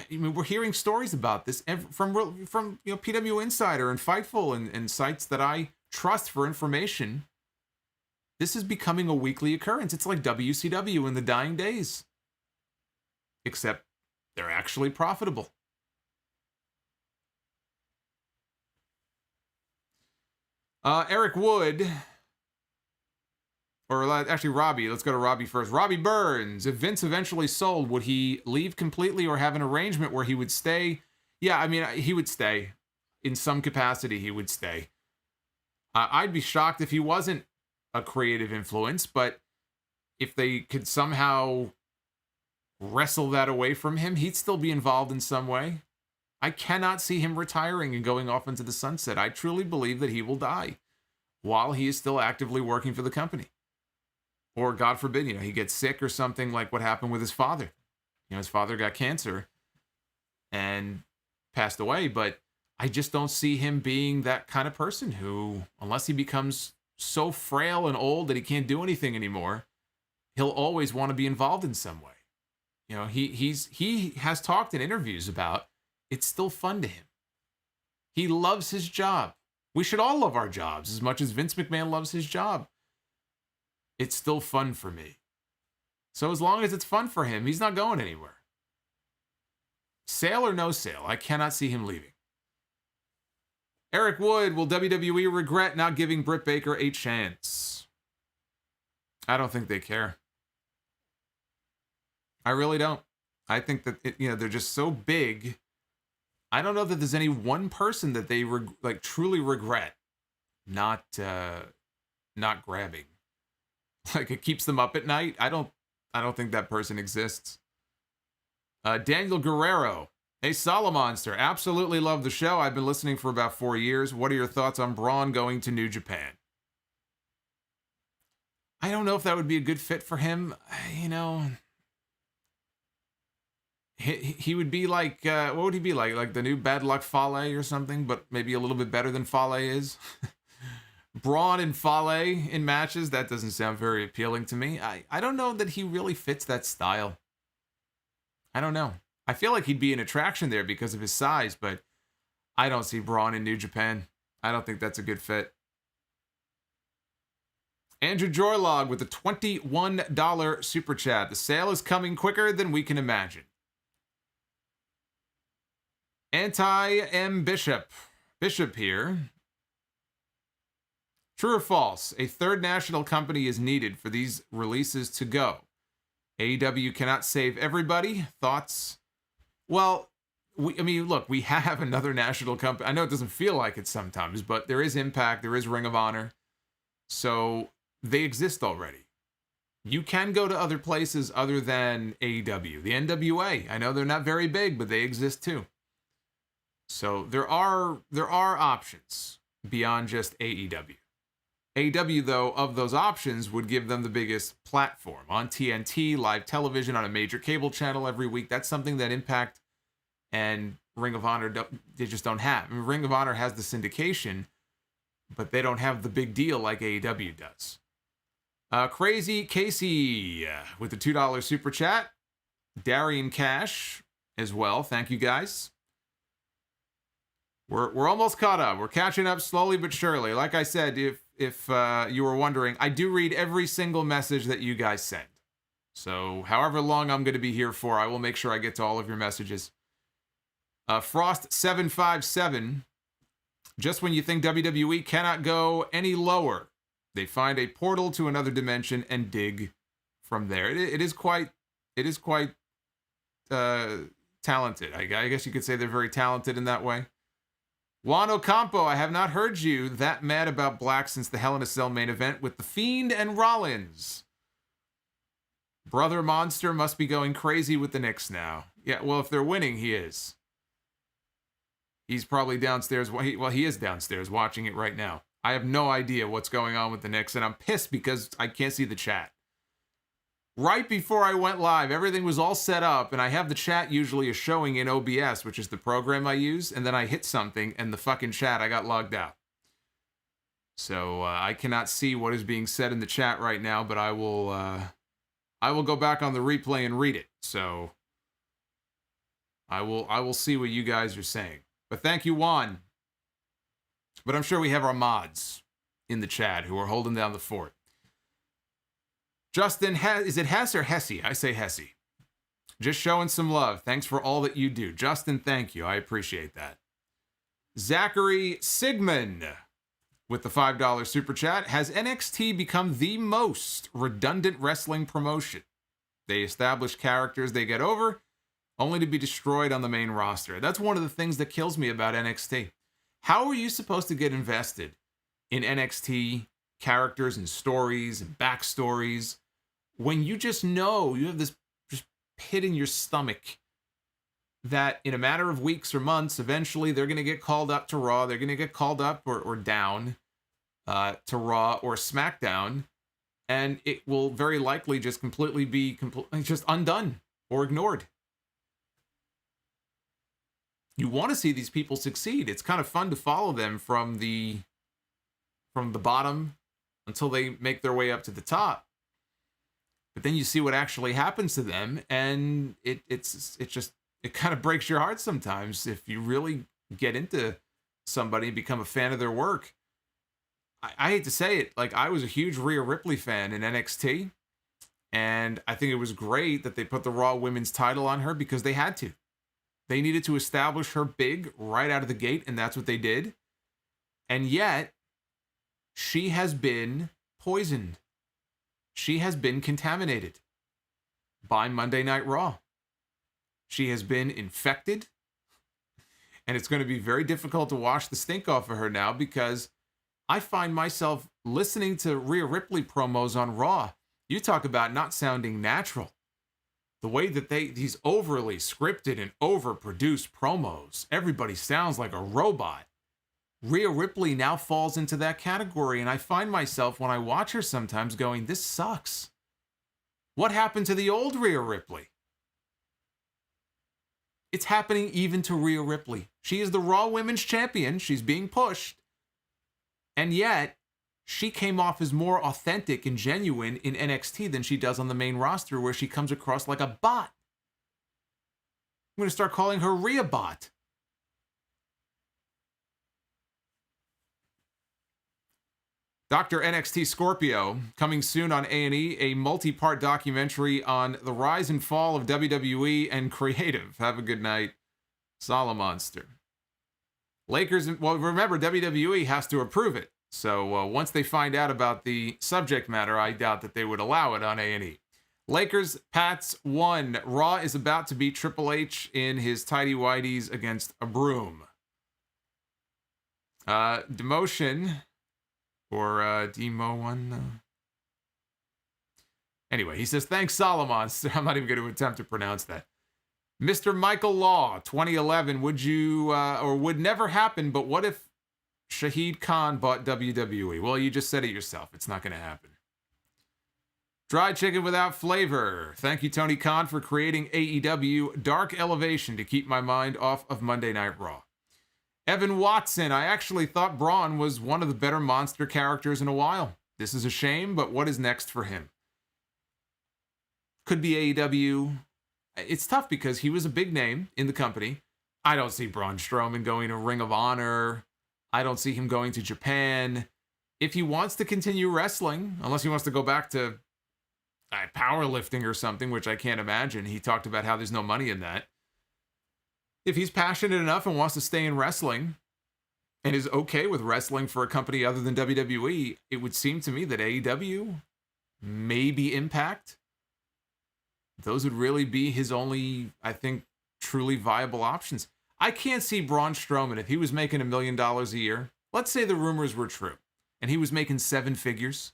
We're hearing stories about this from PW Insider and Fightful and sites that I trust for information. This is becoming a weekly occurrence. It's like WCW in the dying days. Except they're actually profitable. Eric Wood... Or actually, Robbie. Let's go to Robbie first. Robbie Burns. If Vince eventually sold, would he leave completely or have an arrangement where he would stay? Yeah, he would stay. In some capacity, he would stay. I'd be shocked if he wasn't a creative influence, but if they could somehow wrestle that away from him, he'd still be involved in some way. I cannot see him retiring and going off into the sunset. I truly believe that he will die while he is still actively working for the company. Or, God forbid, he gets sick or something like what happened with his father. His father got cancer. and passed away, but I just don't see him being that kind of person who, unless he becomes so frail and old that he can't do anything anymore, he'll always want to be involved in some way. You know, he has talked in interviews about it's still fun to him. He loves his job. We should all love our jobs as much as Vince McMahon loves his job. It's still fun for me. So as long as it's fun for him, he's not going anywhere. Sale or no sale, I cannot see him leaving. Eric Wood, will WWE regret not giving Britt Baker a chance? I don't think they care. I really don't. I think that they're just so big. I don't know that there's any one person that they truly regret not grabbing. Like, it keeps them up at night. I don't think that person exists. Daniel Guerrero. Hey, Solomonster. Absolutely love the show. I've been listening for about 4 years. What are your thoughts on Braun going to New Japan? I don't know if that would be a good fit for him. You know, he would be like, what would he be like? Like the new Bad Luck Fale or something, but maybe a little bit better than Fale is. Braun and Fale in matches, that doesn't sound very appealing to me. I don't know that he really fits that style. I don't know. I feel like he'd be an attraction there because of his size, but I don't see Braun in New Japan. I don't think that's a good fit. Andrew Joylog with a $21 super chat. The sale is coming quicker than we can imagine. Anti-M Bishop here. True or false? A third national company is needed for these releases to go. AEW cannot save everybody. Thoughts? Well, look, we have another national company. I know it doesn't feel like it sometimes, but there is Impact, there is Ring of Honor. So they exist already. You can go to other places other than AEW. The NWA, I know they're not very big, but they exist too. So there are options beyond just AEW. AEW, though, of those options, would give them the biggest platform on TNT, live television, on a major cable channel every week. That's something that Impact and Ring of Honor, they just don't have. I mean, Ring of Honor has the syndication, but they don't have the big deal like AEW does. Crazy Casey with the $2 super chat. Darian Cash as well. Thank you, guys. We're almost caught up. We're catching up slowly but surely. Like I said, if you were wondering, I do read every single message that you guys send. So however long I'm going to be here for, I will make sure I get to all of your messages. Frost757, just when you think WWE cannot go any lower, they find a portal to another dimension and dig from there. It is quite talented. I guess you could say they're very talented in that way. Juan Ocampo, I have not heard you that mad about Black since the Hell in a Cell main event with The Fiend and Rollins. Brother Monster must be going crazy with the Knicks now. Yeah, well, if they're winning, he is. He's probably downstairs. Well, he is downstairs watching it right now. I have no idea what's going on with the Knicks, and I'm pissed because I can't see the chat. Right before I went live, everything was all set up, and I have the chat usually showing in OBS, which is the program I use, and then I hit something, and the fucking chat, I got logged out. So I cannot see what is being said in the chat right now, but I will go back on the replay and read it. So I will see what you guys are saying. But thank you, Juan. But I'm sure we have our mods in the chat who are holding down the fort. Justin, is it Hess or Hesse? I say Hesse. Just showing some love. Thanks for all that you do. Justin, thank you. I appreciate that. Zachary Sigmund with the $5 super chat. Has NXT become the most redundant wrestling promotion? They establish characters they get over, only to be destroyed on the main roster. That's one of the things that kills me about NXT. How are you supposed to get invested in NXT characters and stories and backstories when you just know you have this just pit in your stomach that in a matter of weeks or months, eventually they're going to get called up to Raw. They're going to get called up or down to Raw or SmackDown, and it will very likely just completely be just undone or ignored. You want to see these people succeed. It's kind of fun to follow them from the bottom until they make their way up to the top. But then you see what actually happens to them, and it kind of breaks your heart sometimes if you really get into somebody and become a fan of their work. I hate to say it, like, I was a huge Rhea Ripley fan in NXT, and I think it was great that they put the Raw Women's title on her because they had to. They needed to establish her big right out of the gate, and that's what they did. And yet, she has been poisoned. She has been contaminated by Monday Night Raw. She has been infected, and it's going to be very difficult to wash the stink off of her now, because I find myself listening to Rhea Ripley promos on Raw. You talk about not sounding natural. The way that these overly scripted and overproduced promos, everybody sounds like a robot. Rhea Ripley now falls into that category, and I find myself, when I watch her sometimes, going, this sucks. What happened to the old Rhea Ripley? It's happening even to Rhea Ripley. She is the Raw Women's Champion. She's being pushed. And yet, she came off as more authentic and genuine in NXT than she does on the main roster, where she comes across like a bot. I'm going to start calling her Rhea Bot. Dr. NXT Scorpio, coming soon on A&E, a multi-part documentary on the rise and fall of WWE and creative. Have a good night, Solomonster. Lakers, well, remember, WWE has to approve it. So once they find out about the subject matter, I doubt that they would allow it on A&E. Lakers, Pats 1. Raw is about to beat Triple H in his tidy whities against a broom. Demotion, or Demo 1. Anyway, he says, thanks, Solomon. I'm not even going to attempt to pronounce that. Mr. Michael Law, 2011. Would you, or would never happen, but what if Shahid Khan bought WWE? Well, you just said it yourself. It's not going to happen. Dry chicken without flavor. Thank you, Tony Khan, for creating AEW Dark Elevation to keep my mind off of Monday Night Raw. Evan Watson, I actually thought Braun was one of the better monster characters in a while. This is a shame, but what is next for him? Could be AEW. It's tough because he was a big name in the company. I don't see Braun Strowman going to Ring of Honor. I don't see him going to Japan. If he wants to continue wrestling, unless he wants to go back to powerlifting or something, which I can't imagine. He talked about how there's no money in that. If he's passionate enough and wants to stay in wrestling and is okay with wrestling for a company other than WWE, it would seem to me that AEW, maybe Impact, those would really be his only, I think, truly viable options. I can't see Braun Strowman, if he was making $1 million a year, let's say the rumors were true, and he was making 7 figures,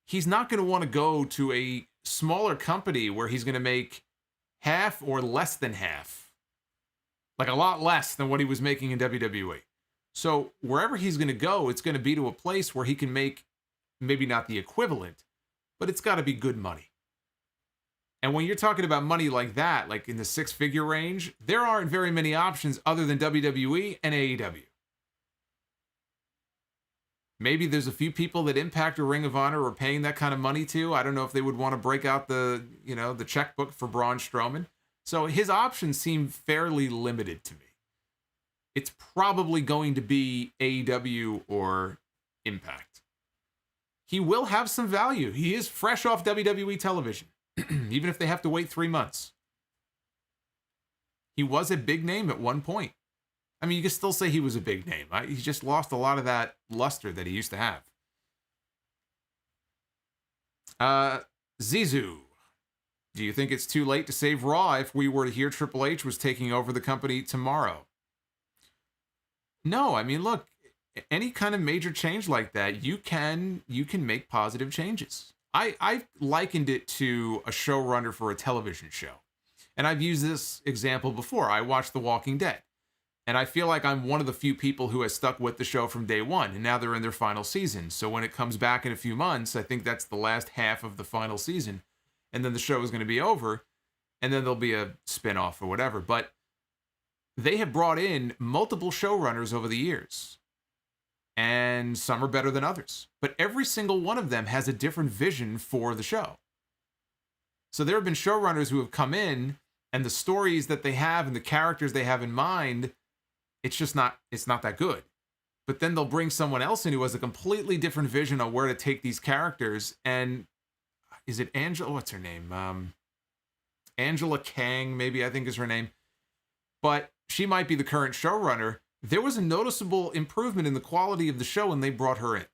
he's not going to want to go to a smaller company where he's going to make half or less than half. Like a lot less than what he was making in WWE. So wherever he's going to go, it's going to be to a place where he can make maybe not the equivalent, but it's got to be good money. And when you're talking about money like that, like in the 6-figure range, there aren't very many options other than WWE and AEW. Maybe there's a few people that Impact or Ring of Honor are paying that kind of money to. I don't know if they would want to break out the checkbook for Braun Strowman. So his options seem fairly limited to me. It's probably going to be AEW or Impact. He will have some value. He is fresh off WWE television, even if they have to wait 3 months. He was a big name at one point. I mean, you can still say he was a big name. He just lost a lot of that luster that he used to have. Zizou. Do you think it's too late to save Raw if we were to hear Triple H was taking over the company tomorrow? No, I mean, look, any kind of major change like that, you can make positive changes. I likened it to a showrunner for a television show. And I've used this example before. I watched The Walking Dead. And I feel like I'm one of the few people who has stuck with the show from day one. And now they're in their final season. So when it comes back in a few months, I think that's the last half of the final season. And then the show is going to be over, and then there'll be a spin-off or whatever. But they have brought in multiple showrunners over the years. And some are better than others. But every single one of them has a different vision for the show. So there have been showrunners who have come in, and the stories that they have and the characters they have in mind, it's not that good. But then they'll bring someone else in who has a completely different vision on where to take these characters. And is it Angela? What's her name? Angela Kang, maybe, I think is her name. But she might be the current showrunner. There was a noticeable improvement in the quality of the show when they brought her in.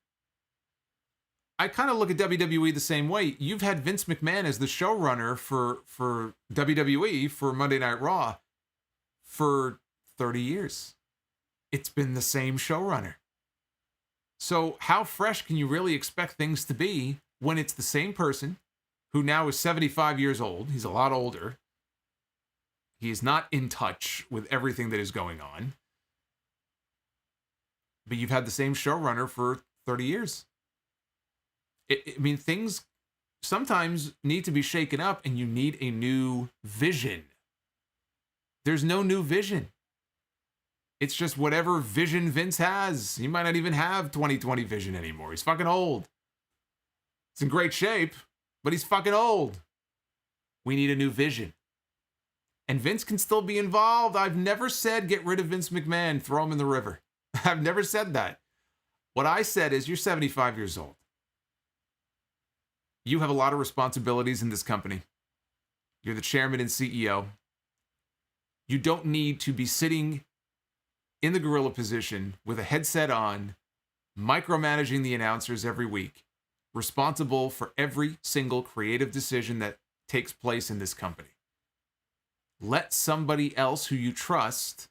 I kind of look at WWE the same way. You've had Vince McMahon as the showrunner for WWE, for Monday Night Raw, for 30 years. It's been the same showrunner. So how fresh can you really expect things to be when it's the same person who now is 75 years old? He's a lot older. He is not in touch with everything that is going on. But you've had the same showrunner for 30 years. I mean, things sometimes need to be shaken up, and you need a new vision. There's no new vision. It's just whatever vision Vince has. He might not even have 20/20 vision anymore. He's fucking old. He's in great shape, but he's fucking old. We need a new vision. And Vince can still be involved. I've never said get rid of Vince McMahon, throw him in the river. I've never said that. What I said is you're 75 years old. You have a lot of responsibilities in this company. You're the chairman and CEO. You don't need to be sitting in the gorilla position with a headset on, micromanaging the announcers every week, responsible for every single creative decision that takes place in this company. Let somebody else who you trust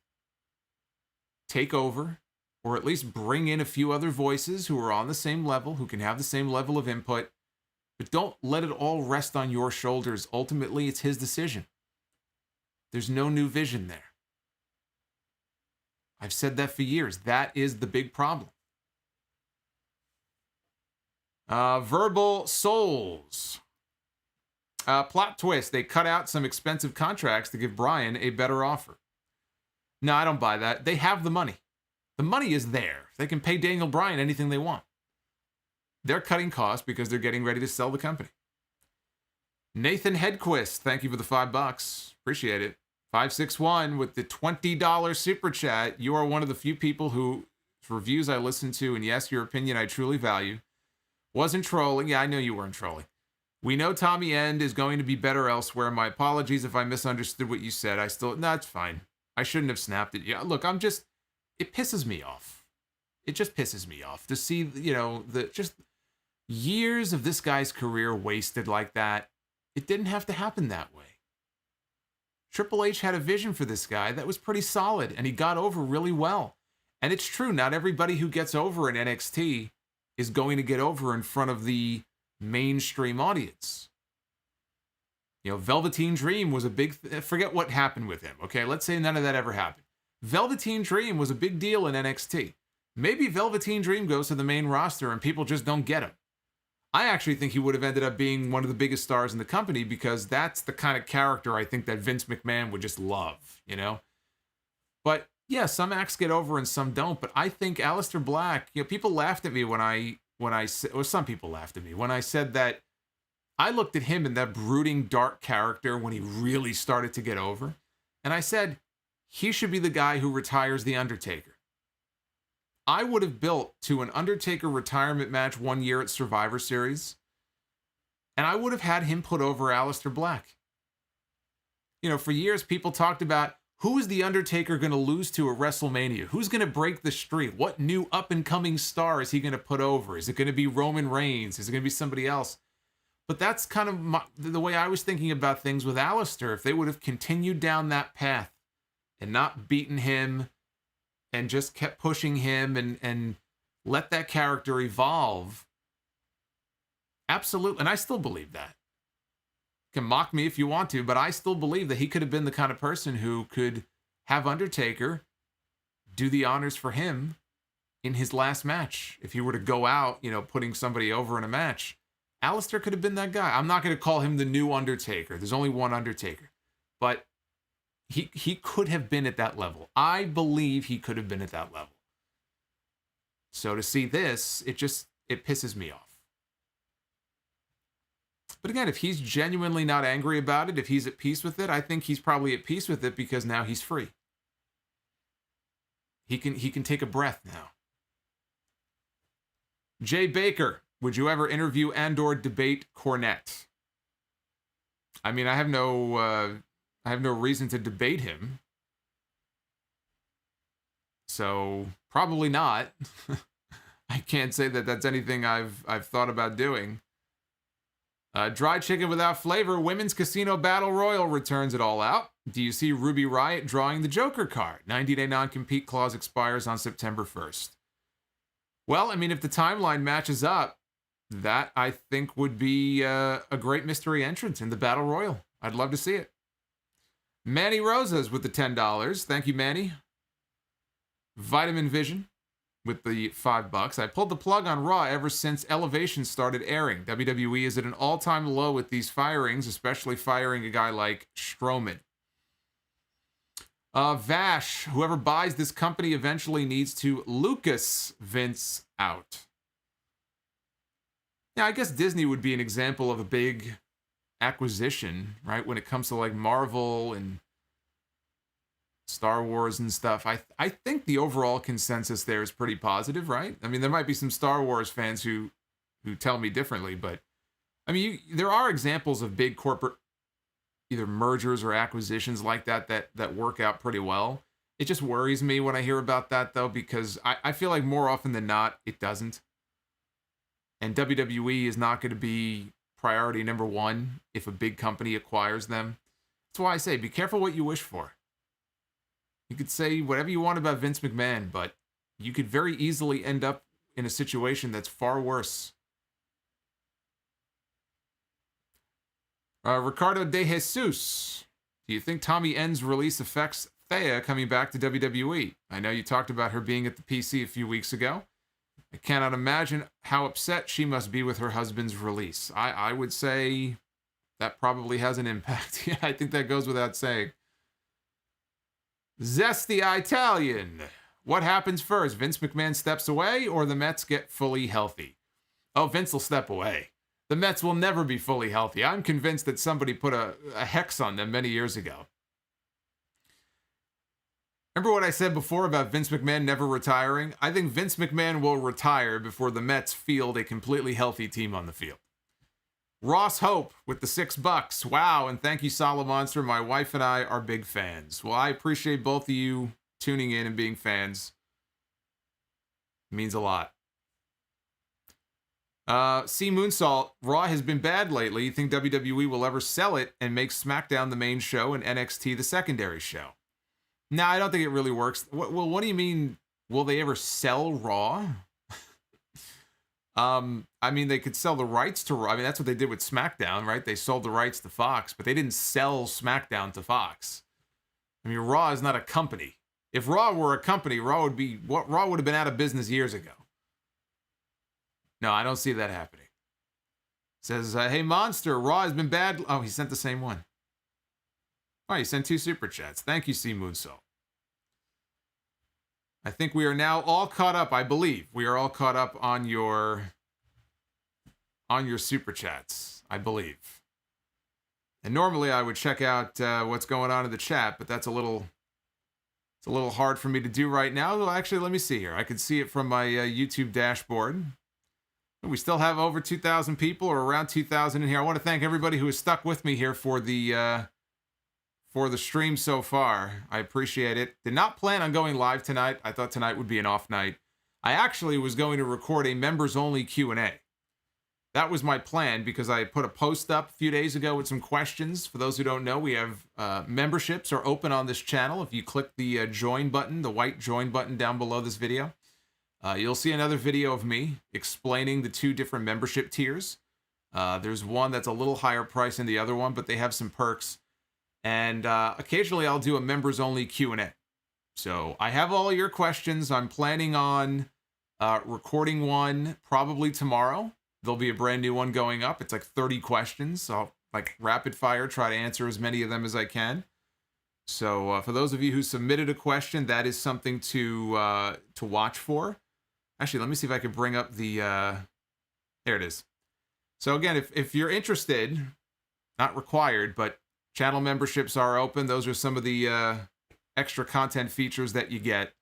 take over, or at least bring in a few other voices who are on the same level, who can have the same level of input, but don't let it all rest on your shoulders. Ultimately, it's his decision. There's no new vision there. I've said that for years. That is the big problem. Verbal Souls. Plot twist. They cut out some expensive contracts to give Bryan a better offer. No, I don't buy that. They have the money. The money is there. They can pay Daniel Bryan anything they want. They're cutting costs because they're getting ready to sell the company. Nathan Hedquist, thank you for the $5. Appreciate it. 561 with the $20 super chat. You are one of the few people whose reviews I listen to, and yes, your opinion I truly value. Wasn't trolling. Yeah, I know you weren't trolling. We know Tommy End is going to be better elsewhere. My apologies if I misunderstood what you said. No, it's fine. I shouldn't have snapped at you. Look, it pisses me off. It just pisses me off to see, just years of this guy's career wasted like that. It didn't have to happen that way. Triple H had a vision for this guy that was pretty solid, and he got over really well. And it's true, not everybody who gets over in NXT is going to get over in front of the mainstream audience. Velveteen Dream was a big... forget what happened with him, okay? Let's say none of that ever happened. Velveteen Dream was a big deal in NXT. Maybe Velveteen Dream goes to the main roster and people just don't get him. I actually think he would have ended up being one of the biggest stars in the company because that's the kind of character I think that Vince McMahon would just love, But yeah, some acts get over and some don't. But I think Aleister Black, people laughed at me when I said, or some people laughed at me when I said that I looked at him in that brooding, dark character when he really started to get over. And I said, he should be the guy who retires The Undertaker. I would have built to an Undertaker retirement match one year at Survivor Series, and I would have had him put over Aleister Black. For years, people talked about who is The Undertaker going to lose to at WrestleMania? Who's going to break the streak? What new up-and-coming star is he going to put over? Is it going to be Roman Reigns? Is it going to be somebody else? But that's kind of the way I was thinking about things with Aleister. If they would have continued down that path and not beaten him and just kept pushing him and let that character evolve. Absolutely. And I still believe that. You can mock me if you want to, but I still believe that he could have been the kind of person who could have Undertaker do the honors for him in his last match. If he were to go out, putting somebody over in a match, Aleister could have been that guy. I'm not going to call him the new Undertaker. There's only one Undertaker. But he could have been at that level. I believe he could have been at that level. So to see this, it pisses me off. But again, if he's genuinely not angry about it, if he's at peace with it, I think he's probably at peace with it because now he's free. He can take a breath now. Jay Baker, would you ever interview and/or debate Cornette? I mean, I have no reason to debate him. So probably not. I can't say that that's anything I've thought about doing. Dry chicken without flavor. Women's Casino Battle Royal returns it all out. Do you see Ruby Riott drawing the Joker card? 90-day non-compete clause expires on September 1st. Well, I mean, if the timeline matches up, that I think would be a great mystery entrance in the Battle Royal. I'd love to see it. Manny Rosas with the $10. Thank you, Manny. Vitamin Vision with the $5. I pulled the plug on Raw ever since Elevation started airing. WWE is at an all-time low with these firings, especially firing a guy like Strowman. Vash, whoever buys this company eventually needs to Lucas Vince out. Yeah, I guess Disney would be an example of a big acquisition, right? When it comes to like Marvel and Star Wars and stuff. I think the overall consensus there is pretty positive, right? I mean, there might be some Star Wars fans who tell me differently, but I mean, there are examples of big corporate either mergers or acquisitions like that work out pretty well. It just worries me when I hear about that, though, because I feel like more often than not, it doesn't. And WWE is not going to be priority number one if a big company acquires them. That's why I say, be careful what you wish for. You could say whatever you want about Vince McMahon, but you could very easily end up in a situation that's far worse. Ricardo De Jesus, do you think Tommy End's release affects Thea coming back to WWE? I know you talked about her being at the PC a few weeks ago. I cannot imagine how upset she must be with her husband's release. I would say that probably has an impact. Yeah, I think that goes without saying. Zesty Italian. What happens first? Vince McMahon steps away or the Mets get fully healthy? Oh, Vince will step away. The Mets will never be fully healthy. I'm convinced that somebody put a hex on them many years ago. Remember what I said before about Vince McMahon never retiring? I think Vince McMahon will retire before the Mets field a completely healthy team on the field. Ross Hope with the $6. Wow, and thank you, Solomonster. My wife and I are big fans. Well, I appreciate both of you tuning in and being fans. It means a lot. C. Moonsalt, Raw has been bad lately. You think WWE will ever sell it and make SmackDown the main show and NXT the secondary show? No, I don't think it really works. What do you mean, will they ever sell Raw? I mean, they could sell the rights to Raw. I mean, that's what they did with SmackDown, right? They sold the rights to Fox, but they didn't sell SmackDown to Fox. I mean, Raw is not a company. If Raw were a company, Raw would have been out of business years ago. No, I don't see that happening. Says, hey, Monster, Raw has been bad. Oh, he sent the same one. Oh, he sent 2 super chats. Thank you, C. Moonsault. I think we are now all caught up. I believe we are all caught up on your super chats. I believe. And normally I would check out what's going on in the chat, but it's a little hard for me to do right now. Well, actually, let me see here. I can see it from my YouTube dashboard. We still have over 2,000 people, or around 2,000 in here. I want to thank everybody who has stuck with me here for the stream so far. I appreciate it. Did not plan on going live tonight. I thought tonight would be an off night. I actually was going to record a members-only Q&A. That was my plan because I put a post up a few days ago with some questions. For those who don't know, we have memberships are open on this channel. If you click the join button, the white join button down below this video, you'll see another video of me explaining the 2 different membership tiers. There's one that's a little higher price than the other one, but they have some perks. And occasionally I'll do a members-only Q&A. So I have all your questions. I'm planning on recording one probably tomorrow. There'll be a brand new one going up. It's like 30 questions. So I'll, like, rapid fire, try to answer as many of them as I can. So for those of you who submitted a question, that is something to watch for. Actually, let me see if I can bring up the... there it is. So again, if you're interested, not required, but channel memberships are open. Those are some of the extra content features that you get.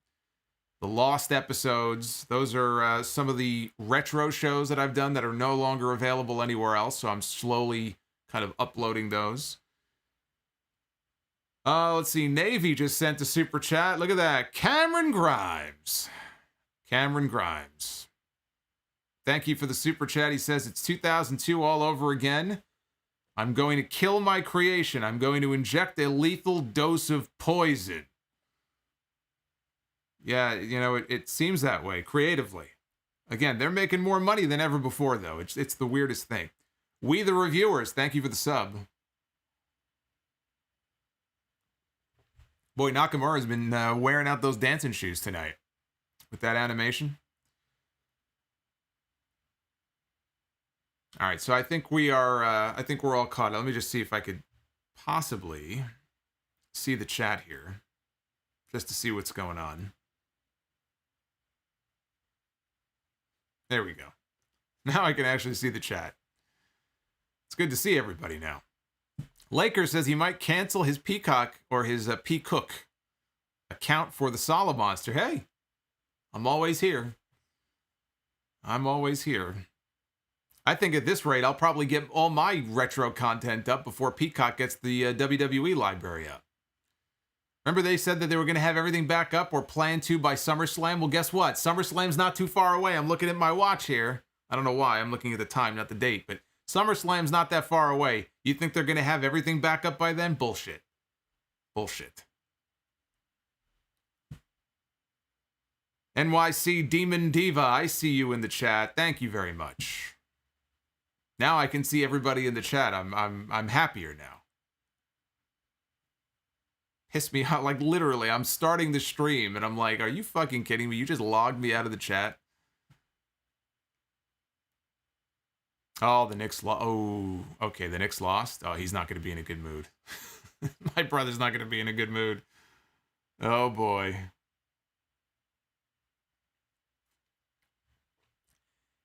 The lost episodes, those are some of the retro shows that I've done that are no longer available anywhere else, so I'm slowly kind of uploading those. Let's see, Navy just sent a super chat. Look at that, Cameron Grimes. Cameron Grimes. Thank you for the super chat. He says it's 2002 all over again. I'm going to kill my creation. I'm going to inject a lethal dose of poison. Yeah, you know, it seems that way, creatively. Again, they're making more money than ever before, though. It's the weirdest thing. We, the reviewers, thank you for the sub. Boy, Nakamura's been wearing out those dancing shoes tonight with that animation. All right, so I think we are. I think we're all caught up. Let me just see if I could possibly see the chat here, just to see what's going on. There we go. Now I can actually see the chat. It's good to see everybody now. Laker says he might cancel his Peacock or his Peacock account for the Solomonster. Hey, I'm always here. I'm always here. I think at this rate, I'll probably get all my retro content up before Peacock gets the WWE library up. Remember they said that they were going to have everything back up or plan to by SummerSlam? Well, guess what? SummerSlam's not too far away. I'm looking at my watch here. I don't know why. I'm looking at the time, not the date. But SummerSlam's not that far away. You think they're going to have everything back up by then? Bullshit. Bullshit. NYC Demon Diva, I see you in the chat. Thank you very much. Now I can see everybody in the chat. I'm happier now. Pissed me out, like literally, I'm starting the stream and I'm like, are you fucking kidding me? You just logged me out of the chat. Oh, the Knicks lost. Oh, okay, the Knicks lost. Oh, he's not going to be in a good mood. My brother's not going to be in a good mood. Oh, boy.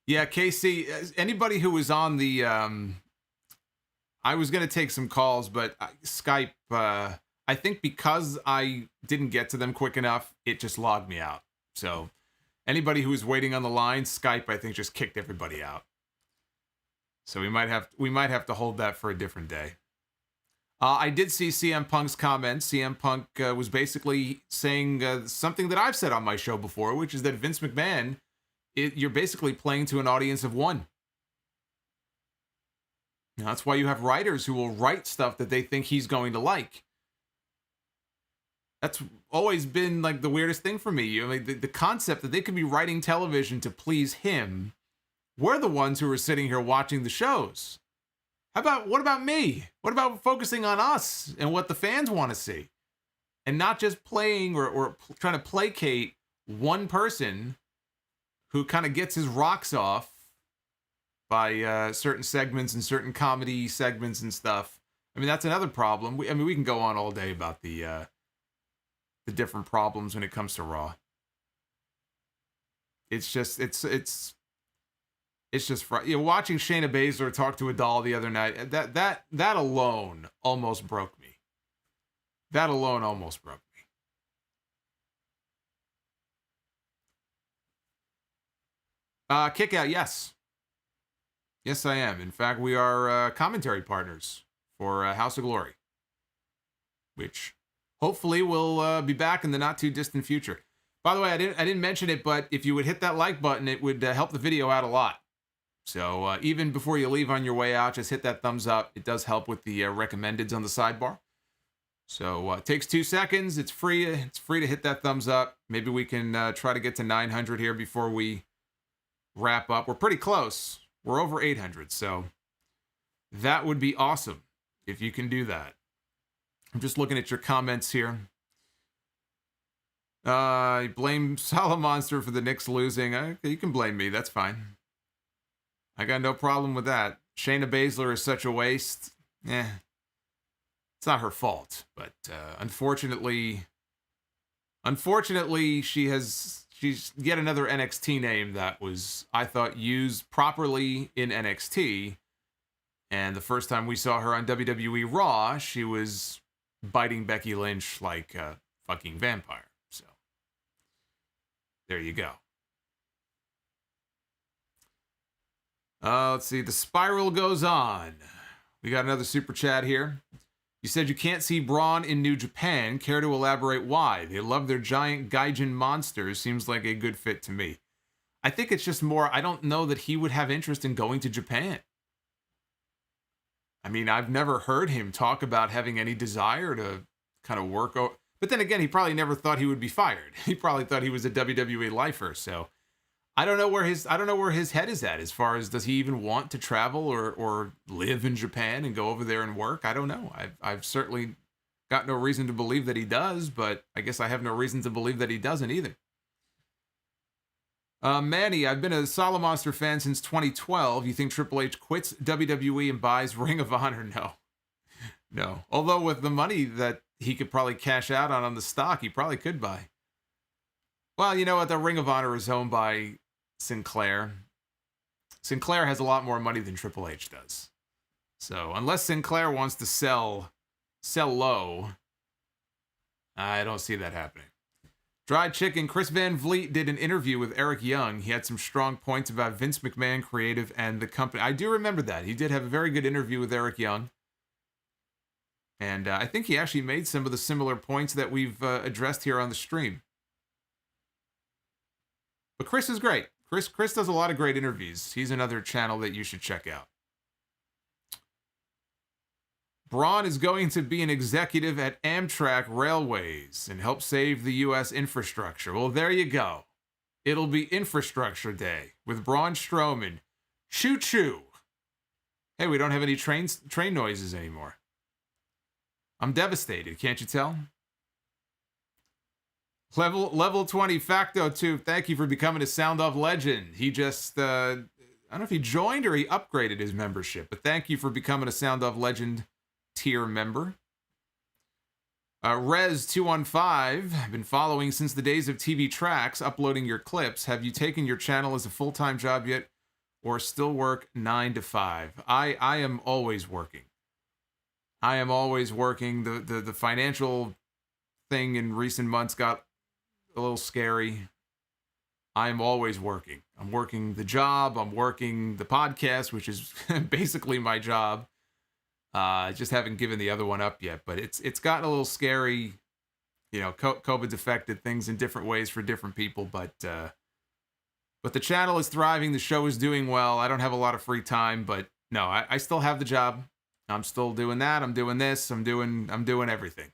Yeah, Casey, anybody who was on the... I was going to take some calls, but Skype... I think because I didn't get to them quick enough, it just logged me out. So anybody who was waiting on the line, Skype, I think, just kicked everybody out. So we might have to hold that for a different day. I did see CM Punk's comments. CM Punk was basically saying something that I've said on my show before, which is that Vince McMahon, you're basically playing to an audience of one. You know, that's why you have writers who will write stuff that they think he's going to like. That's always been like the weirdest thing for me. I mean, the concept that they could be writing television to please him. We're the ones who are sitting here watching the shows. What about me? What about focusing on us and what the fans want to see? And not just playing or trying to placate one person who kind of gets his rocks off by certain segments and certain comedy segments and stuff. I mean, that's another problem. We can go on all day about the different problems when it comes to Raw. It's just you know, watching Shayna Baszler talk to a doll the other night, that alone almost broke me. That alone almost broke me. Kick Out, yes. Yes, I am. In fact, we are commentary partners for House of Glory, which hopefully will be back in the not too distant future. By the way, I didn't mention it, but if you would hit that like button, it would help the video out a lot. So even before you leave on your way out, just hit that thumbs up. It does help with the recommendeds on the sidebar. So it takes 2 seconds. It's free. It's free to hit that thumbs up. Maybe we can try to get to 900 here before we wrap up. We're pretty close. We're over 800. So that would be awesome if you can do that. I'm just looking at your comments here. You blame Solomonster for the Knicks losing. Okay, you can blame me. That's fine. I got no problem with that. Shayna Baszler is such a waste. It's it's not her fault, but unfortunately, she's yet another NXT name that was, I thought, used properly in NXT. And the first time we saw her on WWE Raw, she was biting Becky Lynch like a fucking vampire. So, there you go. Let's see. The spiral goes on. We got another super chat here. You said you can't see Braun in New Japan. Care to elaborate why? They love their giant gaijin monsters. Seems like a good fit to me. I think it's just more, I don't know that he would have interest in going to Japan. I mean, I've never heard him talk about having any desire to kind of work. But then again, he probably never thought he would be fired. He probably thought he was a WWE lifer. So I don't know where his head is at as far as, does he even want to travel or live in Japan and go over there and work? I don't know. I've certainly got no reason to believe that he does, but I guess I have no reason to believe that he doesn't either. Manny, I've been a Solomonster fan since 2012. You think Triple H quits WWE and buys Ring of Honor? No. Although with the money that he could probably cash out on the stock, he probably could buy. Well, you know what? The Ring of Honor is owned by Sinclair. Sinclair has a lot more money than Triple H does. So unless Sinclair wants to sell low, I don't see that happening. Dried Chicken, Chris Van Vliet did an interview with Eric Young. He had some strong points about Vince McMahon Creative and the company. I do remember that. He did have a very good interview with Eric Young. And I think he actually made some of the similar points that we've addressed here on the stream. But Chris is great. Chris does a lot of great interviews. He's another channel that you should check out. Braun is going to be an executive at Amtrak Railways and help save the U.S. infrastructure. Well, there you go. It'll be Infrastructure Day with Braun Strowman. Choo-choo. Hey, we don't have any train noises anymore. I'm devastated, can't you tell? Level 20 Facto 2, thank you for becoming a Sound Off legend. He just, I don't know if he joined or he upgraded his membership, but thank you for becoming a Sound Off legend tier member. Rez215, been following since the days of TV Tracks, uploading your clips. Have you taken your channel as a full-time job yet, or still work 9 to 5? I am always working. I am always working. The financial thing in recent months got a little scary. I am always working. I'm working the job. I'm working the podcast, which is basically my job. Just haven't given the other one up yet, but it's gotten a little scary. You know, COVID's affected things in different ways for different people, but the channel is thriving. The show is doing well. I don't have a lot of free time, but no, I still have the job. I'm still doing that. I'm doing this. I'm doing everything.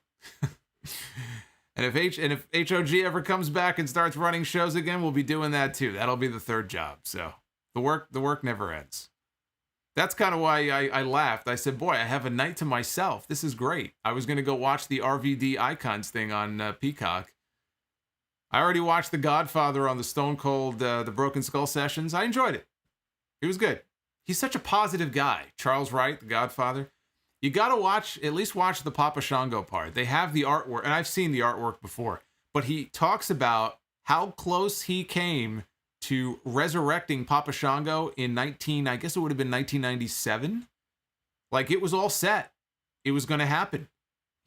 And if HOG ever comes back and starts running shows again, we'll be doing that too. That'll be the third job. So the work never ends. That's kind of why I laughed. I said, boy, I have a night to myself. This is great. I was going to go watch the RVD Icons thing on Peacock. I already watched The Godfather on the Stone Cold, the Broken Skull sessions. I enjoyed it. It was good. He's such a positive guy. Charles Wright, The Godfather. You got to at least watch the Papa Shango part. They have the artwork, and I've seen the artwork before, but he talks about how close he came to resurrecting Papa Shango in I guess it would have been 1997. Like, it was all set. It was going to happen.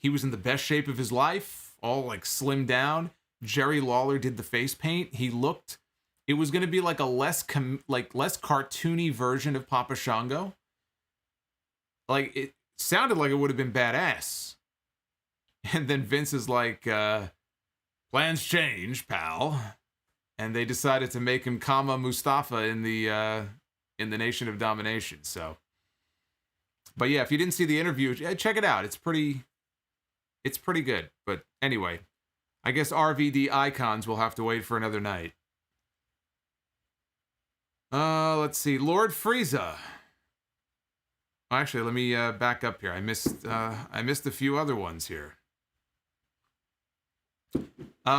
He was in the best shape of his life, all like slimmed down. Jerry Lawler did the face paint. It was going to be like a less cartoony version of Papa Shango. Like, it sounded like it would have been badass. And then Vince is like, plans change, pal. And they decided to make him Kama Mustafa in the Nation of Domination. So, but yeah, if you didn't see the interview, check it out. It's pretty good. But anyway, I guess RVD Icons will have to wait for another night. Let's see, Lord Frieza. Actually, let me back up here. I missed a few other ones here.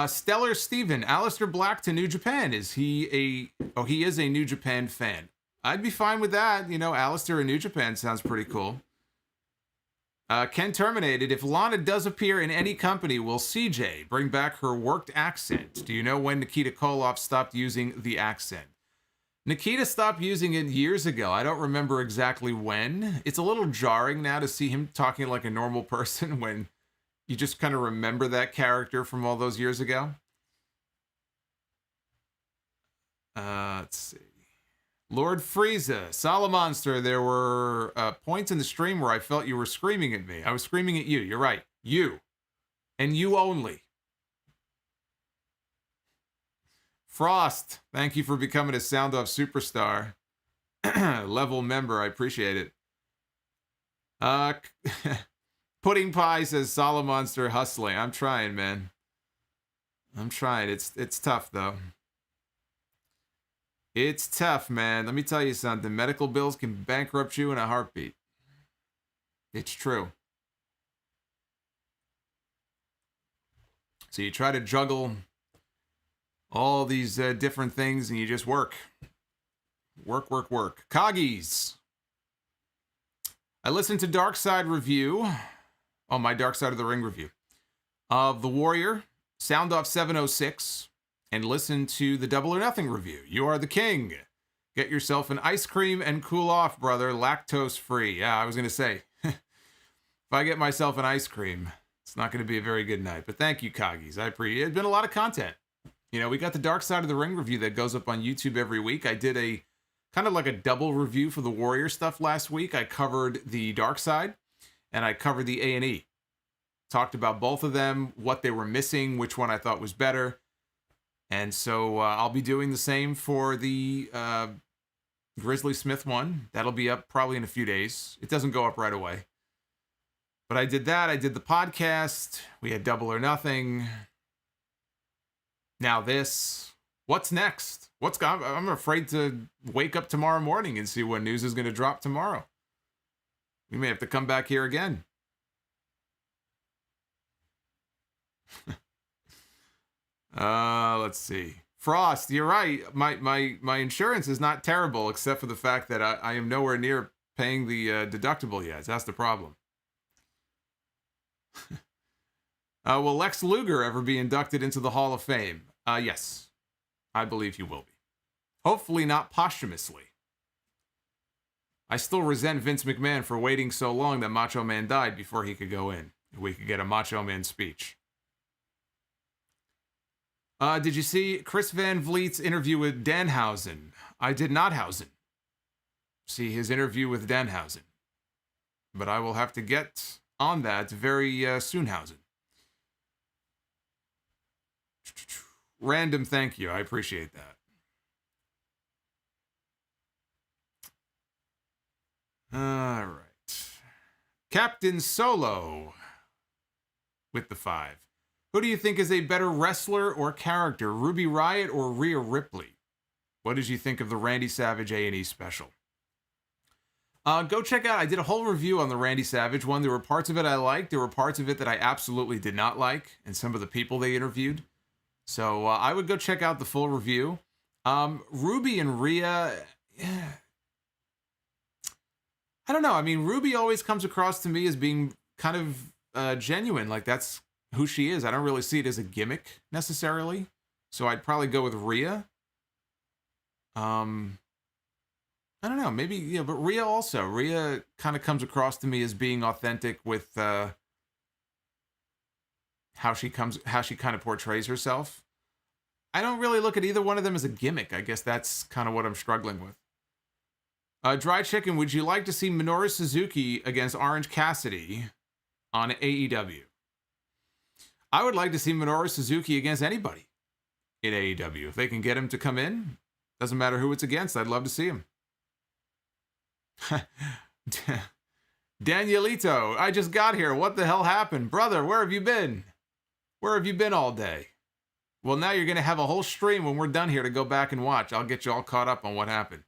Stellar Steven, Aleister Black to New Japan. He is a New Japan fan. I'd be fine with that. You know, Aleister in New Japan sounds pretty cool. Ken Terminated, if Lana does appear in any company, will CJ bring back her worked accent? Do you know when Nikita Koloff stopped using the accent? Nikita stopped using it years ago. I don't remember exactly when. It's a little jarring now to see him talking like a normal person when you just kind of remember that character from all those years ago. Let's see. Lord Frieza, Solomonster, there were points in the stream where I felt you were screaming at me. I was screaming at you. You're right. You. And you only. Frost, thank you for becoming a Sound Off Superstar. Level member, I appreciate it. Pudding Pie says Solomonster hustling. I'm trying, man. I'm trying. It's tough, though. It's tough, man. Let me tell you something. Medical bills can bankrupt you in a heartbeat. It's true. So you try to juggle all these different things and you just work. Work. Coggies. I listened to Dark Side review. Oh, my Dark Side of the Ring review. Of The Warrior, Sound Off 706. And listen to the Double or Nothing review. You are the king. Get yourself an ice cream and cool off, brother. Lactose free. Yeah, I was going to say, if I get myself an ice cream, it's not going to be a very good night. But thank you, Coggies. I appreciate it. It's been a lot of content. You know, we got the Dark Side of the Ring review that goes up on YouTube every week. I did a kind of like a double review for the Warrior stuff last week. I covered the Dark Side and I covered the A&E. Talked about both of them, what they were missing, which one I thought was better. And so I'll be doing the same for the Grizzly Smith one. That'll be up probably in a few days. It doesn't go up right away. But I did that. I did the podcast. We had Double or Nothing. Now this. What's next? I'm afraid to wake up tomorrow morning and see what news is going to drop tomorrow. We may have to come back here again. Let's see. Frost, you're right. My insurance is not terrible, except for the fact that I am nowhere near paying the deductible yet. That's the problem. Will Lex Luger ever be inducted into the Hall of Fame? Yes. I believe he will be. Hopefully not posthumously. I still resent Vince McMahon for waiting so long that Macho Man died before he could go in. We could get a Macho Man speech. Did you see Chris Van Vliet's interview with Danhausen? I did not see his interview with Danhausen. But I will have to get on that very soonhausen. Random thank you. I appreciate that. All right. Captain Solo with the 5. Who do you think is a better wrestler or character, Ruby Riott or Rhea Ripley? What did you think of the Randy Savage A&E special? Go check out, I did a whole review on the Randy Savage one. There were parts of it I liked. There were parts of it that I absolutely did not like, and some of the people they interviewed. So I would go check out the full review. Ruby and Rhea, yeah. I don't know. I mean, Ruby always comes across to me as being kind of genuine. Like, that's who she is. I don't really see it as a gimmick necessarily. So I'd probably go with Rhea. I don't know, maybe, yeah, but Rhea also. Rhea kind of comes across to me as being authentic with how she kind of portrays herself. I don't really look at either one of them as a gimmick. I guess that's kind of what I'm struggling with. Dry Chicken, would you like to see Minoru Suzuki against Orange Cassidy on AEW? I would like to see Minoru Suzuki against anybody in AEW. If they can get him to come in, doesn't matter who it's against, I'd love to see him. Danielito, I just got here. What the hell happened? Brother, where have you been? Where have you been all day? Well, now you're going to have a whole stream when we're done here to go back and watch. I'll get you all caught up on what happened.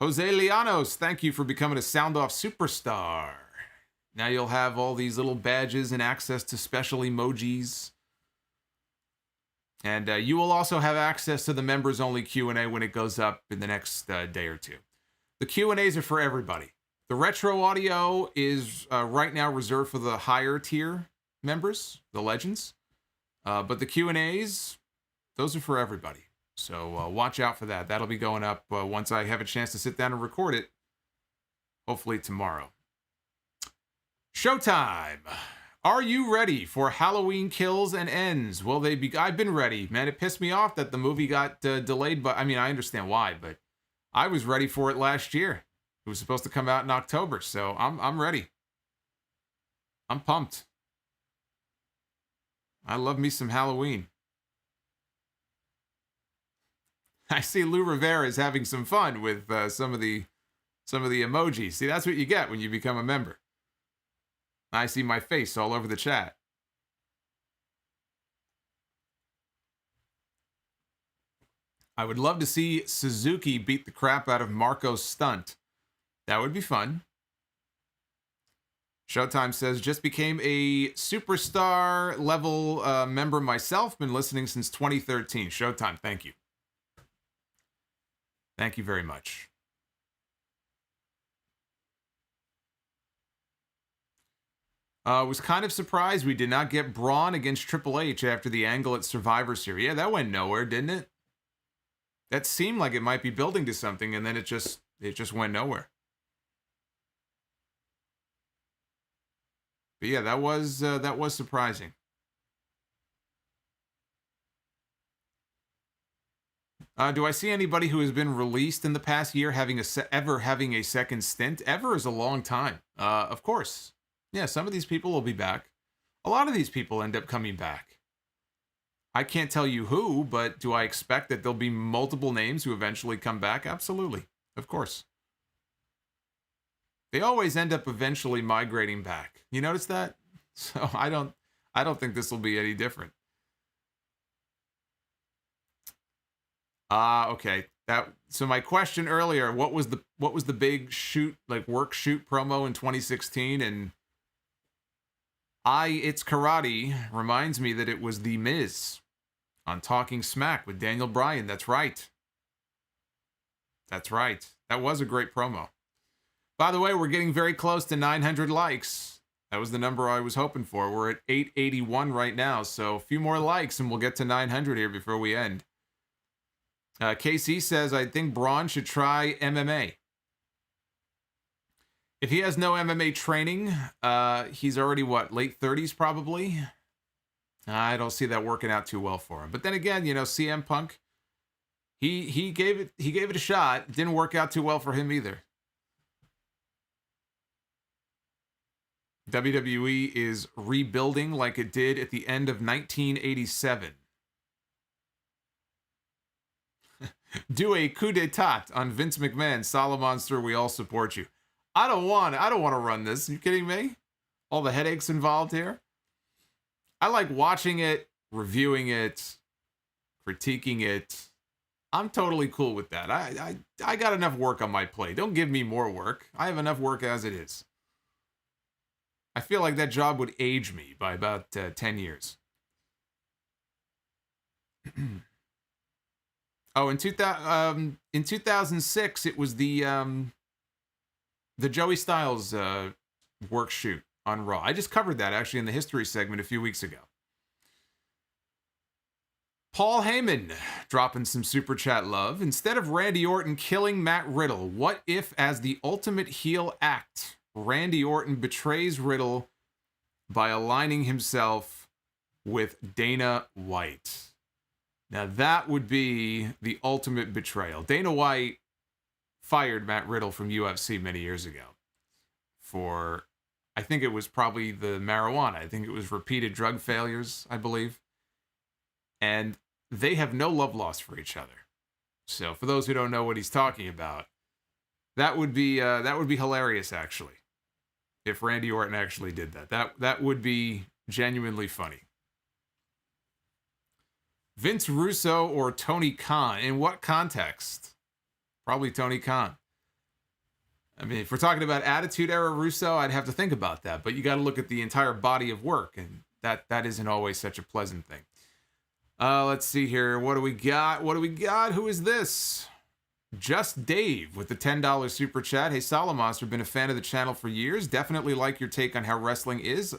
Jose Llanos, thank you for becoming a Sound Off Superstar. Now you'll have all these little badges and access to special emojis. And you will also have access to the members-only Q&A when it goes up in the next day or two. The Q&As are for everybody. The retro audio is right now reserved for the higher tier members, the legends. But the Q&As, those are for everybody. So watch out for that. That'll be going up once I have a chance to sit down and record it. Hopefully tomorrow. Showtime. Are you ready for Halloween Kills and Ends? Will they be? I've been ready, man. It pissed me off that the movie got delayed, but I mean, I understand why, but I was ready for it last year. It was supposed to come out in October, so I'm ready. I'm pumped. I love me some Halloween. I see Lou Rivera is having some fun with some of the emojis. See, that's what you get when you become a member. I see my face all over the chat. I would love to see Suzuki beat the crap out of Marco Stunt. That would be fun. Showtime says, just became a superstar level member myself. Been listening since 2013. Showtime, thank you. Thank you very much. Was kind of surprised we did not get Braun against Triple H after the angle at Survivor Series. Yeah, that went nowhere, didn't it? That seemed like it might be building to something, and then it just went nowhere. But yeah, that was surprising. Do I see anybody who has been released in the past year ever having a second stint? Ever is a long time. Of course. Yeah, some of these people will be back. A lot of these people end up coming back. I can't tell you who, but do I expect that there'll be multiple names who eventually come back? Absolutely. Of course. They always end up eventually migrating back. You notice that? So I don't think this will be any different. Okay. So my question earlier, what was the big work shoot promo in 2016? And It's Karate reminds me that it was The Miz on Talking Smack with Daniel Bryan. That's right. That's right. That was a great promo. By the way, we're getting very close to 900 likes. That was the number I was hoping for. We're at 881 right now, so a few more likes and we'll get to 900 here before we end. KC says, I think Braun should try MMA. If he has no MMA training, he's already, late 30s probably? I don't see that working out too well for him. But then again, CM Punk, he gave it a shot. It didn't work out too well for him either. WWE is rebuilding like it did at the end of 1987. Do a coup d'etat on Vince McMahon. Solomonster, we all support you. I don't want to run this. Are you kidding me? All the headaches involved here. I like watching it, reviewing it, critiquing it. I'm totally cool with that. I got enough work on my plate. Don't give me more work. I have enough work as it is. I feel like that job would age me by about 10 years. Oh, in 2006, it was the Joey Styles work shoot on Raw. I just covered that actually in the history segment a few weeks ago. Paul Heyman dropping some super chat love. Instead of Randy Orton killing Matt Riddle, what if, as the ultimate heel act, Randy Orton betrays Riddle by aligning himself with Dana White? Now that would be the ultimate betrayal. Dana White fired Matt Riddle from UFC many years ago for, I think it was probably the marijuana. I think it was repeated drug failures, I believe. And they have no love lost for each other. So for those who don't know what he's talking about, that would be hilarious actually. If Randy Orton actually did that. That would be genuinely funny. Vince Russo or Tony Khan? In what context? Probably Tony Khan. I mean, if we're talking about Attitude Era Russo, I'd have to think about that. But you got to look at the entire body of work, and that isn't always such a pleasant thing. Let's see here. What do we got? Who is this? Just Dave with the $10 super chat. Hey, Solomonster, been a fan of the channel for years. Definitely like your take on how wrestling is.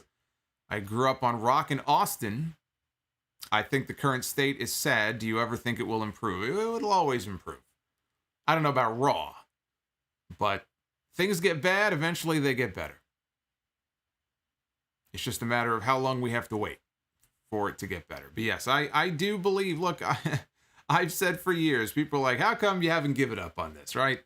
I grew up on Rock in Austin. I think the current state is sad. Do you ever think it will improve? It'll always improve. I don't know about Raw, but things get bad. Eventually they get better. It's just a matter of how long we have to wait for it to get better. But yes, I do believe, look, I've said for years, people are like, how come you haven't given up on this, right?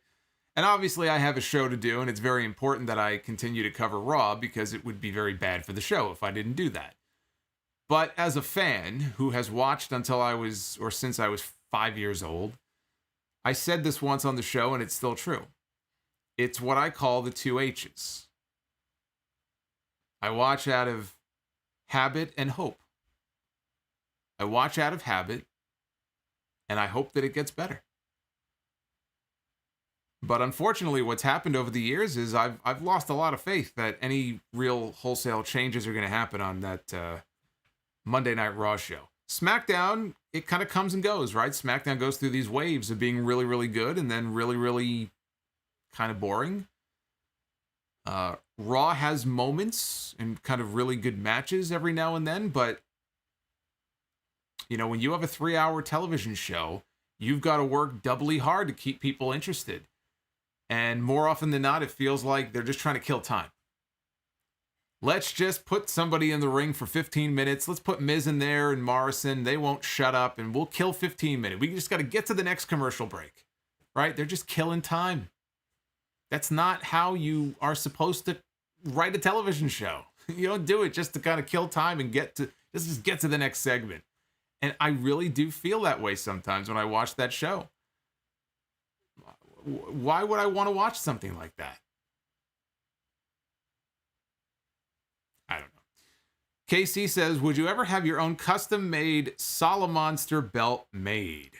And obviously I have a show to do, and it's very important that I continue to cover Raw because it would be very bad for the show if I didn't do that. But as a fan who has watched since I was 5 years old, I said this once on the show, and it's still true. It's what I call the 2 H's. I watch out of habit and hope. I watch out of habit, and I hope that it gets better. But unfortunately, what's happened over the years is I've lost a lot of faith that any real wholesale changes are going to happen on that Monday Night Raw show. SmackDown, it kind of comes and goes, right? SmackDown goes through these waves of being really, really good and then really, really kind of boring. Raw has moments and kind of really good matches every now and then, but you know, when you have a 3-hour television show, you've got to work doubly hard to keep people interested. And more often than not, it feels like they're just trying to kill time. Let's just put somebody in the ring for 15 minutes. Let's put Miz in there and Morrison. They won't shut up, and we'll kill 15 minutes. We just got to get to the next commercial break, right? They're just killing time. That's not how you are supposed to write a television show. You don't do it just to kind of kill time and just get to the next segment. And I really do feel that way sometimes when I watch that show. Why would I want to watch something like that? I don't know. KC says, would you ever have your own custom-made Solomonster belt made?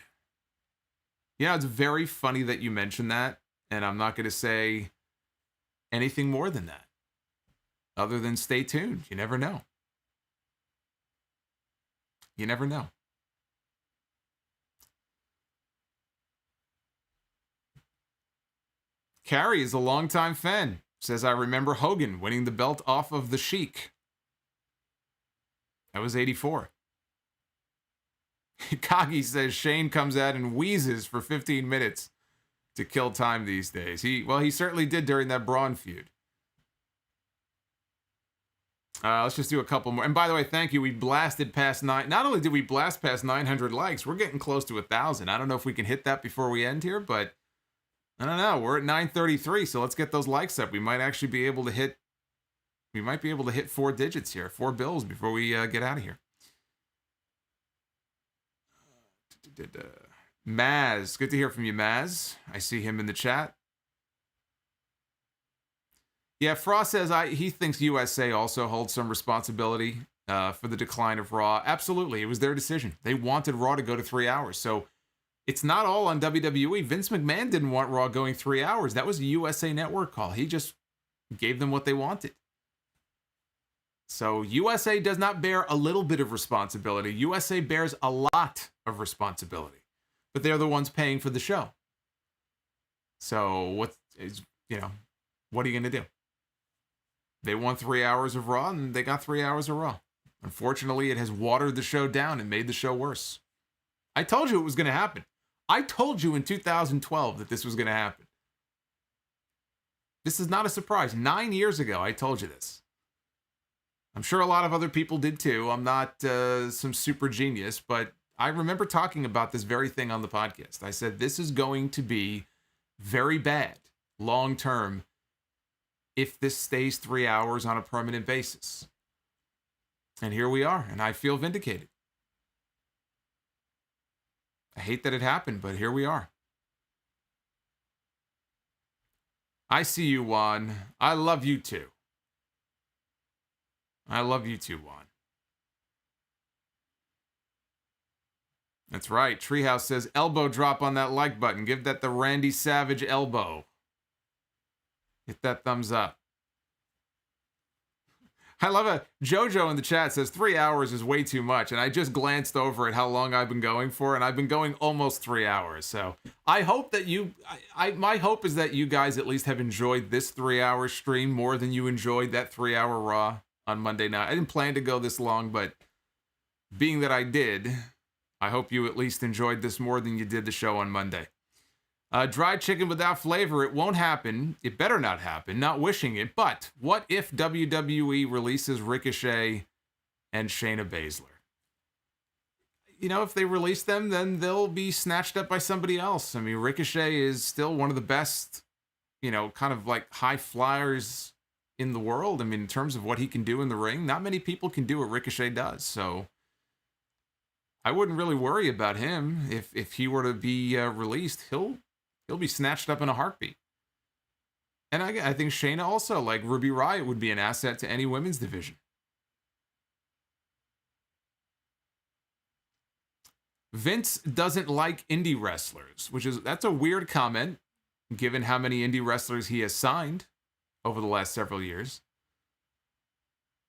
You know, it's very funny that you mentioned that, and I'm not going to say anything more than that, other than stay tuned. You never know. You never know. Carrie is a longtime fan. Says, I remember Hogan winning the belt off of the Sheik. That was 84. Kagi says Shane comes out and wheezes for 15 minutes to kill time these days. He certainly did during that Braun feud. Let's just do a couple more. And by the way, thank you. We blasted past 9. Not only did we blast past 900 likes, we're getting close to 1,000. I don't know if we can hit that before we end here, but I don't know. We're at 933, so let's get those likes up. We might actually be able to hit. We might be able to hit 4 digits here, 4 bills before we get out of here. Maz, good to hear from you, Maz. I see him in the chat. Yeah, Frost says he thinks USA also holds some responsibility for the decline of Raw. Absolutely, it was their decision. They wanted Raw to go to 3 hours, so it's not all on WWE. Vince McMahon didn't want Raw going 3 hours. That was a USA Network call. He just gave them what they wanted. So USA does not bear a little bit of responsibility. USA bears a lot of responsibility. But they're the ones paying for the show. So what are you going to do? They want 3 hours of Raw, and they got 3 hours of Raw. Unfortunately, it has watered the show down and made the show worse. I told you it was going to happen. I told you in 2012 that this was going to happen. This is not a surprise. 9 years ago, I told you this. I'm sure a lot of other people did too. I'm not some super genius, but I remember talking about this very thing on the podcast. I said, this is going to be very bad long term if this stays 3 hours on a permanent basis. And here we are, and I feel vindicated. I hate that it happened, but here we are. I see you, Juan. I love you too. I love you too, Juan. That's right. Treehouse says, elbow drop on that like button. Give that the Randy Savage elbow. Hit that thumbs up. I love it. JoJo in the chat says 3 hours is way too much, and I just glanced over at how long I've been going for, and I've been going almost 3 hours. So I hope that my hope is that you guys at least have enjoyed this 3-hour stream more than you enjoyed that 3-hour Raw on Monday night. I didn't plan to go this long, but being that I did, I hope you at least enjoyed this more than you did the show on Monday. Dried chicken without flavor, it won't happen. It better not happen. Not wishing it. But what if WWE releases Ricochet and Shayna Baszler? You know, if they release them, then they'll be snatched up by somebody else. I mean, Ricochet is still one of the best, you know, kind of like high flyers in the world. I mean, in terms of what he can do in the ring, not many people can do what Ricochet does. So I wouldn't really worry about him. If he were to be released, he'll be snatched up in a heartbeat. And I think Shayna also, like Ruby Riott, would be an asset to any women's division. Vince doesn't like indie wrestlers, that's a weird comment, given how many indie wrestlers he has signed over the last several years.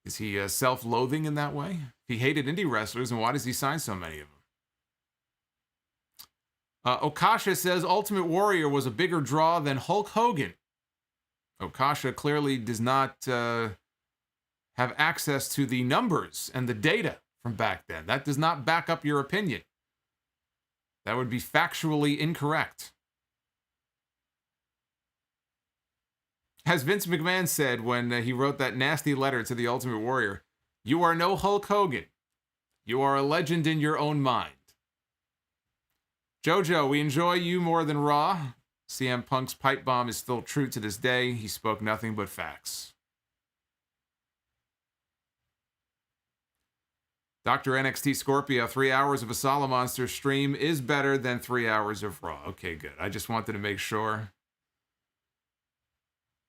Is he self-loathing in that way? If he hated indie wrestlers, then why does he sign so many of them? Okasha says Ultimate Warrior was a bigger draw than Hulk Hogan. Okasha clearly does not have access to the numbers and the data from back then. That does not back up your opinion. That would be factually incorrect. As Vince McMahon said when he wrote that nasty letter to the Ultimate Warrior, "You are no Hulk Hogan. You are a legend in your own mind." JoJo, we enjoy you more than Raw. CM Punk's pipe bomb is still true to this day. He spoke nothing but facts. Dr. NXT Scorpio, 3 hours of a Solomonster stream is better than 3 hours of Raw. Okay, good. I just wanted to make sure.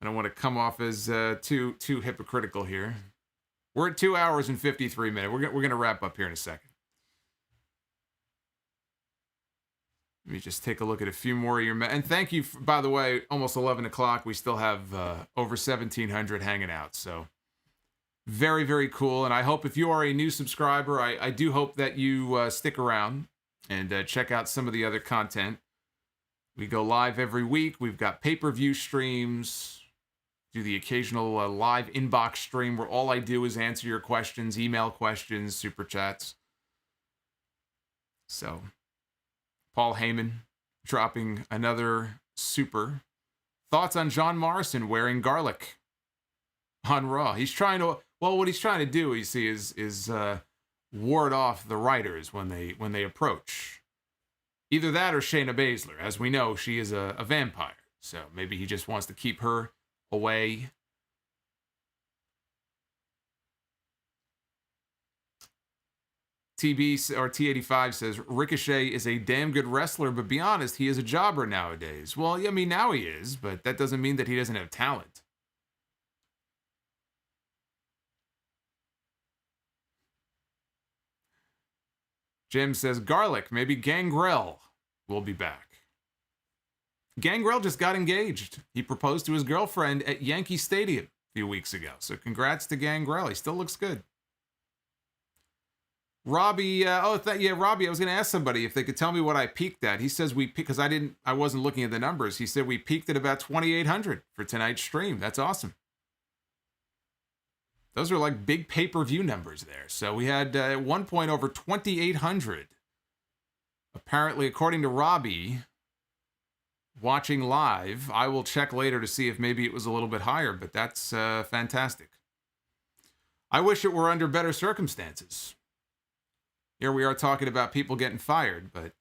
I don't want to come off as too hypocritical here. We're at 2 hours and 53 minutes. We're going to wrap up here in a second. Let me just take a look at a few more of your... And thank you, by the way, almost 11 o'clock. We still have over 1,700 hanging out. So very, very cool. And I hope if you are a new subscriber, I do hope that you stick around and check out some of the other content. We go live every week. We've got pay-per-view streams, do the occasional live inbox stream where all I do is answer your questions, email questions, super chats. So... Paul Heyman dropping another super. Thoughts on John Morrison wearing garlic on Raw? He's trying to, well, what he's trying to do, you see, is ward off the writers when they approach. Either that or Shayna Baszler. As we know, she is a vampire. So maybe he just wants to keep her away. TB or T85 says Ricochet is a damn good wrestler, but be honest, he is a jobber nowadays. Well, I mean, now he is, but that doesn't mean that he doesn't have talent. Jim says garlic, maybe Gangrel will be back. Gangrel just got engaged. He proposed to his girlfriend at Yankee Stadium a few weeks ago. So congrats to Gangrel. He still looks good. Robbie, Robbie, I was going to ask somebody if they could tell me what I peaked at. He says because I wasn't looking at the numbers. He said we peaked at about 2,800 for tonight's stream. That's awesome. Those are like big pay-per-view numbers there. So we had at one point over 2,800. Apparently, according to Robbie, watching live, I will check later to see if maybe it was a little bit higher, but that's fantastic. I wish it were under better circumstances. Here we are talking about people getting fired, but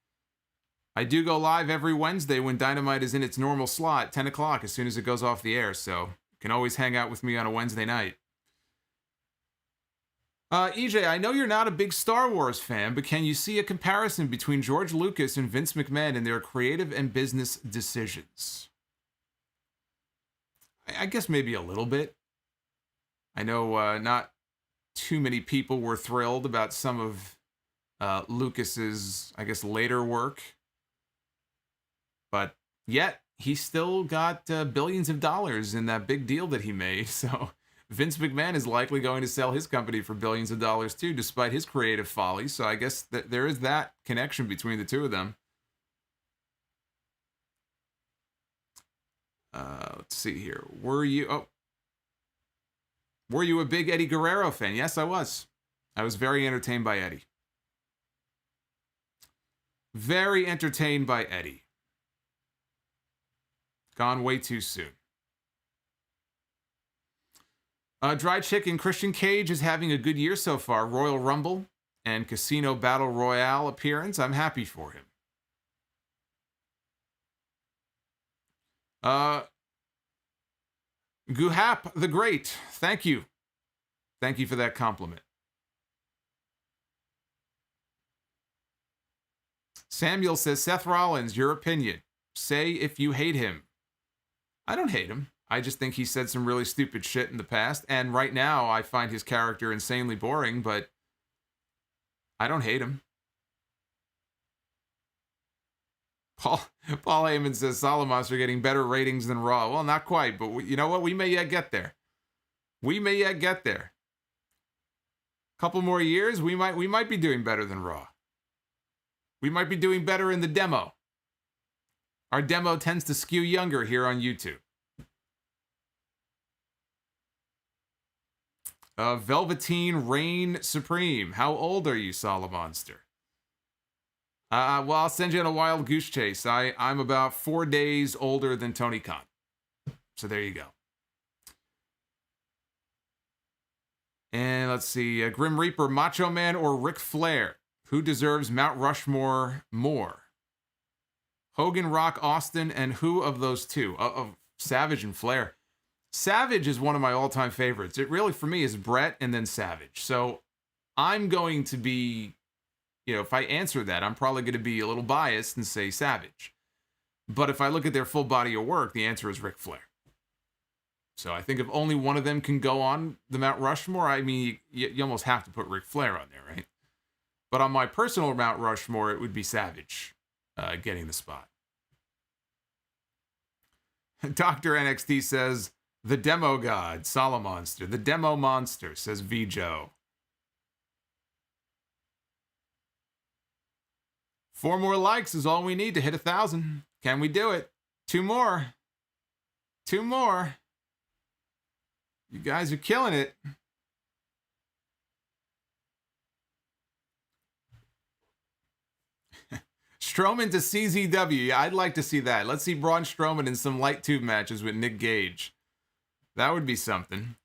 I do go live every Wednesday when Dynamite is in its normal slot, 10 o'clock, as soon as it goes off the air, so you can always hang out with me on a Wednesday night. EJ, I know you're not a big Star Wars fan, but can you see a comparison between George Lucas and Vince McMahon in their creative and business decisions? I guess maybe a little bit. I know not too many people were thrilled about some of Lucas's, I guess, later work. But yet, he still got billions of dollars in that big deal that he made. So Vince McMahon is likely going to sell his company for billions of dollars too, despite his creative folly. So I guess that there is that connection between the two of them. Let's see here. Were you a big Eddie Guerrero fan? Yes, I was. I was very entertained by Eddie. Very entertained by Eddie. Gone way too soon. Dry Chicken, Christian Cage is having a good year so far. Royal Rumble and Casino Battle Royale appearance. I'm happy for him. Guhap the Great, thank you. Thank you for that compliment. Samuel says, Seth Rollins, your opinion. Say if you hate him. I don't hate him. I just think he said some really stupid shit in the past, and right now I find his character insanely boring, but I don't hate him. Paul Heyman says Solomonster getting better ratings than Raw. Well, not quite, but you know what? We may yet get there. We may yet get there. Couple more years, we might be doing better than Raw. We might be doing better in the demo. Our demo tends to skew younger here on YouTube. Velveteen Reign Supreme. How old are you, Solomonster? Well, I'll send you on a wild goose chase. I'm about 4 days older than Tony Khan. So there you go. And let's see. Grim Reaper, Macho Man, or Ric Flair? Who deserves Mount Rushmore more? Hogan, Rock, Austin, and who of those two? Of Savage and Flair. Savage is one of my all-time favorites. It really, for me, is Brett and then Savage. So I'm going to be, if I answer that, I'm probably going to be a little biased and say Savage. But if I look at their full body of work, the answer is Ric Flair. So I think if only one of them can go on the Mount Rushmore, I mean, you almost have to put Ric Flair on there, right? But on my personal Mount Rushmore, it would be Savage getting the spot. Dr. NXT says, the demo god, Solomonster. The demo monster, says VJo. 4 more likes is all we need to hit 1,000. Can we do it? 2 more. 2 more. You guys are killing it. Strowman to CZW. Yeah, I'd like to see that. Let's see Braun Strowman in some light tube matches with Nick Gage. That would be something.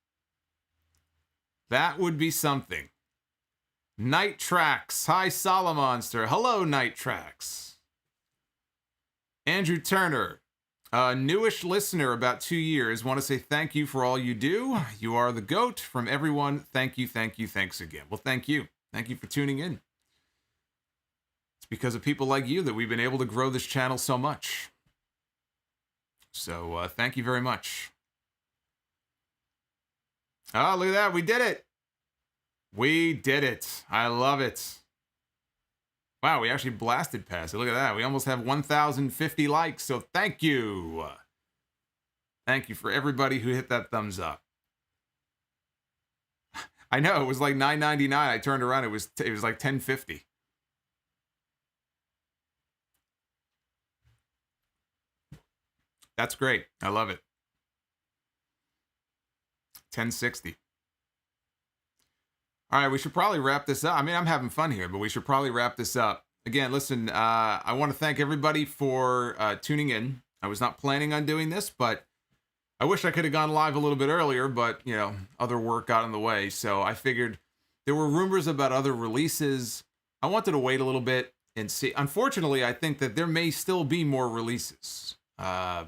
That would be something. Night Tracks. Hi, Solomonster. Hello, Night Tracks. Andrew Turner. Newish listener, about 2 years. Want to say thank you for all you do. You are the GOAT. From everyone, thank you, thank you, thanks again. Well, thank you. Thank you for tuning in. It's because of people like you that we've been able to grow this channel so much. So, thank you very much. Oh, look at that. We did it. We did it. I love it. Wow, we actually blasted past it. Look at that. We almost have 1,050 likes, so thank you. Thank you for everybody who hit that thumbs up. I know, it was like $9.99. I turned around, it was like $10.50. That's great. I love it. $10.60. All right, we should probably wrap this up. I mean, I'm having fun here, but we should probably wrap this up. Again, listen, I want to thank everybody for tuning in. I was not planning on doing this, but I wish I could have gone live a little bit earlier, but, other work got in the way. So I figured there were rumors about other releases. I wanted to wait a little bit and see. Unfortunately, I think that there may still be more releases. Or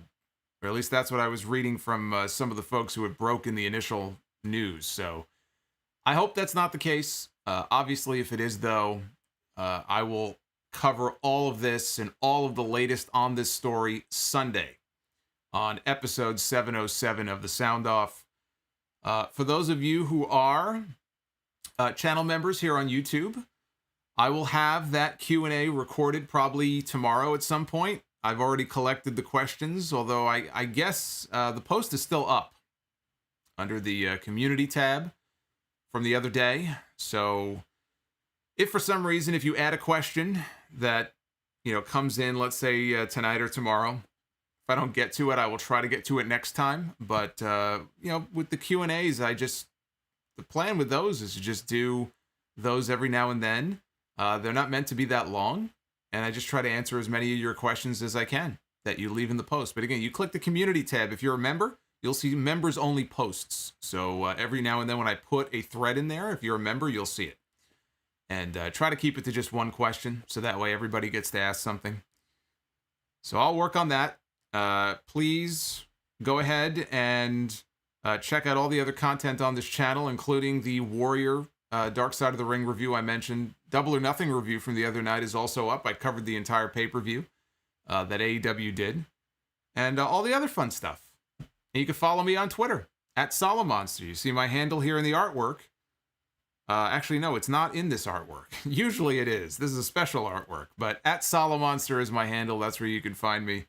at least that's what I was reading from some of the folks who had broken the initial news. So I hope that's not the case. Obviously, if it is, though, I will cover all of this and all of the latest on this story Sunday on episode 707 of The Sound Off. For those of you who are channel members here on YouTube, I will have that Q&A recorded probably tomorrow at some point. I've already collected the questions, although I guess the post is still up. under the community tab from the other day. So if for some reason, if you add a question that, comes in, let's say tonight or tomorrow, if I don't get to it, I will try to get to it next time. But, with the Q&As, the plan with those is to just do those every now and then. They're not meant to be that long. And I just try to answer as many of your questions as I can that you leave in the post. But again, you click the community tab. If you're a member, you'll see members only posts. So every now and then when I put a thread in there, if you're a member, you'll see it. And try to keep it to just one question. So that way everybody gets to ask something. So I'll work on that. Please go ahead and check out all the other content on this channel, including the Warrior Dark Side of the Ring review I mentioned. Double or Nothing review from the other night is also up. I covered the entire pay-per-view that AEW did. And all the other fun stuff. And you can follow me on Twitter, @Solomonster. You see my handle here in the artwork. Actually, no, it's not in this artwork. Usually it is. This is a special artwork. But @Solomonster is my handle. That's where you can find me.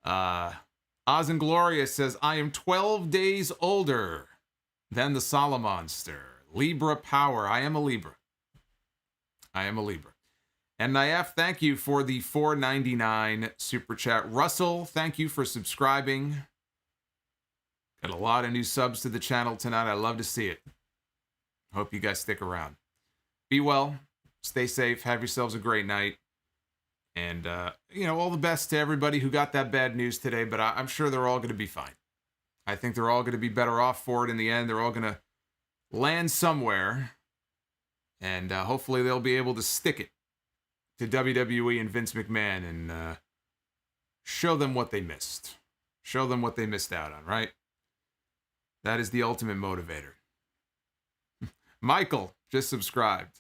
Oz and Gloria says, I am 12 days older than the Solomonster. Libra power. I am a Libra. And Naif, thank you for the $4.99 super chat. Russell, thank you for subscribing. Got a lot of new subs to the channel tonight. I love to see it. Hope you guys stick around. Be well. Stay safe. Have yourselves a great night. And, all the best to everybody who got that bad news today. But I'm sure they're all going to be fine. I think they're all going to be better off for it in the end. They're all going to land somewhere. And hopefully they'll be able to stick it to WWE and Vince McMahon and show them what they missed. Show them what they missed out on, right? That is the ultimate motivator. Michael just subscribed.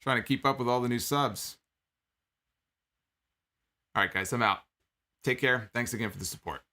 Trying to keep up with all the new subs. All right, guys, I'm out. Take care. Thanks again for the support.